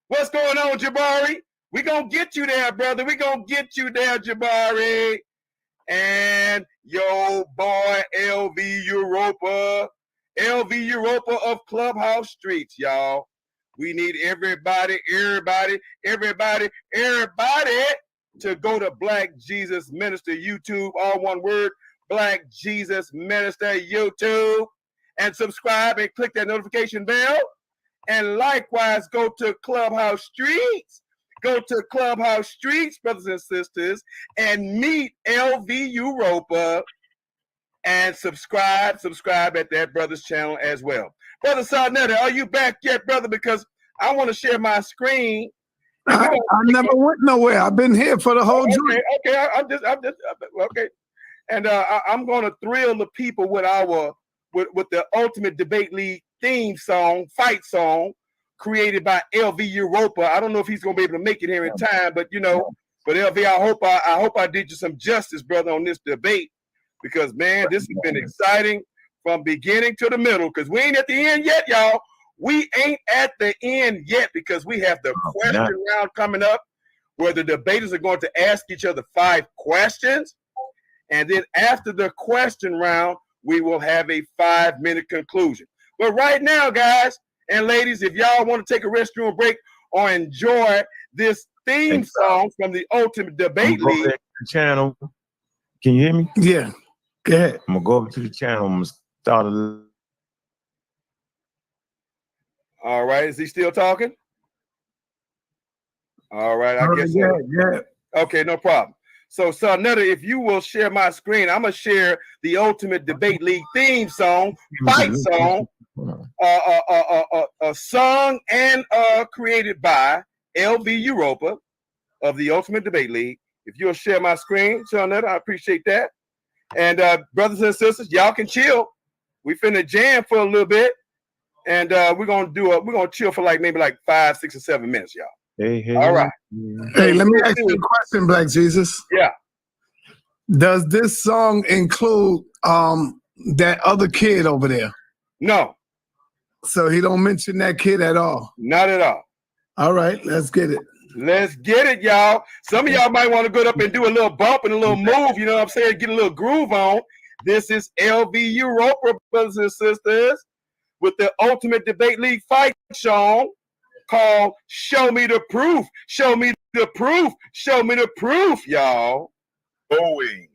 What's going on, Jabari? We gonna get you there, brother. We gonna get you there, Jabari. And your boy, LV Europa of Clubhouse Streets, y'all. We need everybody to go to Black Jesus Minister YouTube, all one word, Black Jesus Minister YouTube, and subscribe and click that notification bell. And likewise, go to Clubhouse Streets. Go to Clubhouse Streets, brothers and sisters, and meet LV Europa and subscribe at that brother's channel as well. Brother Saneter, are you back yet, brother? Because I want to share my screen. I never went nowhere. I've been here for the whole journey. Okay. I'm just okay. And I'm going to thrill the people with the Ultimate Debate League theme song, fight song, created by LV Europa. I don't know if he's going to be able to make it here in time, but but LV, I hope I did you some justice, brother, on this debate, because man, this has been exciting from beginning to the middle, because we ain't at the end yet, y'all. We ain't at the end yet, because we have the question round coming up where the debaters are going to ask each other 5 questions. And then after the question round, we will have a 5-minute conclusion. But right now, guys and ladies, if y'all want to take a restroom break or enjoy this theme song from the Ultimate Debate League. The channel. Can you hear me? Yeah. Go ahead. I'm going to go over to the channel. I'm going to start a... All right. Is he still talking? All right. I guess so. Yeah. Okay, no problem. So, Saneter, if you will share my screen, I'm gonna share the Ultimate Debate League theme song, fight song, sung and created by LV Europa of the Ultimate Debate League. If you'll share my screen, Saneter, I appreciate that. And brothers and sisters, y'all can chill. We finna jam for a little bit, and we're gonna chill for maybe 5, 6, or 7 minutes, y'all. Hey, all right. Hey, let me ask you a question, Black Jesus. Yeah. Does this song include that other kid over there? No. So he don't mention that kid at all? Not at all. All right, let's get it. Let's get it, y'all. Some of y'all might want to go up and do a little bump and a little move, you know what I'm saying? Get a little groove on. This is LV Europa, brothers and sisters, with the Ultimate Debate League fight song called Show Me the Proof. Show me the proof. Show me the proof, y'all. Going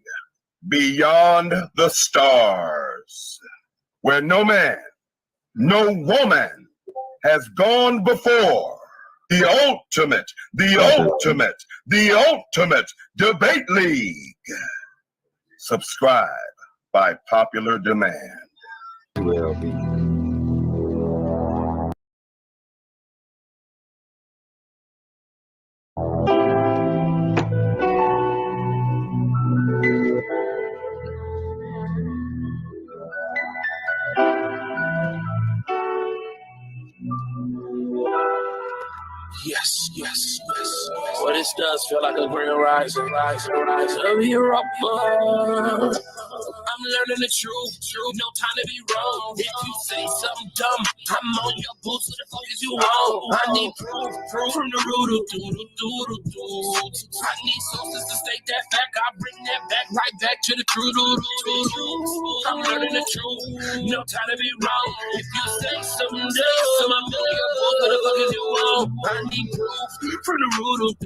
beyond the stars, where no man, no woman has gone before. The ultimate Debate League. Subscribe by popular demand. Yes. Well, this does feel like a grand rise of Europa. I'm learning the truth, no time to be wrong. If you say something dumb, I'm on your boots. What the fuck is you want? I need proof from the root. I need sources to state that back. I bring that back right back to the truth. I'm learning the truth, no time to be wrong. If you say something dumb, I'm on your boots. What the fuck is you want? I need proof from the root.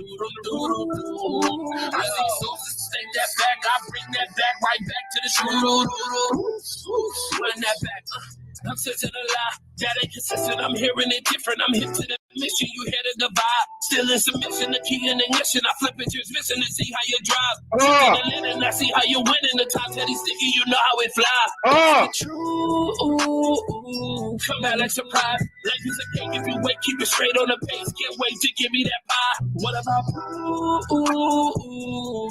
I need sources to state that back. I bring that back right back to the truth. Run that back. I'm sensing a lie. That ain't consistent. I'm hearing it different. I'm hip to the mission. You hear the vibe. Still in submission. The key in ignition. I flip it, transmission to see how you drive. And I see how you winning. The top teddy sticky. You know how it flies. True. Come back like surprise. Life is a cake. If you wait, keep it straight on the pace. Can't wait to give me that pie. What about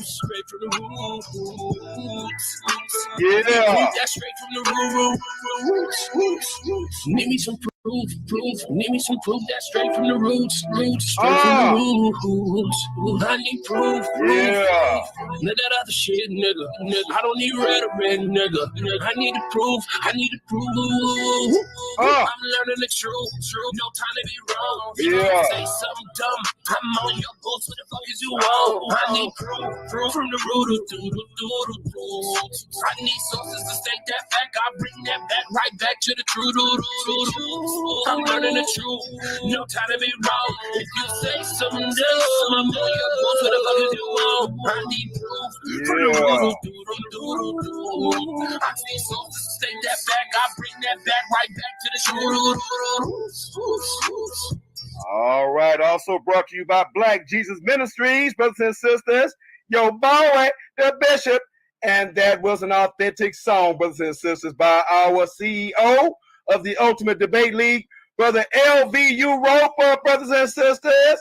straight from the roots? Yeah. That's straight from the roots. Need me some proof. Need me some proof. That's straight from the roots. Straight from the roots. I need proof. Yeah. None of that other shit, nigga. I don't need rhetoric, nigga. I need the proof. I'm learning the truth. No time to be wrong. Yeah. Say something dumb. I'm on your boots. What the fuck is you want? I need proof from the root. I need sources to state that fact. I bring that back right back to the truth. I'm learning the truth. No time to be wrong. If you say something dumb, I'm on your boots. What the fuck is you want? I need proof from the root. I need sources to state that fact. I bring that back right back to the truth. All right. Also brought to you by Black Jesus Ministries, brothers and sisters. Yo, boy, the bishop. And that was an authentic song, brothers and sisters, by our CEO of the Ultimate Debate League, Brother LV Europa, brothers and sisters.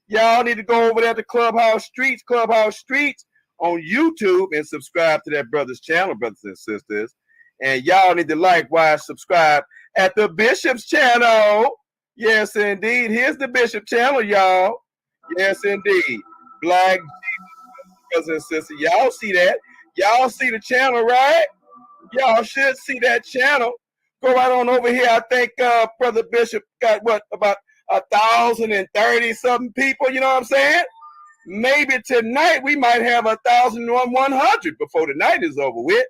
Y'all need to go over there to Clubhouse Streets on YouTube and subscribe to that brother's channel, brothers and sisters. And y'all need to likewise subscribe at the Bishop's channel. Yes, indeed. Here's the Bishop channel, y'all. Yes, indeed. Black brothers and sisters. Y'all see that? Y'all see the channel, right? Y'all should see that channel. Go right on over here. I think Brother Bishop got about 1,030 something people. You know what I'm saying? Maybe tonight we might have 1,100 before the night is over with.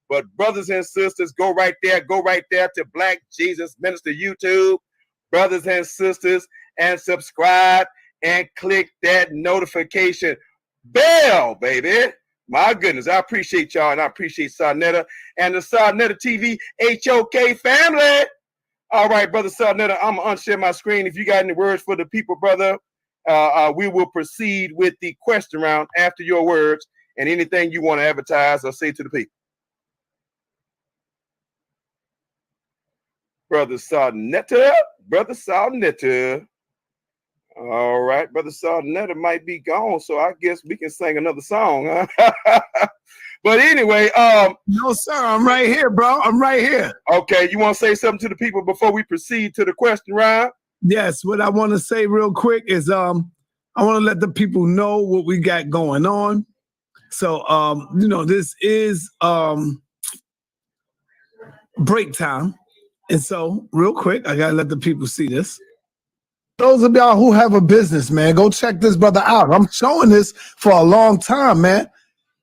But brothers and sisters, go right there to Black Jesus Minister YouTube, brothers and sisters, and subscribe and click that notification bell, baby. My goodness, I appreciate y'all, and I appreciate Saneter and the Saneter TV HOK family. All right, Brother Saneter, I'm going to unshare my screen. If you got any words for the people, brother, we will proceed with the question round after your words. and anything you want to advertise or say to the people. Brother Saneter. All right, Brother Saneter might be gone, so I guess we can sing another song, huh? But anyway, no, sir, I'm right here, bro. I'm right here. Okay, you want to say something to the people before we proceed to the question round? Yes, what I want to say real quick is I want to let the people know what we got going on. So you know, this is break time. And so real quick, I gotta let the people see this. Those of y'all who have a business, man, go check this brother out. I'm showing this for a long time, man.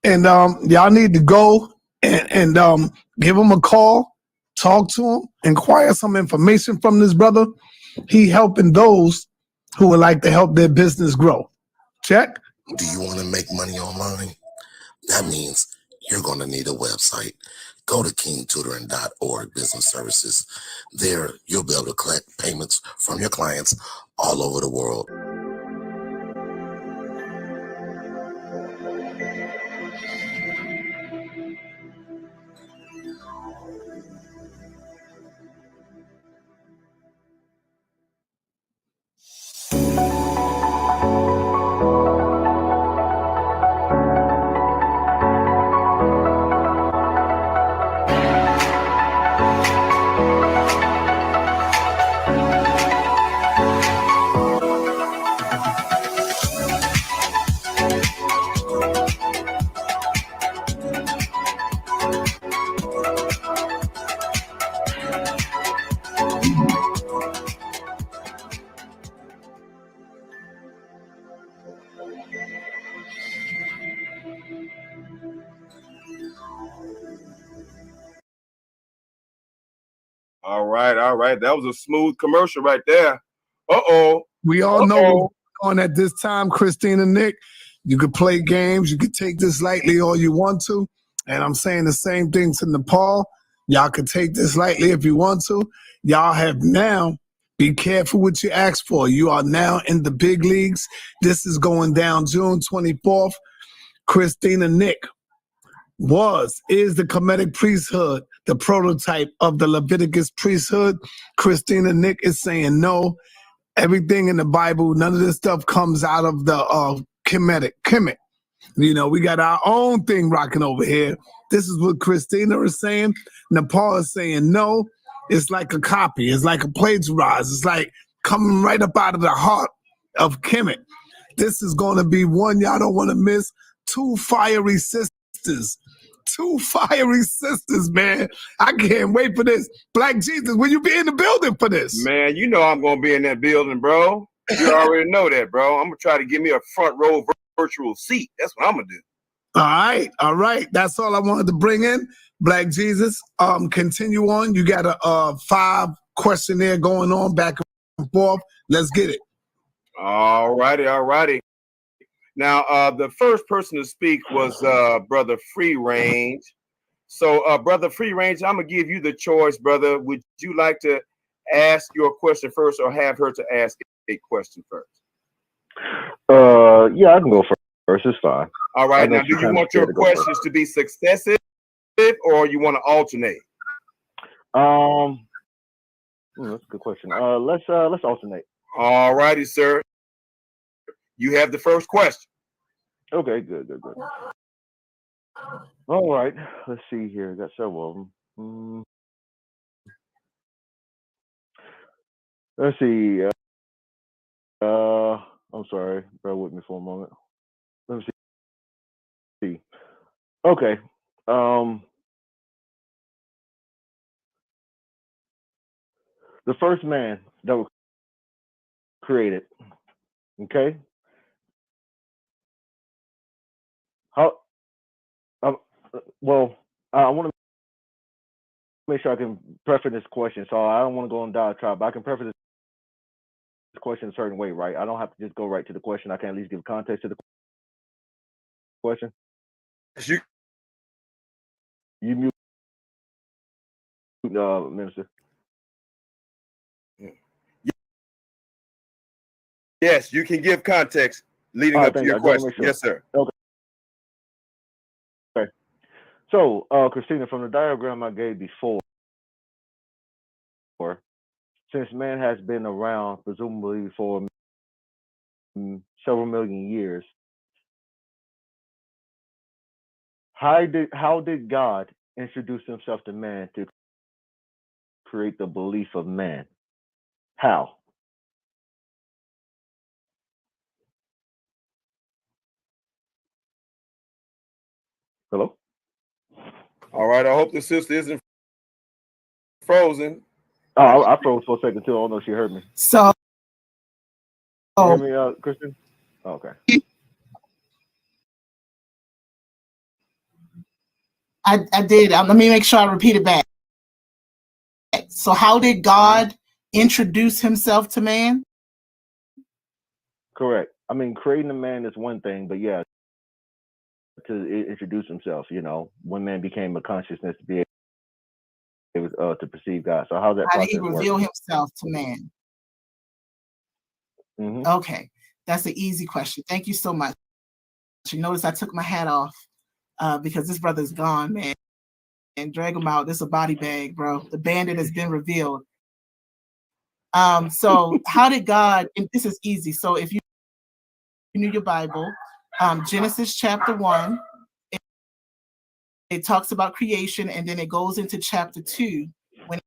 And y'all need to go and give him a call, talk to him, inquire some information from this brother. He helping those who would like to help their business grow. Check. Do you want to make money online? That means you're going to need a website. Go to kingtutoring.org business services. There, you'll be able to collect payments from your clients all over the world. All right. That was a smooth commercial right there. Uh-oh. We all know what's going on at this time, Christina, Nick. You could play games. You could take this lightly all you want to. And I'm saying the same thing to Nepal. Y'all could take this lightly if you want to. Y'all have now, be careful what you ask for. You are now in the big leagues. This is going down June 24th. Christina, Nick is the Kemetic priesthood, the prototype of the Leviticus priesthood. Christina, Nick is saying no. Everything in the Bible, none of this stuff comes out of the Kemet. You know, we got our own thing rocking over here. This is what Christina is saying. Nepal is saying no. It's like a copy. It's like a plagiarize. It's like coming right up out of the heart of Kemet. This is going to be one y'all don't want to miss. Two fiery sisters. Two fiery sisters, man. I can't wait for this. Black Jesus, will you be in the building for this? Man, you know I'm going to be in that building, bro. You already know that, bro. I'm going to try to give me a front row virtual seat. That's what I'm going to do. All right. That's all I wanted to bring in. Black Jesus, continue on. You got a 5 questionnaire going on back and forth. Let's get it. All righty. Now, the first person to speak was Brother Free Range. So, Brother Free Range, I'm going to give you the choice, brother. Would you like to ask your question first or have her to ask a question first? Yeah, I can go first. It's fine. All right. Now, do you want your questions to be successive or you want to alternate? That's a good question. Let's alternate. All righty, sir. You have the first question. Okay, good. All right, let's see here. Got several of them. Let's see. I'm sorry. Bear with me for a moment. Let me see. Okay. The first man that was created. Okay. How? Well, I want to make sure I can preface this question, so I don't want to go on diatribe, but I can preface this question a certain way, right? I don't have to just go right to the question. I can at least give context to the question. You mute, Minister. Yes, you can give context leading up to your question. Yes, sir. Okay. So, Christina, from the diagram I gave before, since man has been around presumably for several million years, how did God introduce himself to man to create the belief of man? How? Hello? All right. I hope the sister isn't frozen. Oh, I froze for a second too. I don't know if she heard me. So, you hear me, Kristen? Oh, okay. I did. Let me make sure I repeat it back. So how did God introduce himself to man? Correct. I mean, creating a man is one thing, but yeah, to introduce himself, when man became a consciousness to be able to perceive God. So how's that How did process he reveal work? himself to man? Mm-hmm. Okay, that's an easy question. Thank you so much. You notice I took my hat off because this brother's gone, man. And drag him out. This is a body bag, bro. The bandit has been revealed. So how did God, and this is easy. So if you knew your Bible, Genesis chapter 1, it talks about creation, and then it goes into chapter 2 when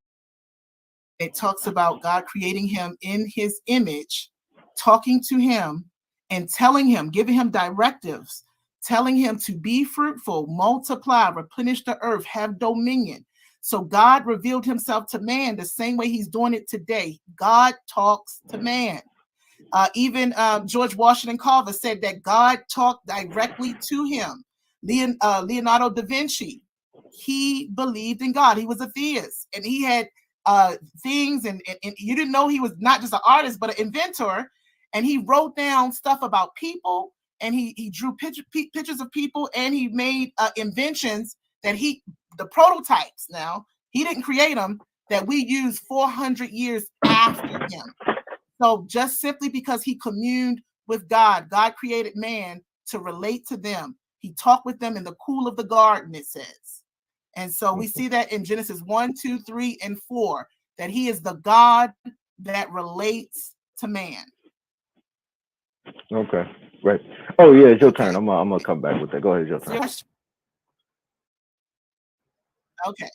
it talks about God creating him in his image, talking to him and telling him, giving him directives, telling him to be fruitful, multiply, replenish the earth, have dominion. So God revealed himself to man the same way he's doing it today. God talks to man. Even George Washington Carver said that God talked directly to him. Leonardo da Vinci, he believed in God. He was a theist, and he had things, and you didn't know he was not just an artist, but an inventor. And he wrote down stuff about people, and he drew pictures of people, and he made inventions that the prototypes. Now, he didn't create them, that we use 400 years after him. So just simply because he communed with God, God created man to relate to them. He talked with them in the cool of the garden, it says. And so we see that in Genesis 1, 2, 3, and 4, that he is the God that relates to man. Okay, right. Oh yeah, it's your turn. I'm gonna come back with that. Go ahead, it's your turn. Okay.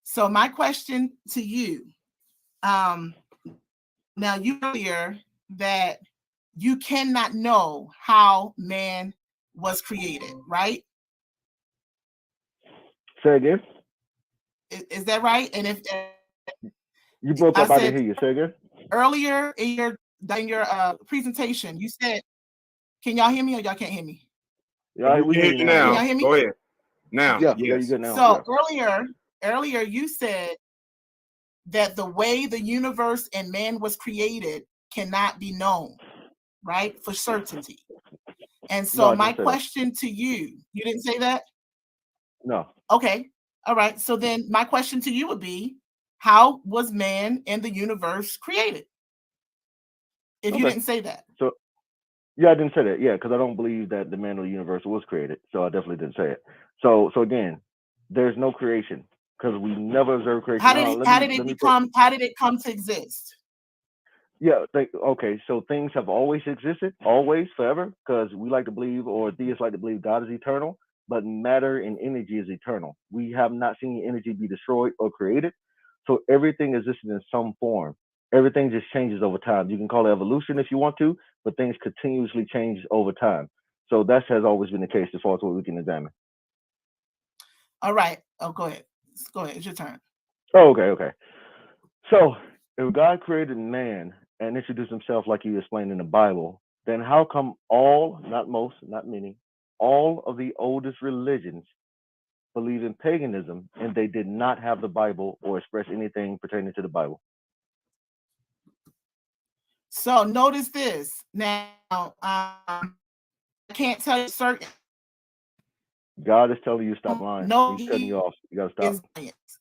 So my question to you, now you earlier that you cannot know how man was created, right? Say again. Is that right? And if You broke up, I didn't hear you. Say again. Earlier in your presentation, you said, can y'all hear me or y'all can't hear me? Yeah, we hear you now. Can y'all hear me? Go ahead. Now, yeah, yes. Yeah, you good now. So yeah. earlier you said that the way the universe and man was created cannot be known, right? For certainty. And so my question to you didn't say that? No. Okay. All right. So then my question to you would be, how was man and the universe created? If you didn't say that. So yeah, I didn't say that. Yeah, because I don't believe that the man of the universe was created. So I definitely didn't say it. So again, there's no creation because we never observed creation. How did it come to exist? Yeah, okay, so things have always existed, always, forever, because we like to believe, or theists like to believe, God is eternal, but matter and energy is eternal. We have not seen energy be destroyed or created, so everything existed in some form. Everything just changes over time. You can call it evolution if you want to, but things continuously change over time. So that has always been the case as far as what we can examine. All right. Oh, go ahead. Go ahead. It's your turn. Oh, okay. So if God created man and introduced himself like you explained in the Bible, then how come all, not most, not many, all of the oldest religions believe in paganism and they did not have the Bible or express anything pertaining to the Bible? So notice this. Now, I can't tell you certain. God is telling you stop lying. No, He's cutting you off. You gotta stop.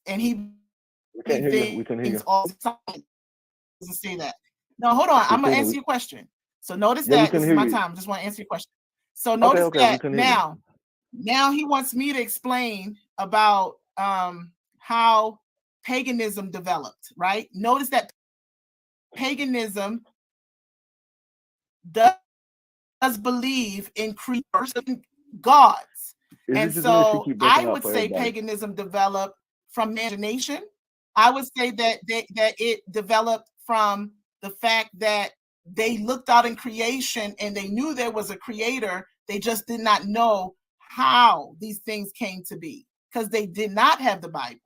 And he we can't hear you. We couldn't hear you. All science to say that. No, hold on. I'm gonna answer your question. So notice that this is my time. I just want to answer your question. So notice that now Now he wants me to explain about how paganism developed, right? Notice that paganism does believe in gods. And so I would say paganism developed from imagination. I would say that it developed from the fact that they looked out in creation and they knew there was a creator. They just did not know how these things came to be because they did not have the Bible.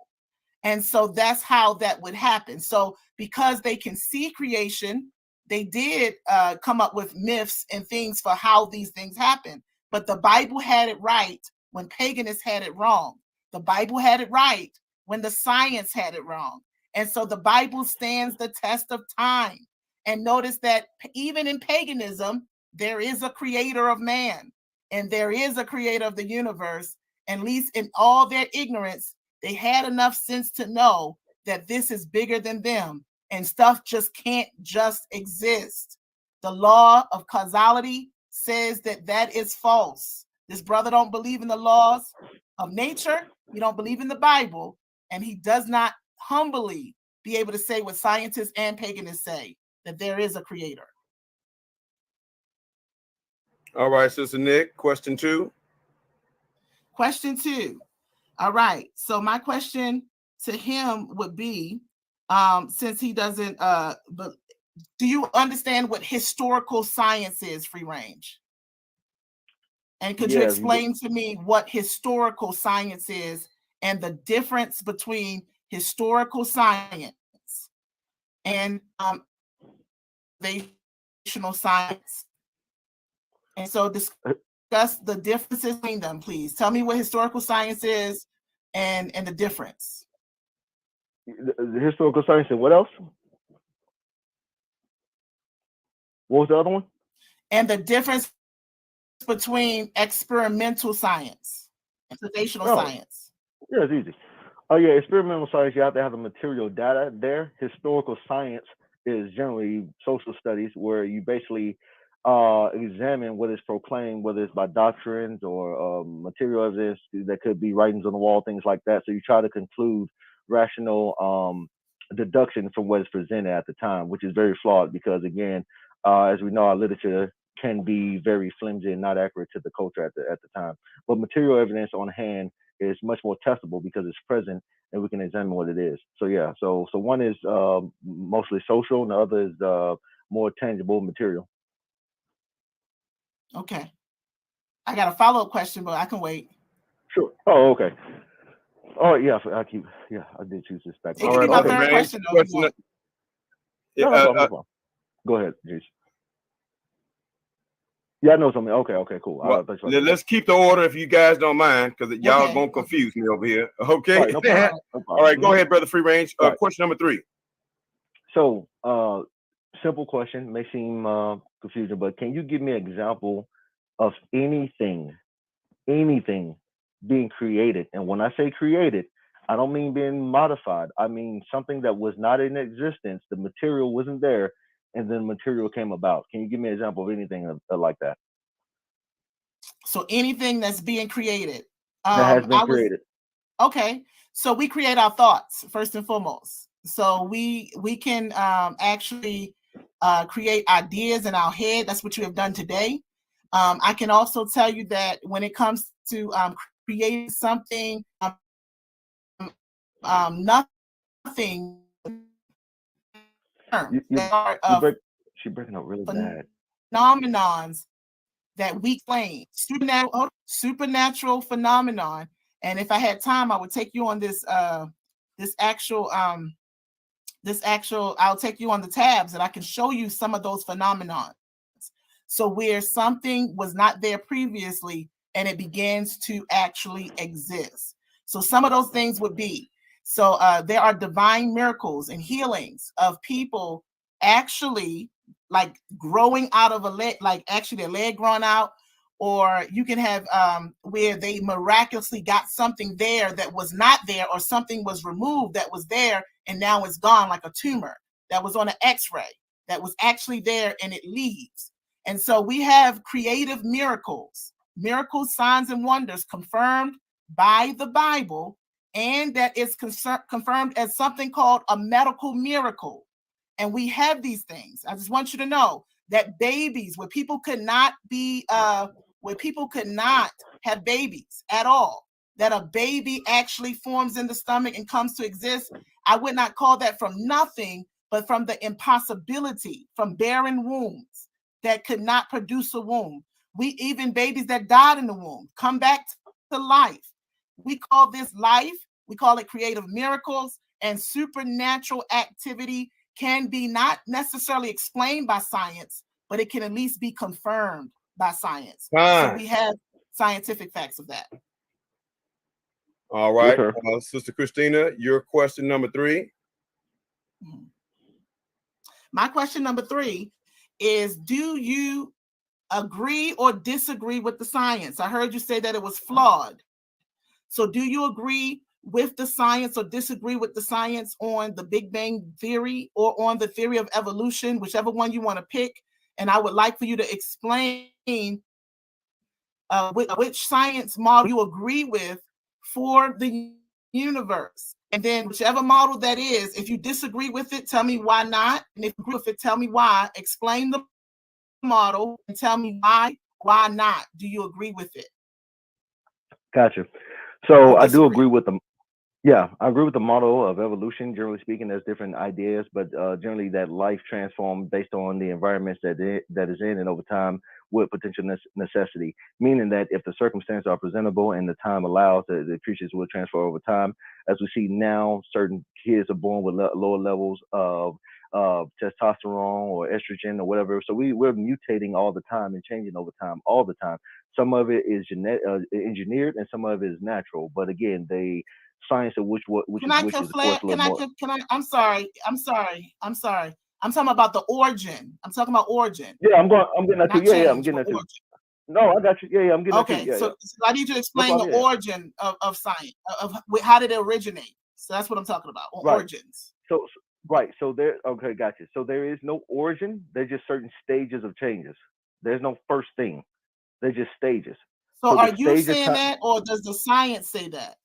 And so that's how that would happen. So because they can see creation, they did come up with myths and things for how these things happen. But the Bible had it right when paganists had it wrong. The Bible had it right when the science had it wrong. And so the Bible stands the test of time. And notice that even in paganism, there is a creator of man and there is a creator of the universe. At least in all their ignorance, they had enough sense to know that this is bigger than them and stuff just can't just exist. The law of causality says that that is false. This brother don't believe in the laws of nature. He don't believe in the Bible, and he does not humbly be able to say what scientists and paganists say, that there is a creator. All right, Sister Nick, question 2. Question 2. All right. So my question to him would be, since he doesn't, but do you understand what historical science is, Free Range? And could you explain to me what historical science is and the difference between historical science and observational science? And so discuss the differences between them, please. Tell me what historical science is and the difference. The historical science and what else? What was the other one? And the difference between experimental science and observational science. Yeah, it's easy. Oh yeah, experimental science, you have to have the material data there. Historical science is generally social studies where you basically examine what is proclaimed, whether it's by doctrines or material evidence that could be writings on the wall, things like that. So you try to conclude rational deduction from what is presented at the time, which is very flawed because, again, as we know, our literature can be very flimsy and not accurate to the culture at the time. But material evidence on hand is much more testable because it's present and we can examine what it is. So yeah, so one is mostly social and the other is more tangible material. Okay. I got a follow-up question, but I can wait. Sure. Oh, okay. Oh yeah, I did choose this back. It can be my third question though. No, go ahead, Jason. Yeah, I know something. Okay, cool. Well, let's keep the order if you guys don't mind, because y'all gonna confuse me over here. Okay. Right, no problem. All right, go ahead, brother. Free Range. Question number 3. So, simple question, may seem confusing, but can you give me an example of anything being created? And when I say created, I don't mean being modified. I mean something that was not in existence. The material wasn't there, and then material came about. Can you give me an example of anything like that? So anything that's being created. That has been created. Okay. So we create our thoughts first and foremost. So we can actually create ideas in our head. That's what you have done today. I can also tell you that when it comes to creating something, nothing. She's breaking up really bad. Phenomenons that we claim, supernatural phenomenon. And if I had time, I would take you on this I'll take you on the tabs and I can show you some of those phenomenons. So where something was not there previously and it begins to actually exist. So some of those things would be, there are divine miracles and healings of people actually like growing out of a leg, like actually their leg growing out, or you can have where they miraculously got something there that was not there, or something was removed that was there and now it's gone, like a tumor that was on an x-ray that was actually there and it leaves. And so we have creative miracles miracles, signs, and wonders confirmed by the Bible, and that is confirmed as something called a medical miracle. And we have these things. I just want you to know that babies, where people could not have babies at all, that a baby actually forms in the stomach and comes to exist, I would not call that from nothing, but from the impossibility, from barren wombs that could not produce a womb. Even babies that died in the womb come back to life. We call this life. We call it creative miracles, and supernatural activity can be not necessarily explained by science, but it can at least be confirmed by science. So we have scientific facts of that. All right, Sister Christina, your question number 3. My question number 3 is, do you agree or disagree with the science? I heard you say that it was flawed. So do you agree with the science or disagree with the science on the Big Bang Theory or on the theory of evolution, whichever one you want to pick? And I would like for you to explain which science model you agree with for the universe. And then whichever model that is, if you disagree with it, tell me why not. And if you agree with it, tell me why. Explain the model and tell me why not do you agree with it. Gotcha. So I do agree with them. Yeah, I agree with the model of evolution. Generally speaking, there's different ideas, but generally that life transforms based on the environments that is in, and over time with potential necessity. Meaning that if the circumstances are presentable and the time allows, the creatures will transfer over time. As we see now, certain kids are born with lower levels of testosterone or estrogen or whatever. So we're mutating all the time and changing over time, all the time. Some of it is engineered, and some of it is natural. But again, the science of which is of course a little more. I'm sorry. I'm talking about the origin. I'm talking about origin. Yeah, I'm getting that too. Yeah, I'm getting that too. No, I got you. Yeah, I'm getting that too. Okay, so I need you to explain the origin of science, of how did it originate. So that's what I'm talking about, origins. So there. Okay, gotcha. So there is no origin. There's just certain stages of changes. There's no first thing. They're just stages. So are you saying that, or does the science say that?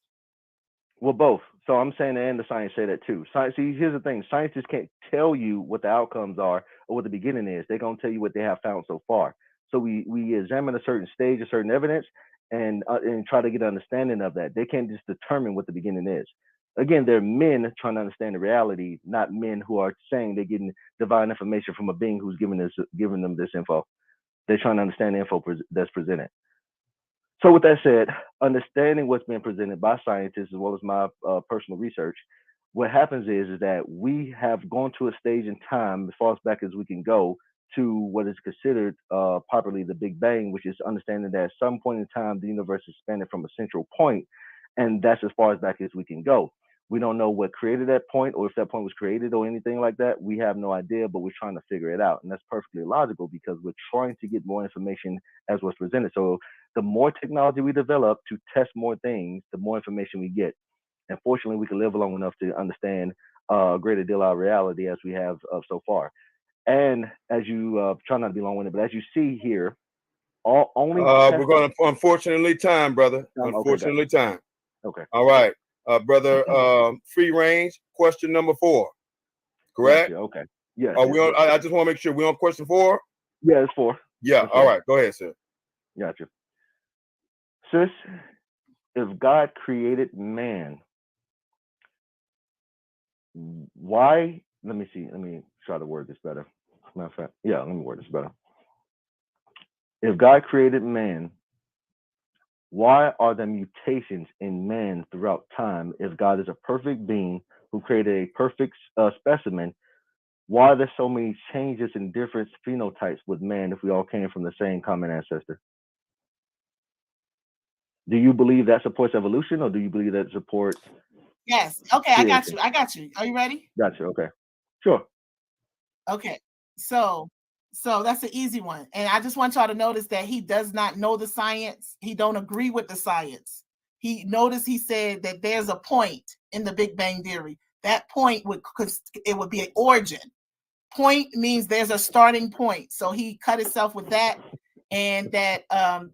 Well, both. So I'm saying that, and the science say that too. Science. See, here's the thing: scientists can't tell you what the outcomes are or what the beginning is. They're gonna tell you what they have found so far. So we examine a certain stage, a certain evidence, and try to get an understanding of that. They can't just determine what the beginning is. Again, they're men trying to understand the reality, not men who are saying they're getting divine information from a being who's giving them this info. They're trying to understand the info that's presented. So with that said, understanding what's been presented by scientists as well as my personal research, what happens is that we have gone to a stage in time as far as back as we can go to what is considered popularly the Big Bang, which is understanding that at some point in time, the universe expanded from a central point, and that's as far as back as we can go. We don't know what created that point or if that point was created or anything like that. We have no idea, but we're trying to figure it out. And that's perfectly logical because we're trying to get more information as what's presented. So the more technology we develop to test more things, the more information we get. And fortunately, we can live long enough to understand a greater deal of reality as we have so far. And as you try not to be long-winded, but as you see here, we're going to unfortunately time, brother. Unfortunately, time. Okay. All right. Brother, free range, question number 4. Correct? Gotcha. Okay. Yeah. Are we on? I just want to make sure we're on question 4. Yeah, it's 4. Yeah. All right. Go ahead, sir. Gotcha. Sis, if God created man, why? Let me see. Let me try to word this better. Matter of fact, yeah, let me word this better. If God created man, why are there mutations in man throughout time? If God is a perfect being who created a perfect specimen, why are there so many changes in different phenotypes with man if we all came from the same common ancestor? Do you believe that supports evolution, or do you believe that supports? Yes. Okay, I got you. Are you ready? Gotcha. Okay. Sure. Okay. So that's an easy one. And I just want y'all to notice that he does not know the science. He don't agree with the science. He said that there's a point in the Big Bang Theory. That point would be an origin. Point means there's a starting point. So he cut himself with that. and that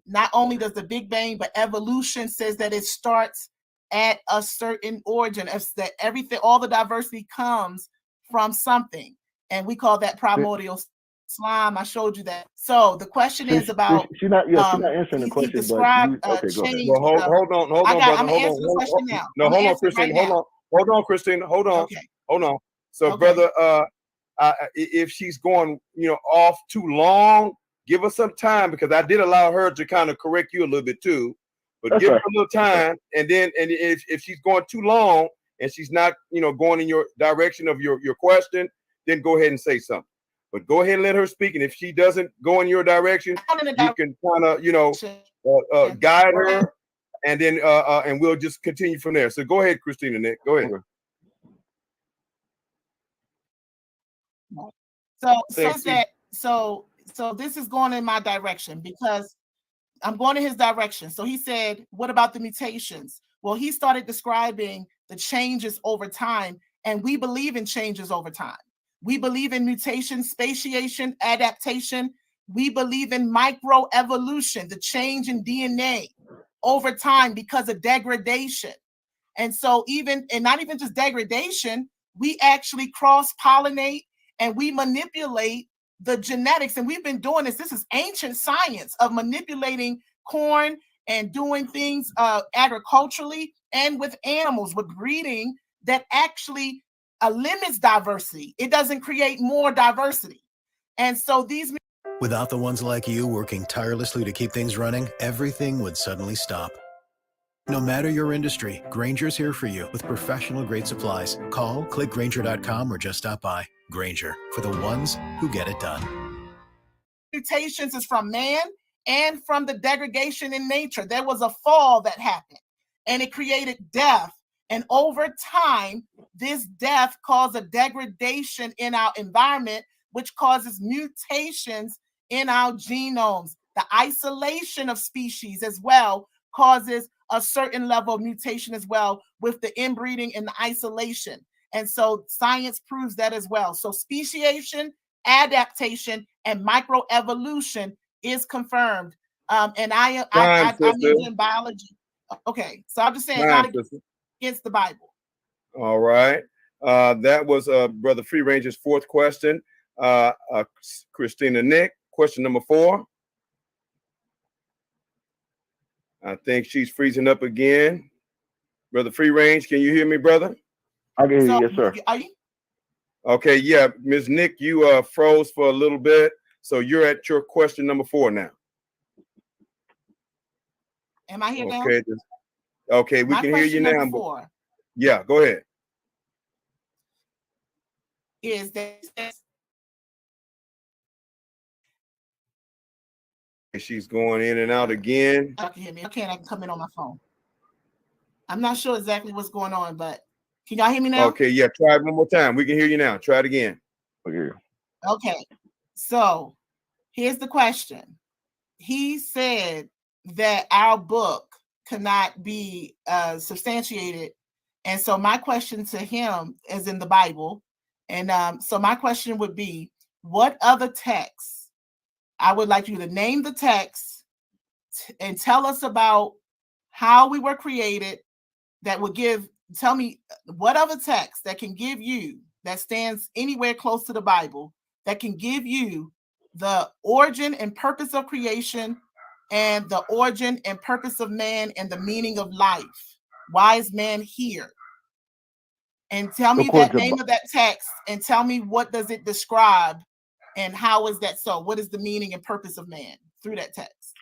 not only does the Big Bang, but evolution says that it starts at a certain origin. It's that everything, all the diversity comes from something, and we call that primordial slime. I showed you that. So the question is about she's not answering the he question, described but okay, go ahead. change. Well, hold on, brother. I'm gonna answer the question now. No, I'm hold on, answer it Christina. right now. Hold on, Christina. Hold on. Okay. Hold on. So, Okay. brother, if she's going, off too long, give her some time, because I did allow her to kind of correct you a little bit too. But That's give her right. a little time, and if she's going too long and she's not, going in your direction of your question, then go ahead and say something. But go ahead and let her speak. And if she doesn't go in your direction, you can kind of, guide her, and then and we'll just continue from there. So go ahead, Christina. Nick, go ahead. So this is going in my direction because I'm going in his direction. So he said, what about the mutations? Well, he started describing the changes over time, and we believe in changes over time. We believe in mutation, spatiation, adaptation. We believe in microevolution, the change in DNA over time because of degradation. And so not even just degradation, we actually cross-pollinate and we manipulate the genetics. And we've been doing this. This is ancient science of manipulating corn and doing things agriculturally and with animals, with breeding that actually limits diversity. It doesn't create more diversity. And so these... Without the ones like you working tirelessly to keep things running, everything would suddenly stop. No matter your industry, Grainger's here for you with professional-grade supplies. Call, click Grainger.com, or just stop by. Grainger, for the ones who get it done. Mutations is from man and from the degradation in nature. There was a fall that happened, and it created death. And over time, this death caused a degradation in our environment, which causes mutations in our genomes. The isolation of species as well causes a certain level of mutation as well with the inbreeding and the isolation. And so science proves that as well. So speciation, adaptation, and microevolution is confirmed. And I'm using biology. Okay, so I'm just saying not against the Bible. All right. That was Brother Free Ranger's fourth question. Christina Nick, question number 4. I think she's freezing up again. Brother Free Range, can you hear me, brother? I can hear you, yes, sir. Are you? Okay, yeah, Ms. Nick, you froze for a little bit, so you're at your question number 4 now. Am I here now? Okay, we can hear you now. Number 4. Yeah, go ahead. Is that she's going in and out again? I can hear me. Okay, I can come in on my phone. I'm not sure exactly what's going on, but can y'all hear me now? Okay, yeah, try it one more time. We can hear you now. Try it again. Okay, so here's the question. He said that our book cannot be substantiated. And so my question to him is in the Bible. And so my question would be, what other texts? I would like you to name the text and tell us about how we were created. That would tell me what other text that can give you, that stands anywhere close to the Bible, that can give you the origin and purpose of creation and the origin and purpose of man and the meaning of life. Why is man here? And tell me that name of that text and tell me what does it describe and how is that so? What is the meaning and purpose of man through that text?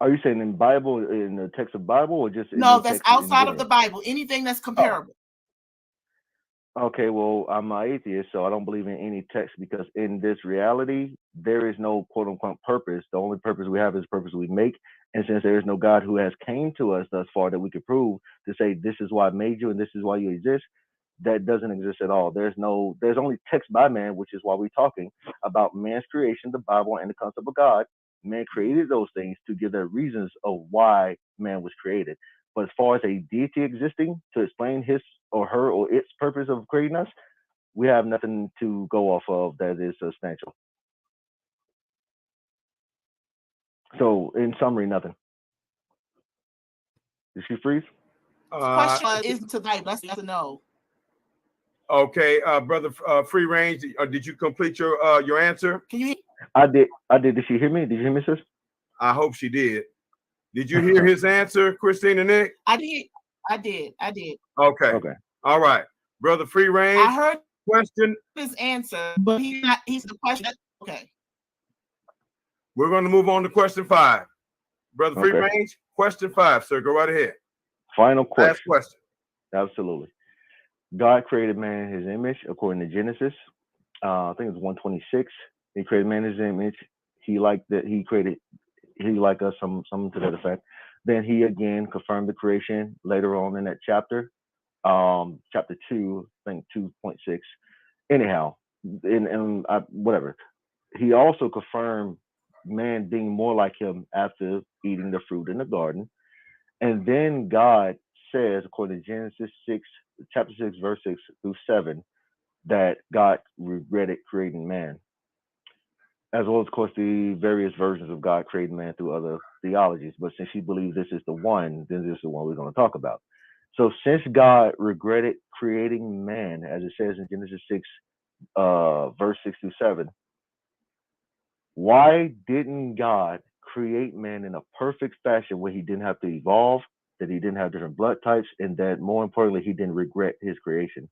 Are you saying in Bible, in the text of Bible, or just no? That's outside of the Bible. Anything that's comparable. Okay, well, I'm an atheist, so I don't believe in any text because in this reality, there is no quote unquote purpose. The only purpose we have is the purpose we make. And since there is no God who has came to us thus far that we could prove to say this is why I made you and this is why you exist, that doesn't exist at all. There's only text by man, which is why we're talking about man's creation, the Bible, and the concept of God. Man created those things to give their reasons of why man was created. But as far as a deity existing to explain his or her or its purpose of creating us, we have nothing to go off of that is substantial. So in summary, nothing. Did she freeze? Question is tonight. Let's know. Okay, brother, free range. Did you complete your answer? Can you? I did. Did she hear me? Did you hear me, sis? I hope she did. Did you hear his answer, Christina Nick? I did. Okay. All right, brother, free range. I heard question his answer, but he's the question. Okay. We're going to move on to question 5. Brother Free Range, question 5, sir. Go right ahead. Final question. Last question. Absolutely. God created man in his image, according to Genesis. I think it's 126. He created man in his image. He liked us, something to that effect. Then he again confirmed the creation later on in that chapter. Chapter 2, I think 2.6. Anyhow, whatever. He also confirmed man being more like him after eating the fruit in the garden. And then God says, according to Genesis 6, chapter 6, verse 6 through 7, that God regretted creating man. As well as, of course, the various versions of God creating man through other theologies. But since you believe this is the one, then this is the one we're going to talk about. So since God regretted creating man, as it says in Genesis 6, verse 6 through 7, why didn't God create man in a perfect fashion where he didn't have to evolve, that he didn't have different blood types, and that more importantly, he didn't regret his creation?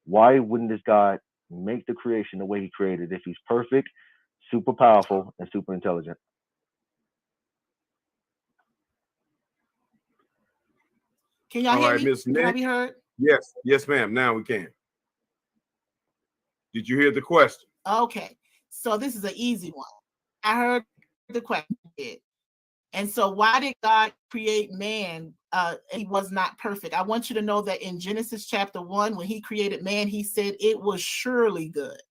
Why wouldn't this God make the creation the way he created if he's perfect, super powerful, and super intelligent? Can y'all hear me? Can I be heard? Yes, ma'am. Now we can. Did you hear the question? Okay, so this is an easy one. I heard the question. And so why did God create man? He was not perfect. I want you to know that in Genesis chapter 1, when he created man, he said it was surely good.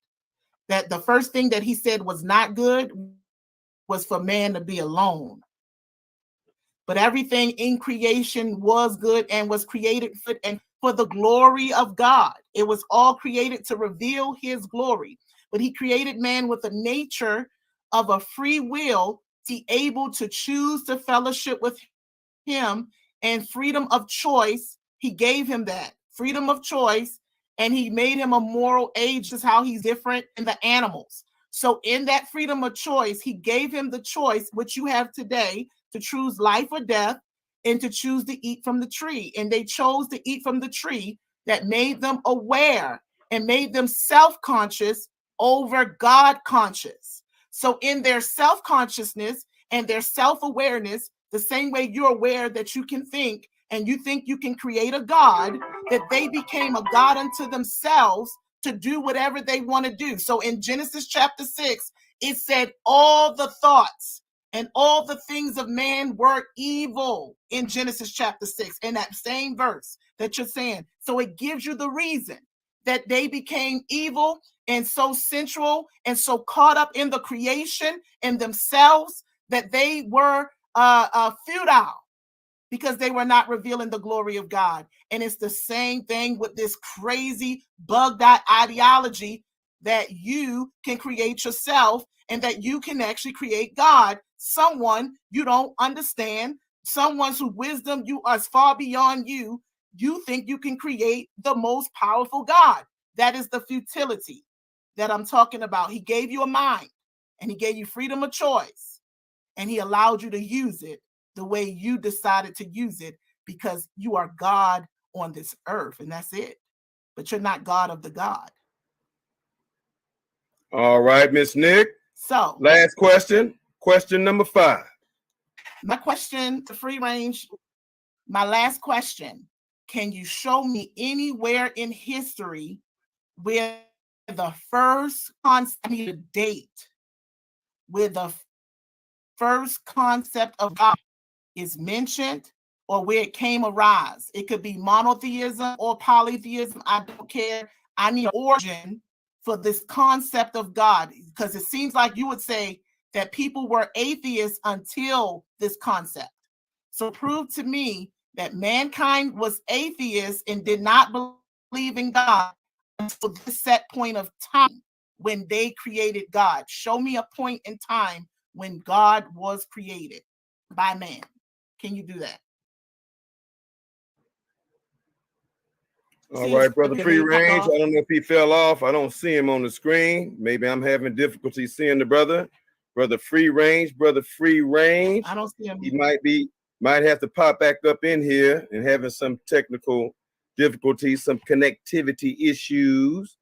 That the first thing that he said was not good was for man to be alone. But everything in creation was good and was created for the glory of God. It was all created to reveal his glory. But he created man with a nature of a free will, to able to choose to fellowship with him, and freedom of choice. He gave him that freedom of choice, and he made him a moral age. This is how he's different than the animals. So in that freedom of choice, he gave him the choice, which you have today, to choose life or death, and to choose to eat from the tree. And they chose to eat from the tree that made them aware and made them self-conscious over God-conscious. So in their self-consciousness and their self-awareness, the same way you're aware that you can think and you think you can create a God, that they became a God unto themselves to do whatever they want to do. So in Genesis chapter 6, it said all the thoughts and all the things of man were evil in Genesis chapter 6, in that same verse that you're saying. So it gives you the reason that they became evil and so sensual and so caught up in the creation and themselves that they were futile, because they were not revealing the glory of God. And it's the same thing with this crazy bugged out ideology that you can create yourself and that you can actually create God, someone you don't understand, someone whose wisdom you are far beyond you. You think you can create the most powerful God. That is the futility that I'm talking about. He gave you a mind and he gave you freedom of choice, and he allowed you to use it the way you decided to use it, because you are God on this earth, and that's it. But you're not God of the God. All right, Miss Nick. So last question, question number 5. My question to free range, my last question: can you show me anywhere in history where the first concept, I need a date, where the first concept of God is mentioned, or where it came arise? It could be monotheism or polytheism. I don't care. I need an origin for this concept of God, because it seems like you would say that people were atheists until this concept. So prove to me that mankind was atheist and did not believe in God until this set point of time when they created God. Show me a point in time when God was created by man? Can you do that? All right, brother Free Range. I don't know if he fell off. I don't see him on the screen. Maybe I'm having difficulty seeing the brother. Brother Free Range. I don't see him. He might have to pop back up in here and having some technical difficulties, some connectivity issues.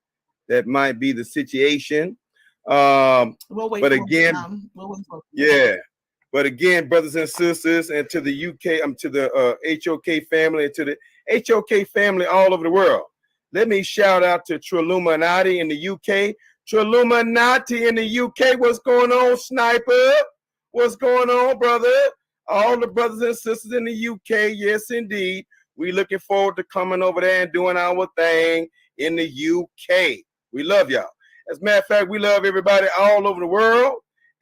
That might be the situation. But again, yeah. But again, brothers and sisters, and to the UK, to the HOK family, and to the HOK family all over the world. Let me shout out to Triluminati in the UK. Triluminati in the UK, what's going on, Sniper? What's going on, brother? All the brothers and sisters in the UK, yes, indeed. We looking forward to coming over there and doing our thing in the UK. We love y'all. As a matter of fact, we love everybody all over the world.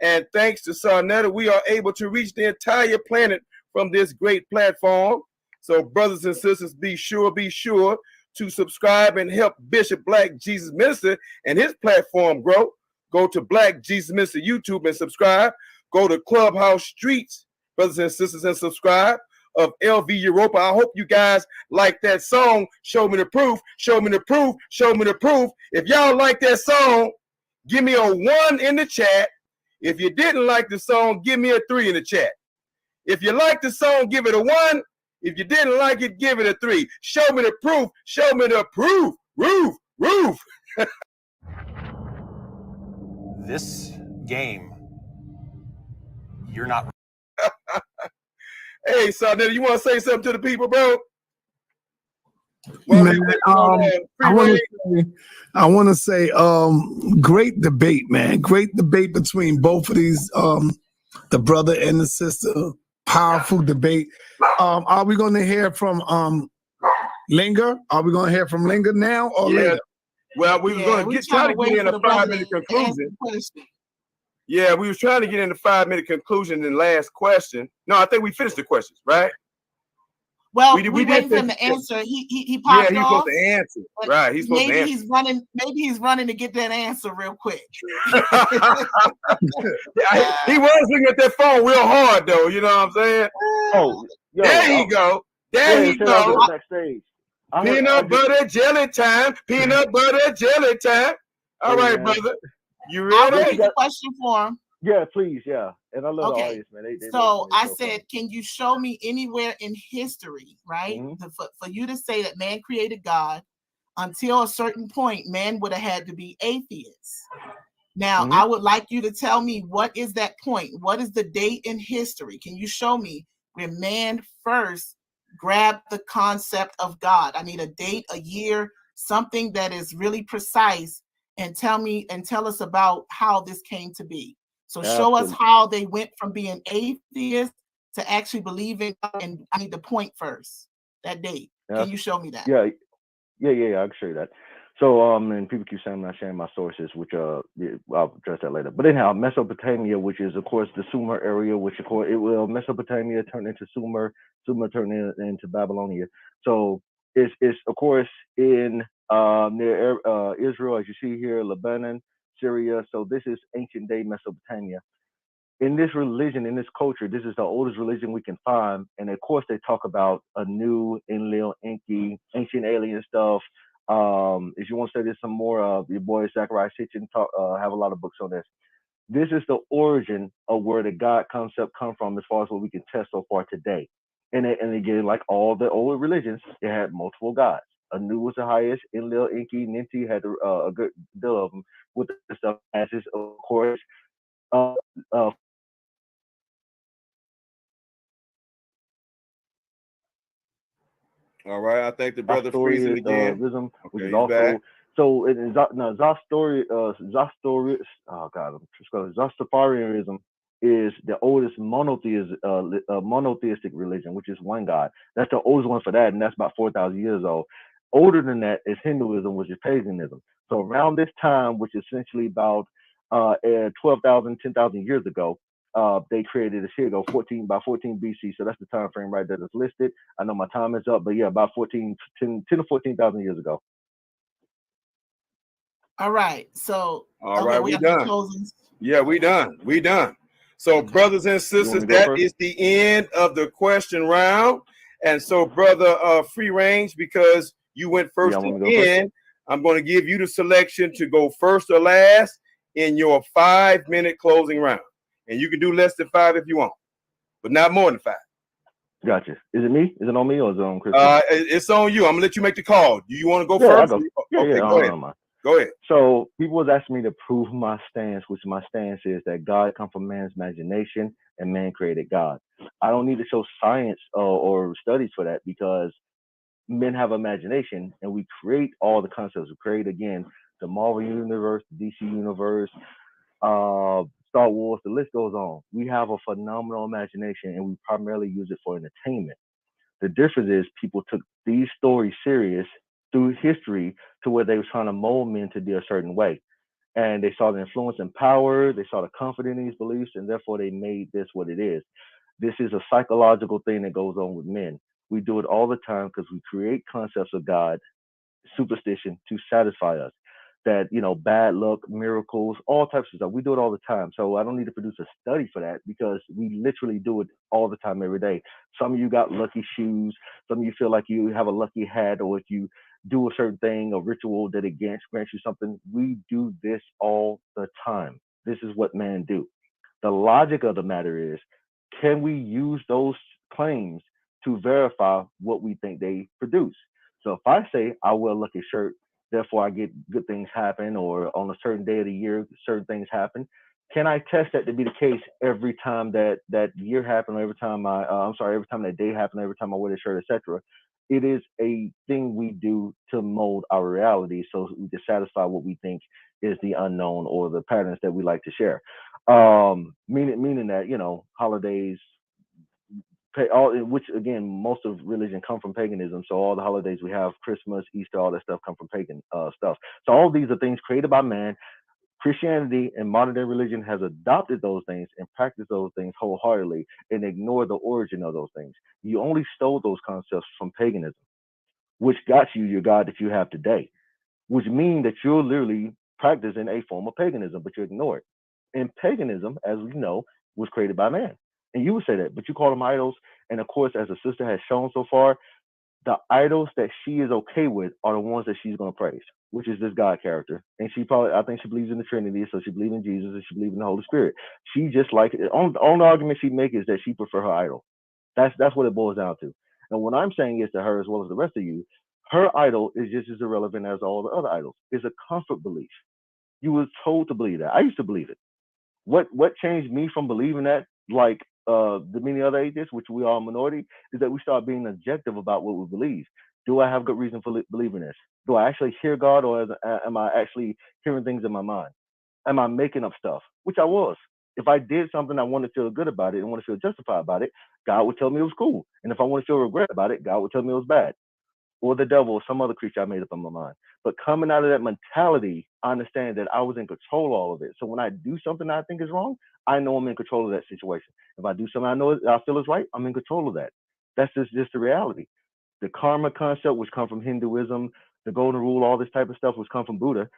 And thanks to saneter, we are able to reach the entire planet from this great platform. So brothers and sisters, be sure to subscribe and help Bishop Black Jesus Minister and his platform grow. Go to Black Jesus Minister YouTube and subscribe. Go to Clubhouse Streets, brothers and sisters, and subscribe of LV Europa. I hope you guys like that song, Show Me the Proof, Show Me the Proof, Show Me the Proof. If y'all like that song, give me a 1 in the chat. If you didn't like the song, give me a 3 in the chat. If you like the song, give it a 1. If you didn't like it, give it a 3. Show me the proof. Show me the proof. Roof. This game, you're not. Hey, saneter, you want to say something to the people, bro? Man, I want to say, great debate, man. Great debate between both of these, the brother and the sister. Powerful debate. Are we going to hear from Linger? Are we going to hear from Linger now or later? Well, we were going to try to get in a 5-minute conclusion. Yeah, we was trying to get in a 5-minute conclusion in the last question. No, I think we finished the questions, right? Well, we waiting for him to answer. He popped off. Yeah, he's supposed to answer. Right, he's supposed to answer. Maybe he's running to get that answer real quick. He was looking at that phone real hard, though. You know what I'm saying? Oh, there you go. There you go. Backstage. Peanut butter jelly time. Peanut butter jelly time. All right, brother. You ready? I'll repeat the question for him. Yeah, please. Yeah. And I love the audience, man. So I said, can you show me anywhere in history, right? For you to say that man created God, until a certain point, man would have had to be atheists. Now, I would like you to tell me, what is that point? What is the date in history? Can you show me where man first grabbed the concept of God? I need a date, a year, something that is really precise, and tell us about how this came to be. So show us how they went from being atheists to actually believing. And I need the point first, that date. Can you show me that? Yeah, I can show you that. So, and people keep saying I'm not sharing my sources, which I'll address that later. But anyhow, Mesopotamia, which is of course the Sumer area, which of course Mesopotamia turned into Sumer turned into Babylonia. So it's of course in near Israel, as you see here, Lebanon, Syria. So this is ancient day Mesopotamia. In this religion, in this culture, this is the oldest religion we can find. And of course, they talk about a new Enlil, Enki, ancient alien stuff. If you want to study some more, your boy Zachariah Sitchin have a lot of books on this. This is the origin of where the God concept come from, as far as what we can test so far today. And again, like all the old religions, it had multiple gods. Anu was the highest. Enlil, Enki, Ninti had a good deal of them with the stuff. As is, of course. All right, I think the brother freezing again. Which is also back. So in Zoroastrianism is the oldest monotheistic religion, which is one God. That's the oldest one for that, and that's about 4,000 years old. Older than that is Hinduism, which is paganism. So around this time, which is essentially about 12,000, 10,000 years ago, they created this. Here you go, 14 BC. So that's the time frame right there that's listed. I know my time is up, but yeah, about 10 to 14,000 years ago. All right. So all right, we done. Yeah, we done. So, brothers and sisters, that is the end of the question round. And so, brother Free Range, because you went first again, I'm going to give you the selection to go first or last in your 5-minute closing round. And you can do less than 5 if you want, but not more than 5. Gotcha. Is it me? Is it on me or is it on Christina? It's on you. I'm going to let you make the call. Do you want to go Yeah, first? I'll go. Okay, go ahead. Go ahead. So people was asking me to prove my stance, which my stance is that God comes from man's imagination and man created God. I don't need to show science or studies for that because men have imagination and we create all the concepts. We create, again, the Marvel universe, the DC universe, Star Wars, the list goes on. We have a phenomenal imagination and we primarily use it for entertainment. The difference is people took these stories serious through history to where they were trying to mold men to be a certain way. And they saw the influence and power, they saw the comfort in these beliefs, and therefore they made this what it is. This is a psychological thing that goes on with men. We do it all the time because we create concepts of God, superstition, to satisfy us. That, bad luck, miracles, all types of stuff. We do it all the time. So I don't need to produce a study for that because we literally do it all the time, every day. Some of you got lucky shoes. Some of you feel like you have a lucky hat, or if you do a certain thing, a ritual that it grants you something. We do this all the time. This is what men do. The logic of the matter is, can we use those claims to verify what we think they produce? So if I say I wear a lucky shirt, therefore I get good things happen, or on a certain day of the year, certain things happen. Can I test that to be the case every time that year happened, or every time every time that day happened, every time I wear the shirt, etc.? It is a thing we do to mold our reality so we can satisfy what we think is the unknown or the patterns that we like to share. Meaning that, holidays, which again, most of religion come from paganism. So all the holidays we have, Christmas, Easter, all that stuff come from pagan stuff. So all these are things created by man. Christianity and modern day religion has adopted those things and practiced those things wholeheartedly and ignored the origin of those things. You only stole those concepts from paganism, which got you your God that you have today, which means that you're literally practicing a form of paganism, but you ignore it. And paganism, as we know, was created by man. And you would say that, but you call them idols. And of course, as a sister has shown so far, the idols that she is okay with are the ones that she's going to praise, which is this God character. And I think she believes in the Trinity, so she believes in Jesus and she believes in the Holy Spirit. She just like it. The only argument she makes is that she prefer her idol. That's what it boils down to. And what I'm saying is to her, as well as the rest of you, her idol is just as irrelevant as all the other idols. It's a comfort belief. You were told to believe that. I used to believe it. What changed me from believing that, like the many other atheists, which we are a minority, is that we start being objective about what we believe. Do I have good reason for believing this? Do I actually hear God, or am I actually hearing things in my mind? Am I making up stuff? Which I was. If I did something I wanted to feel good about it and want to feel justified about it, God would tell me it was cool. And if I want to feel regret about it, God would tell me it was bad. Or the devil or some other creature I made up in my mind. But coming out of that mentality, I understand that I was in control of all of it. So when I do something I think is wrong, I know I'm in control of that situation. If I do something I feel is right, I'm in control of that. That's just the reality. The karma concept, which come from Hinduism, the golden rule, all this type of stuff, which come from Buddha.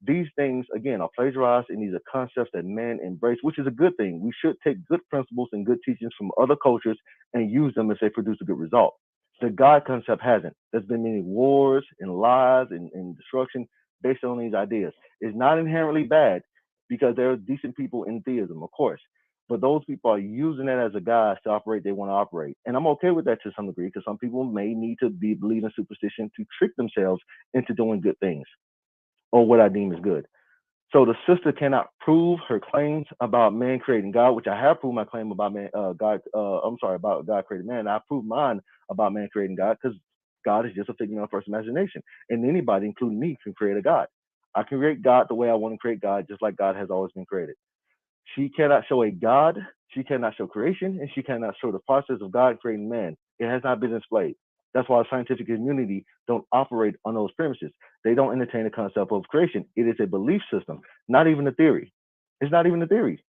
These things, again, are plagiarized, and these are concepts that men embrace, which is a good thing. We should take good principles and good teachings from other cultures and use them if they produce a good result. The God concept hasn't. There's been many wars and lies and destruction based on these ideas. It's not inherently bad because there are decent people in theism, of course. But those people are using it as a guise to operate they want to operate. And I'm okay with that to some degree because some people may need to believe in superstition to trick themselves into doing good things or what I deem is good. So the sister cannot prove her claims about man creating God, which I have proved my claim about about God creating man. I proved mine about man creating God because God is just a figment of a person's imagination. And anybody, including me, can create a God. I can create God the way I want to create God, just like God has always been created. She cannot show a God, she cannot show creation, and she cannot show the process of God creating man. It has not been displayed. That's why the scientific community don't operate on those premises. They don't entertain the concept of creation. It is a belief system, not even a theory. It's not even a theory.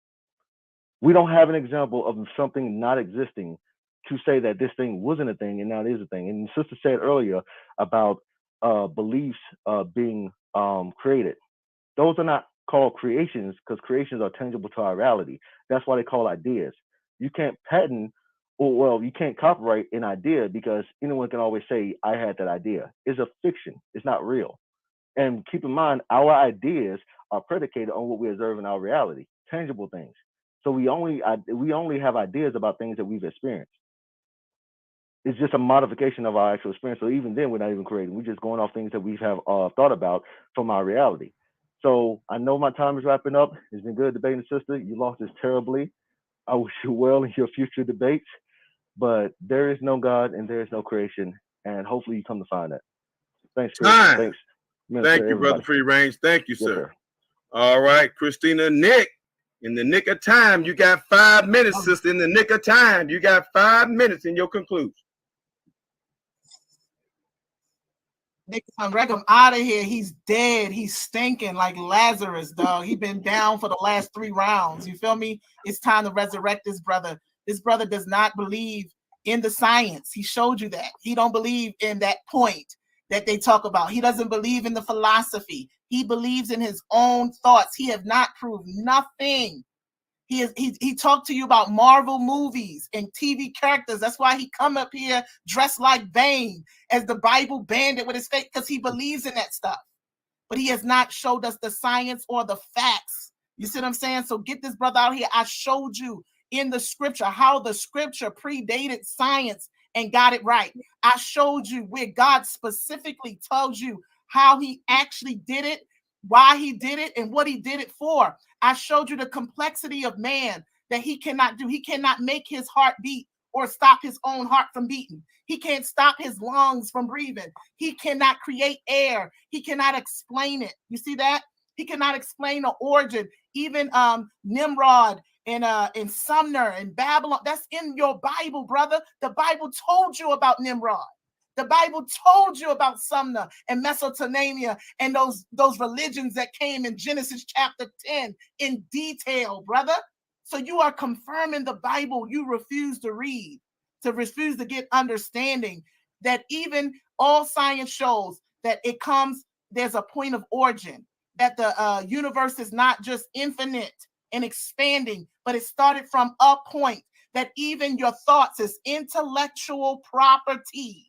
We don't have an example of something not existing to say that this thing wasn't a thing and now it is a thing. And the sister said earlier about beliefs being created. Those are not called creations because creations are tangible to our reality. That's why they call ideas. You can't patent, or well, you can't copyright an idea because anyone can always say, I had that idea. It's a fiction. It's not real. And keep in mind, our ideas are predicated on what we observe in our reality, tangible things. So we only have ideas about things that we've experienced. It's just a modification of our actual experience. So even then, we're not even creating. We're just going off things that we have thought about from our reality. So I know my time is wrapping up. It's been good debating, sister. You lost this terribly. I wish you well in your future debates. But there is no God and there is no creation. And hopefully you come to find that. Thanks, Chris. Time. Thanks. Thank you, brother Free Range. Thank you, sir. All right, Christina, Nick, in the nick of time, you got 5 minutes, sister. In the nick of time, you got 5 minutes in your conclusion. Nick, reg him out of here. He's dead. He's stinking like Lazarus, dog. He's been down for the last 3 rounds. You feel me? It's time to resurrect this brother. This brother does not believe in the science. He showed you that. He don't believe in that point that they talk about. He doesn't believe in the philosophy. He believes in his own thoughts. He have not proved nothing. He talked to you about Marvel movies and TV characters. That's why he come up here dressed like Bane as the Bible bandit with his face, because he believes in that stuff. But he has not showed us the science or the facts. You see what I'm saying? So get this brother out here. I showed you in the scripture how the scripture predated science and got it right. I showed you where God specifically tells you how he actually did it, why he did it, and what he did it for. I showed you the complexity of man that he cannot do. He cannot make his heart beat or stop his own heart from beating. He can't stop his lungs from breathing. He cannot create air. He cannot explain it. You see that? He cannot explain the origin. Even Nimrod and Sumner and Babylon, that's in your Bible, brother. The Bible told you about Nimrod. The Bible told you about Sumner and Mesopotamia and those religions that came in Genesis chapter 10 in detail, brother. So you are confirming the Bible you refuse to read, to refuse to get understanding, that even all science shows that there's a point of origin, that the universe is not just infinite and expanding, but it started from a point, that even your thoughts is intellectual property.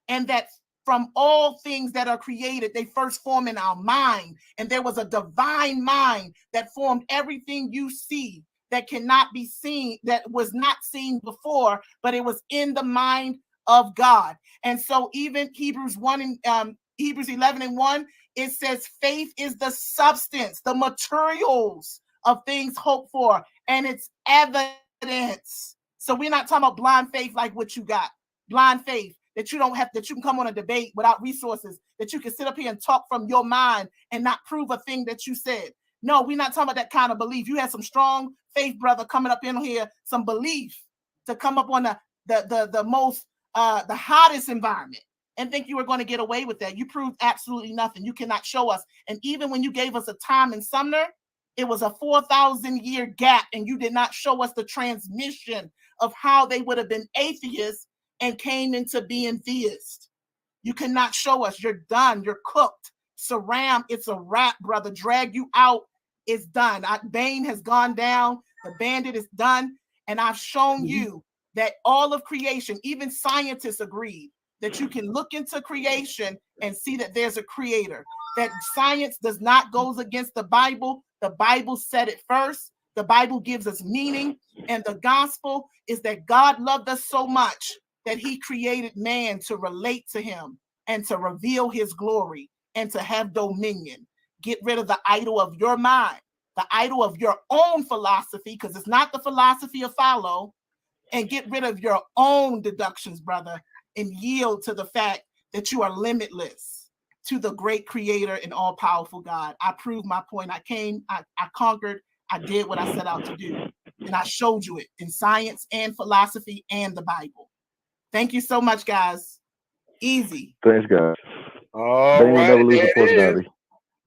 And that from all things that are created, they first form in our mind. And there was a divine mind that formed everything you see that cannot be seen, that was not seen before, but it was in the mind of God. And so even Hebrews 11:1, it says faith is the substance, the materials of things hoped for, and it's evidence. So we're not talking about blind faith like what you got. Blind faith that you can come on a debate without resources, that you can sit up here and talk from your mind and not prove a thing that you said. No, we're not talking about that kind of belief. You had some strong faith, brother, coming up in here, some belief to come up on the most the hottest environment and think you were going to get away with that. You proved absolutely nothing. You cannot show us. And even when you gave us a time in Sumner, it was a 4,000-year gap, and you did not show us the transmission of how they would have been atheists and came into being theists. You cannot show us. You're done. You're cooked. Saram, it's a wrap, brother. Drag you out. It's done. Bane has gone down. The bandit is done. And I've shown you that all of creation, even scientists agreed that you can look into creation and see that there's a creator. That science does not go against the Bible. The Bible said it first. The Bible gives us meaning. And the gospel is that God loved us so much that he created man to relate to him and to reveal his glory and to have dominion. Get rid of the idol of your mind, the idol of your own philosophy, because it's not the philosophy of Philo, and get rid of your own deductions, brother, and yield to the fact that you are limitless to the great creator and all-powerful God. I proved my point. I conquered, I did what I set out to do, and I showed you it in science and philosophy and the Bible. Thank you so much, guys. Easy. Thanks, guys. All right,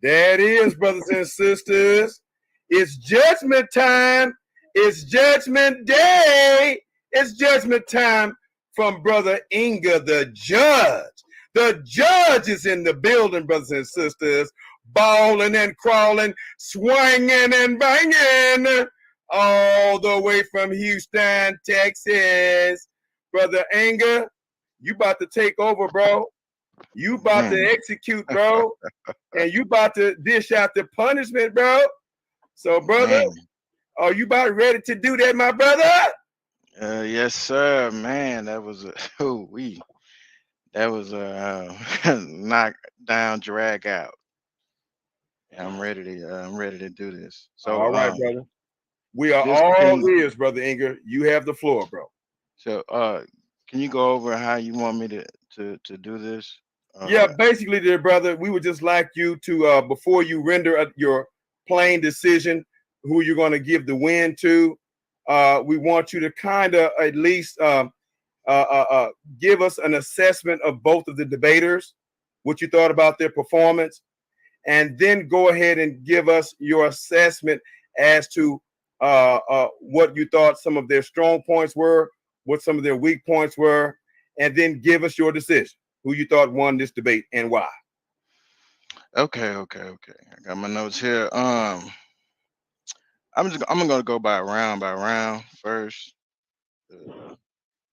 there it is, brothers and sisters. It's judgment time. It's judgment day. It's judgment time from Brother Inga, the judge. The judge is in the building, brothers and sisters. balling and crawling, swinging and banging, all the way from Houston, Texas. Brother Anger, you about to take over, bro. You about to execute, bro. And you about to dish out the punishment, bro. So, brother, are you about ready to do that, my brother? Yes, sir, man. That was that was a knock down, drag out. Yeah, I'm ready to do this. So, all right, brother. We are just all ears, brother Inger. You have the floor, bro. So, can you go over how you want me to do this? Yeah, basically, dear brother, we would just like you to, before you render your plain decision, who you're going to give the win to, we want you to kind of at least give us an assessment of both of the debaters, what you thought about their performance, and then go ahead and give us your assessment as to what you thought some of their strong points were, what some of their weak points were, and then give us your decision, who you thought won this debate and why. Okay. I got my notes here. I'm gonna go by round first,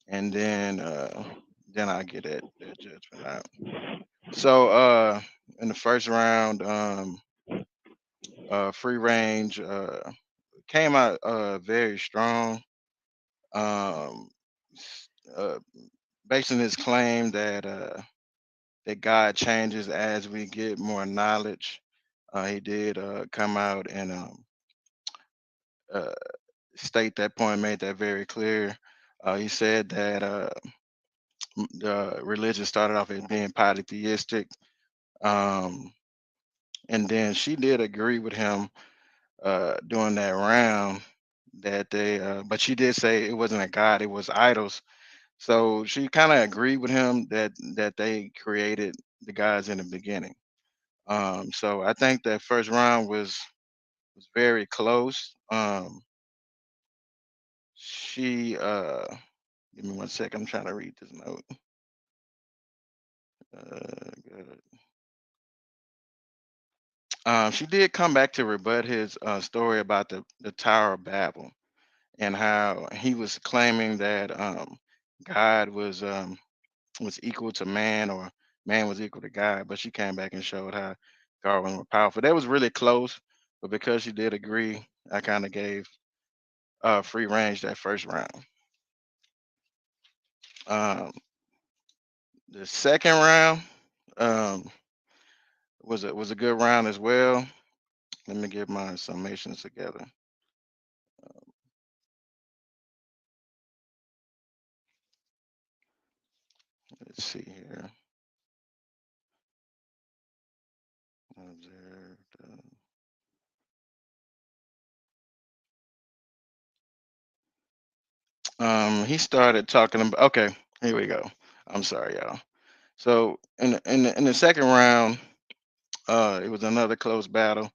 and then I get that judgment out. So, in the first round, free range came out very strong. Um, Based on his claim that God changes as we get more knowledge. He did come out and uh, state that point, made that very clear. He said that the religion started off as being polytheistic, um, and then she did agree with him during that round that but she did say it wasn't a god, it was idols. So she kind of agreed with him that they created the gods in the beginning. So I think that first round was very close. She give me one second. I'm trying to read this note. Good. She did come back to rebut his story about the Tower of Babel and how he was claiming that God was equal to man, or man was equal to God. But she came back and showed how God was more powerful. That was really close, but because she did agree, I kind of gave free range that first round. Um, the second round um, was a good round as well. Let me get my summations together. Let's see here. Observed, he started talking about. Okay, here we go. I'm sorry, y'all. So in the second round, it was another close battle.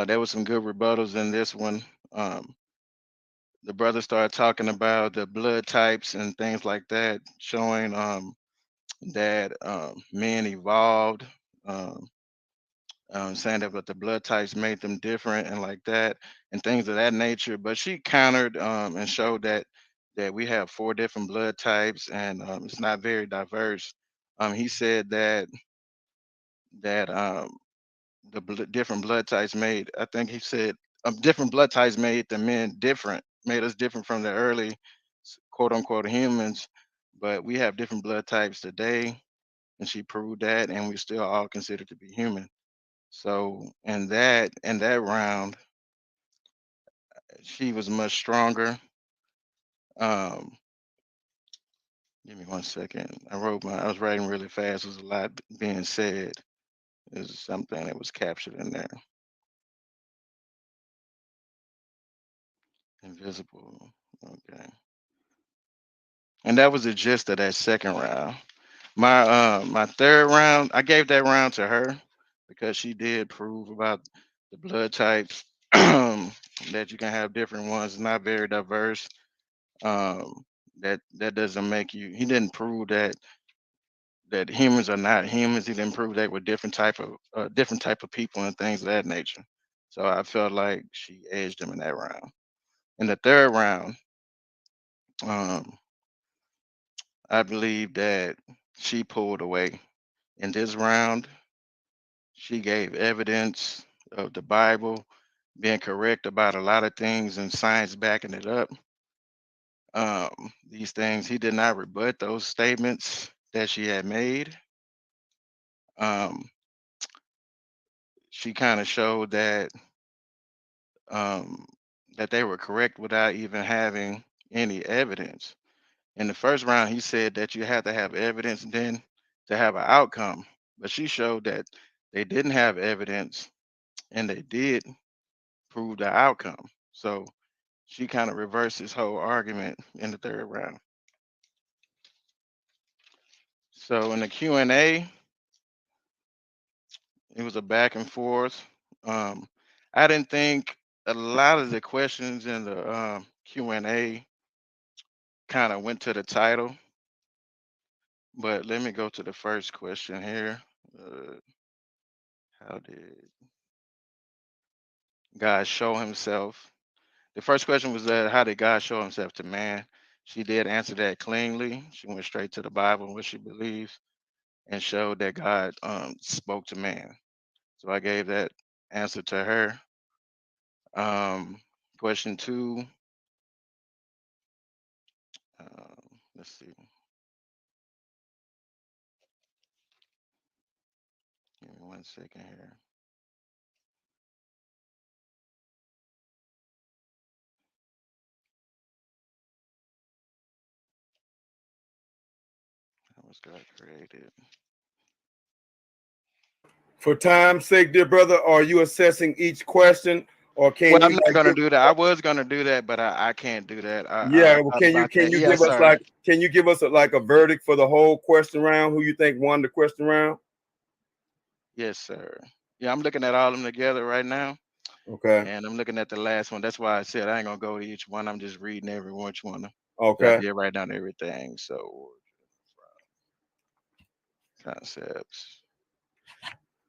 There was some good rebuttals in this one. Um, the brother started talking about the blood types and things like that, showing that men evolved, um, saying that but the blood types made them different and like that, and things of that nature. But she countered and showed that we have four different blood types, and it's not very diverse. He said that different blood types made. I think he said different blood types made the men different, made us different from the early quote unquote humans. But we have different blood types today, and she proved that, and we still all considered to be human. So in that round, she was much stronger. Um, Give me one second. I was writing really fast. There's a lot being said. There's something that was captured in there. Invisible. Okay. And that was the gist of that second round. My third round, I gave that round to her because she did prove about the blood types, that you can have different ones, not very diverse. That doesn't make you. He didn't prove that humans are not humans. He didn't prove they were different type of people and things of that nature. So I felt like she edged him in that round. In the third round, I believe that she pulled away. In this round, she gave evidence of the Bible being correct about a lot of things and science backing it up. These things, he did not rebut those statements that she had made. She kind of showed um, that they were correct without even having any evidence. In the first round, he said that you had to have evidence then to have an outcome, but she showed that they didn't have evidence and they did prove the outcome. So she kind of reversed his whole argument in the third round. So in the Q&A, it was a back and forth. I didn't think a lot of the questions in the Q&A kind of went to the title, but let me go to the first question here. How did God show himself? The first question was that how did God show himself to man? She did answer that cleanly. She went straight to the Bible and what she believes and showed that God spoke to man. So I gave that answer to her. Question 2. Let's see. Give me 1 second here. How was God created? For time's sake, dear brother, are you assessing each question, or can Well, you I'm not like gonna give, do that. I was gonna do that, but I can't do that. I yeah, well, thought about can that. you Yes, give us sir. like a verdict for the whole question round? Who you think won the question round? Yes, sir. Yeah, I'm looking at all of them together right now, Okay. and I'm looking at the last one. That's why I said I ain't gonna go to each one. I'm just reading every one. So I Okay. did write down everything. So concepts.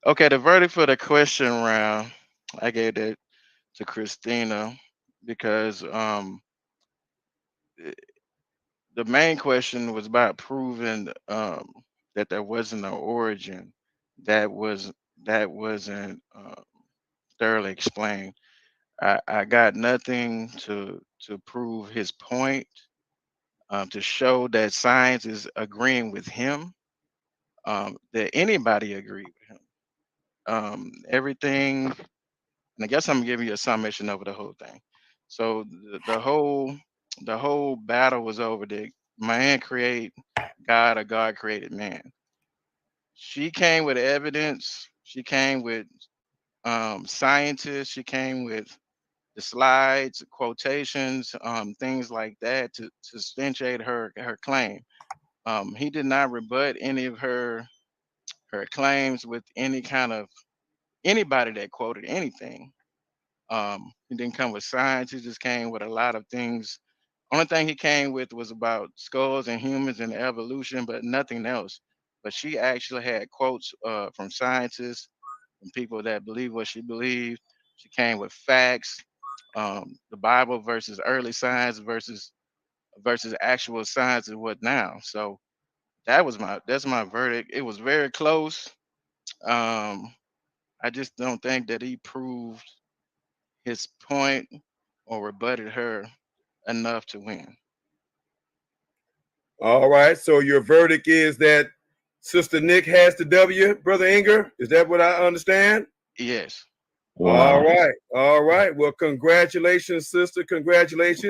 Okay, the verdict for the question round, I gave that to Christina because the main question was about proving that there wasn't an origin that wasn't thoroughly explained. I got nothing to prove his point, to show that science is agreeing with him, that anybody agreed with him. Everything, and I guess I'm giving you a summation over the whole thing. So the whole battle was over did man create God or God created man. She came with evidence. She came with scientists. She came with the slides, quotations, things like that to substantiate her claim. He did not rebut any of her claims with any kind of anybody that quoted anything. He didn't come with science. He just came with a lot of things. Only thing he came with was about skulls and humans and evolution, but nothing else. But she actually had quotes from scientists and people that believe what she believed. She came with facts, the Bible versus early science versus actual science and what now. So that's my verdict. It was very close. I just don't think that he proved his point or rebutted her enough to win. All right. So your verdict is that Sister Nick has the W, Brother Inger. Is that what I understand? Yes. All right. All right. Well, congratulations, sister. Congratulations.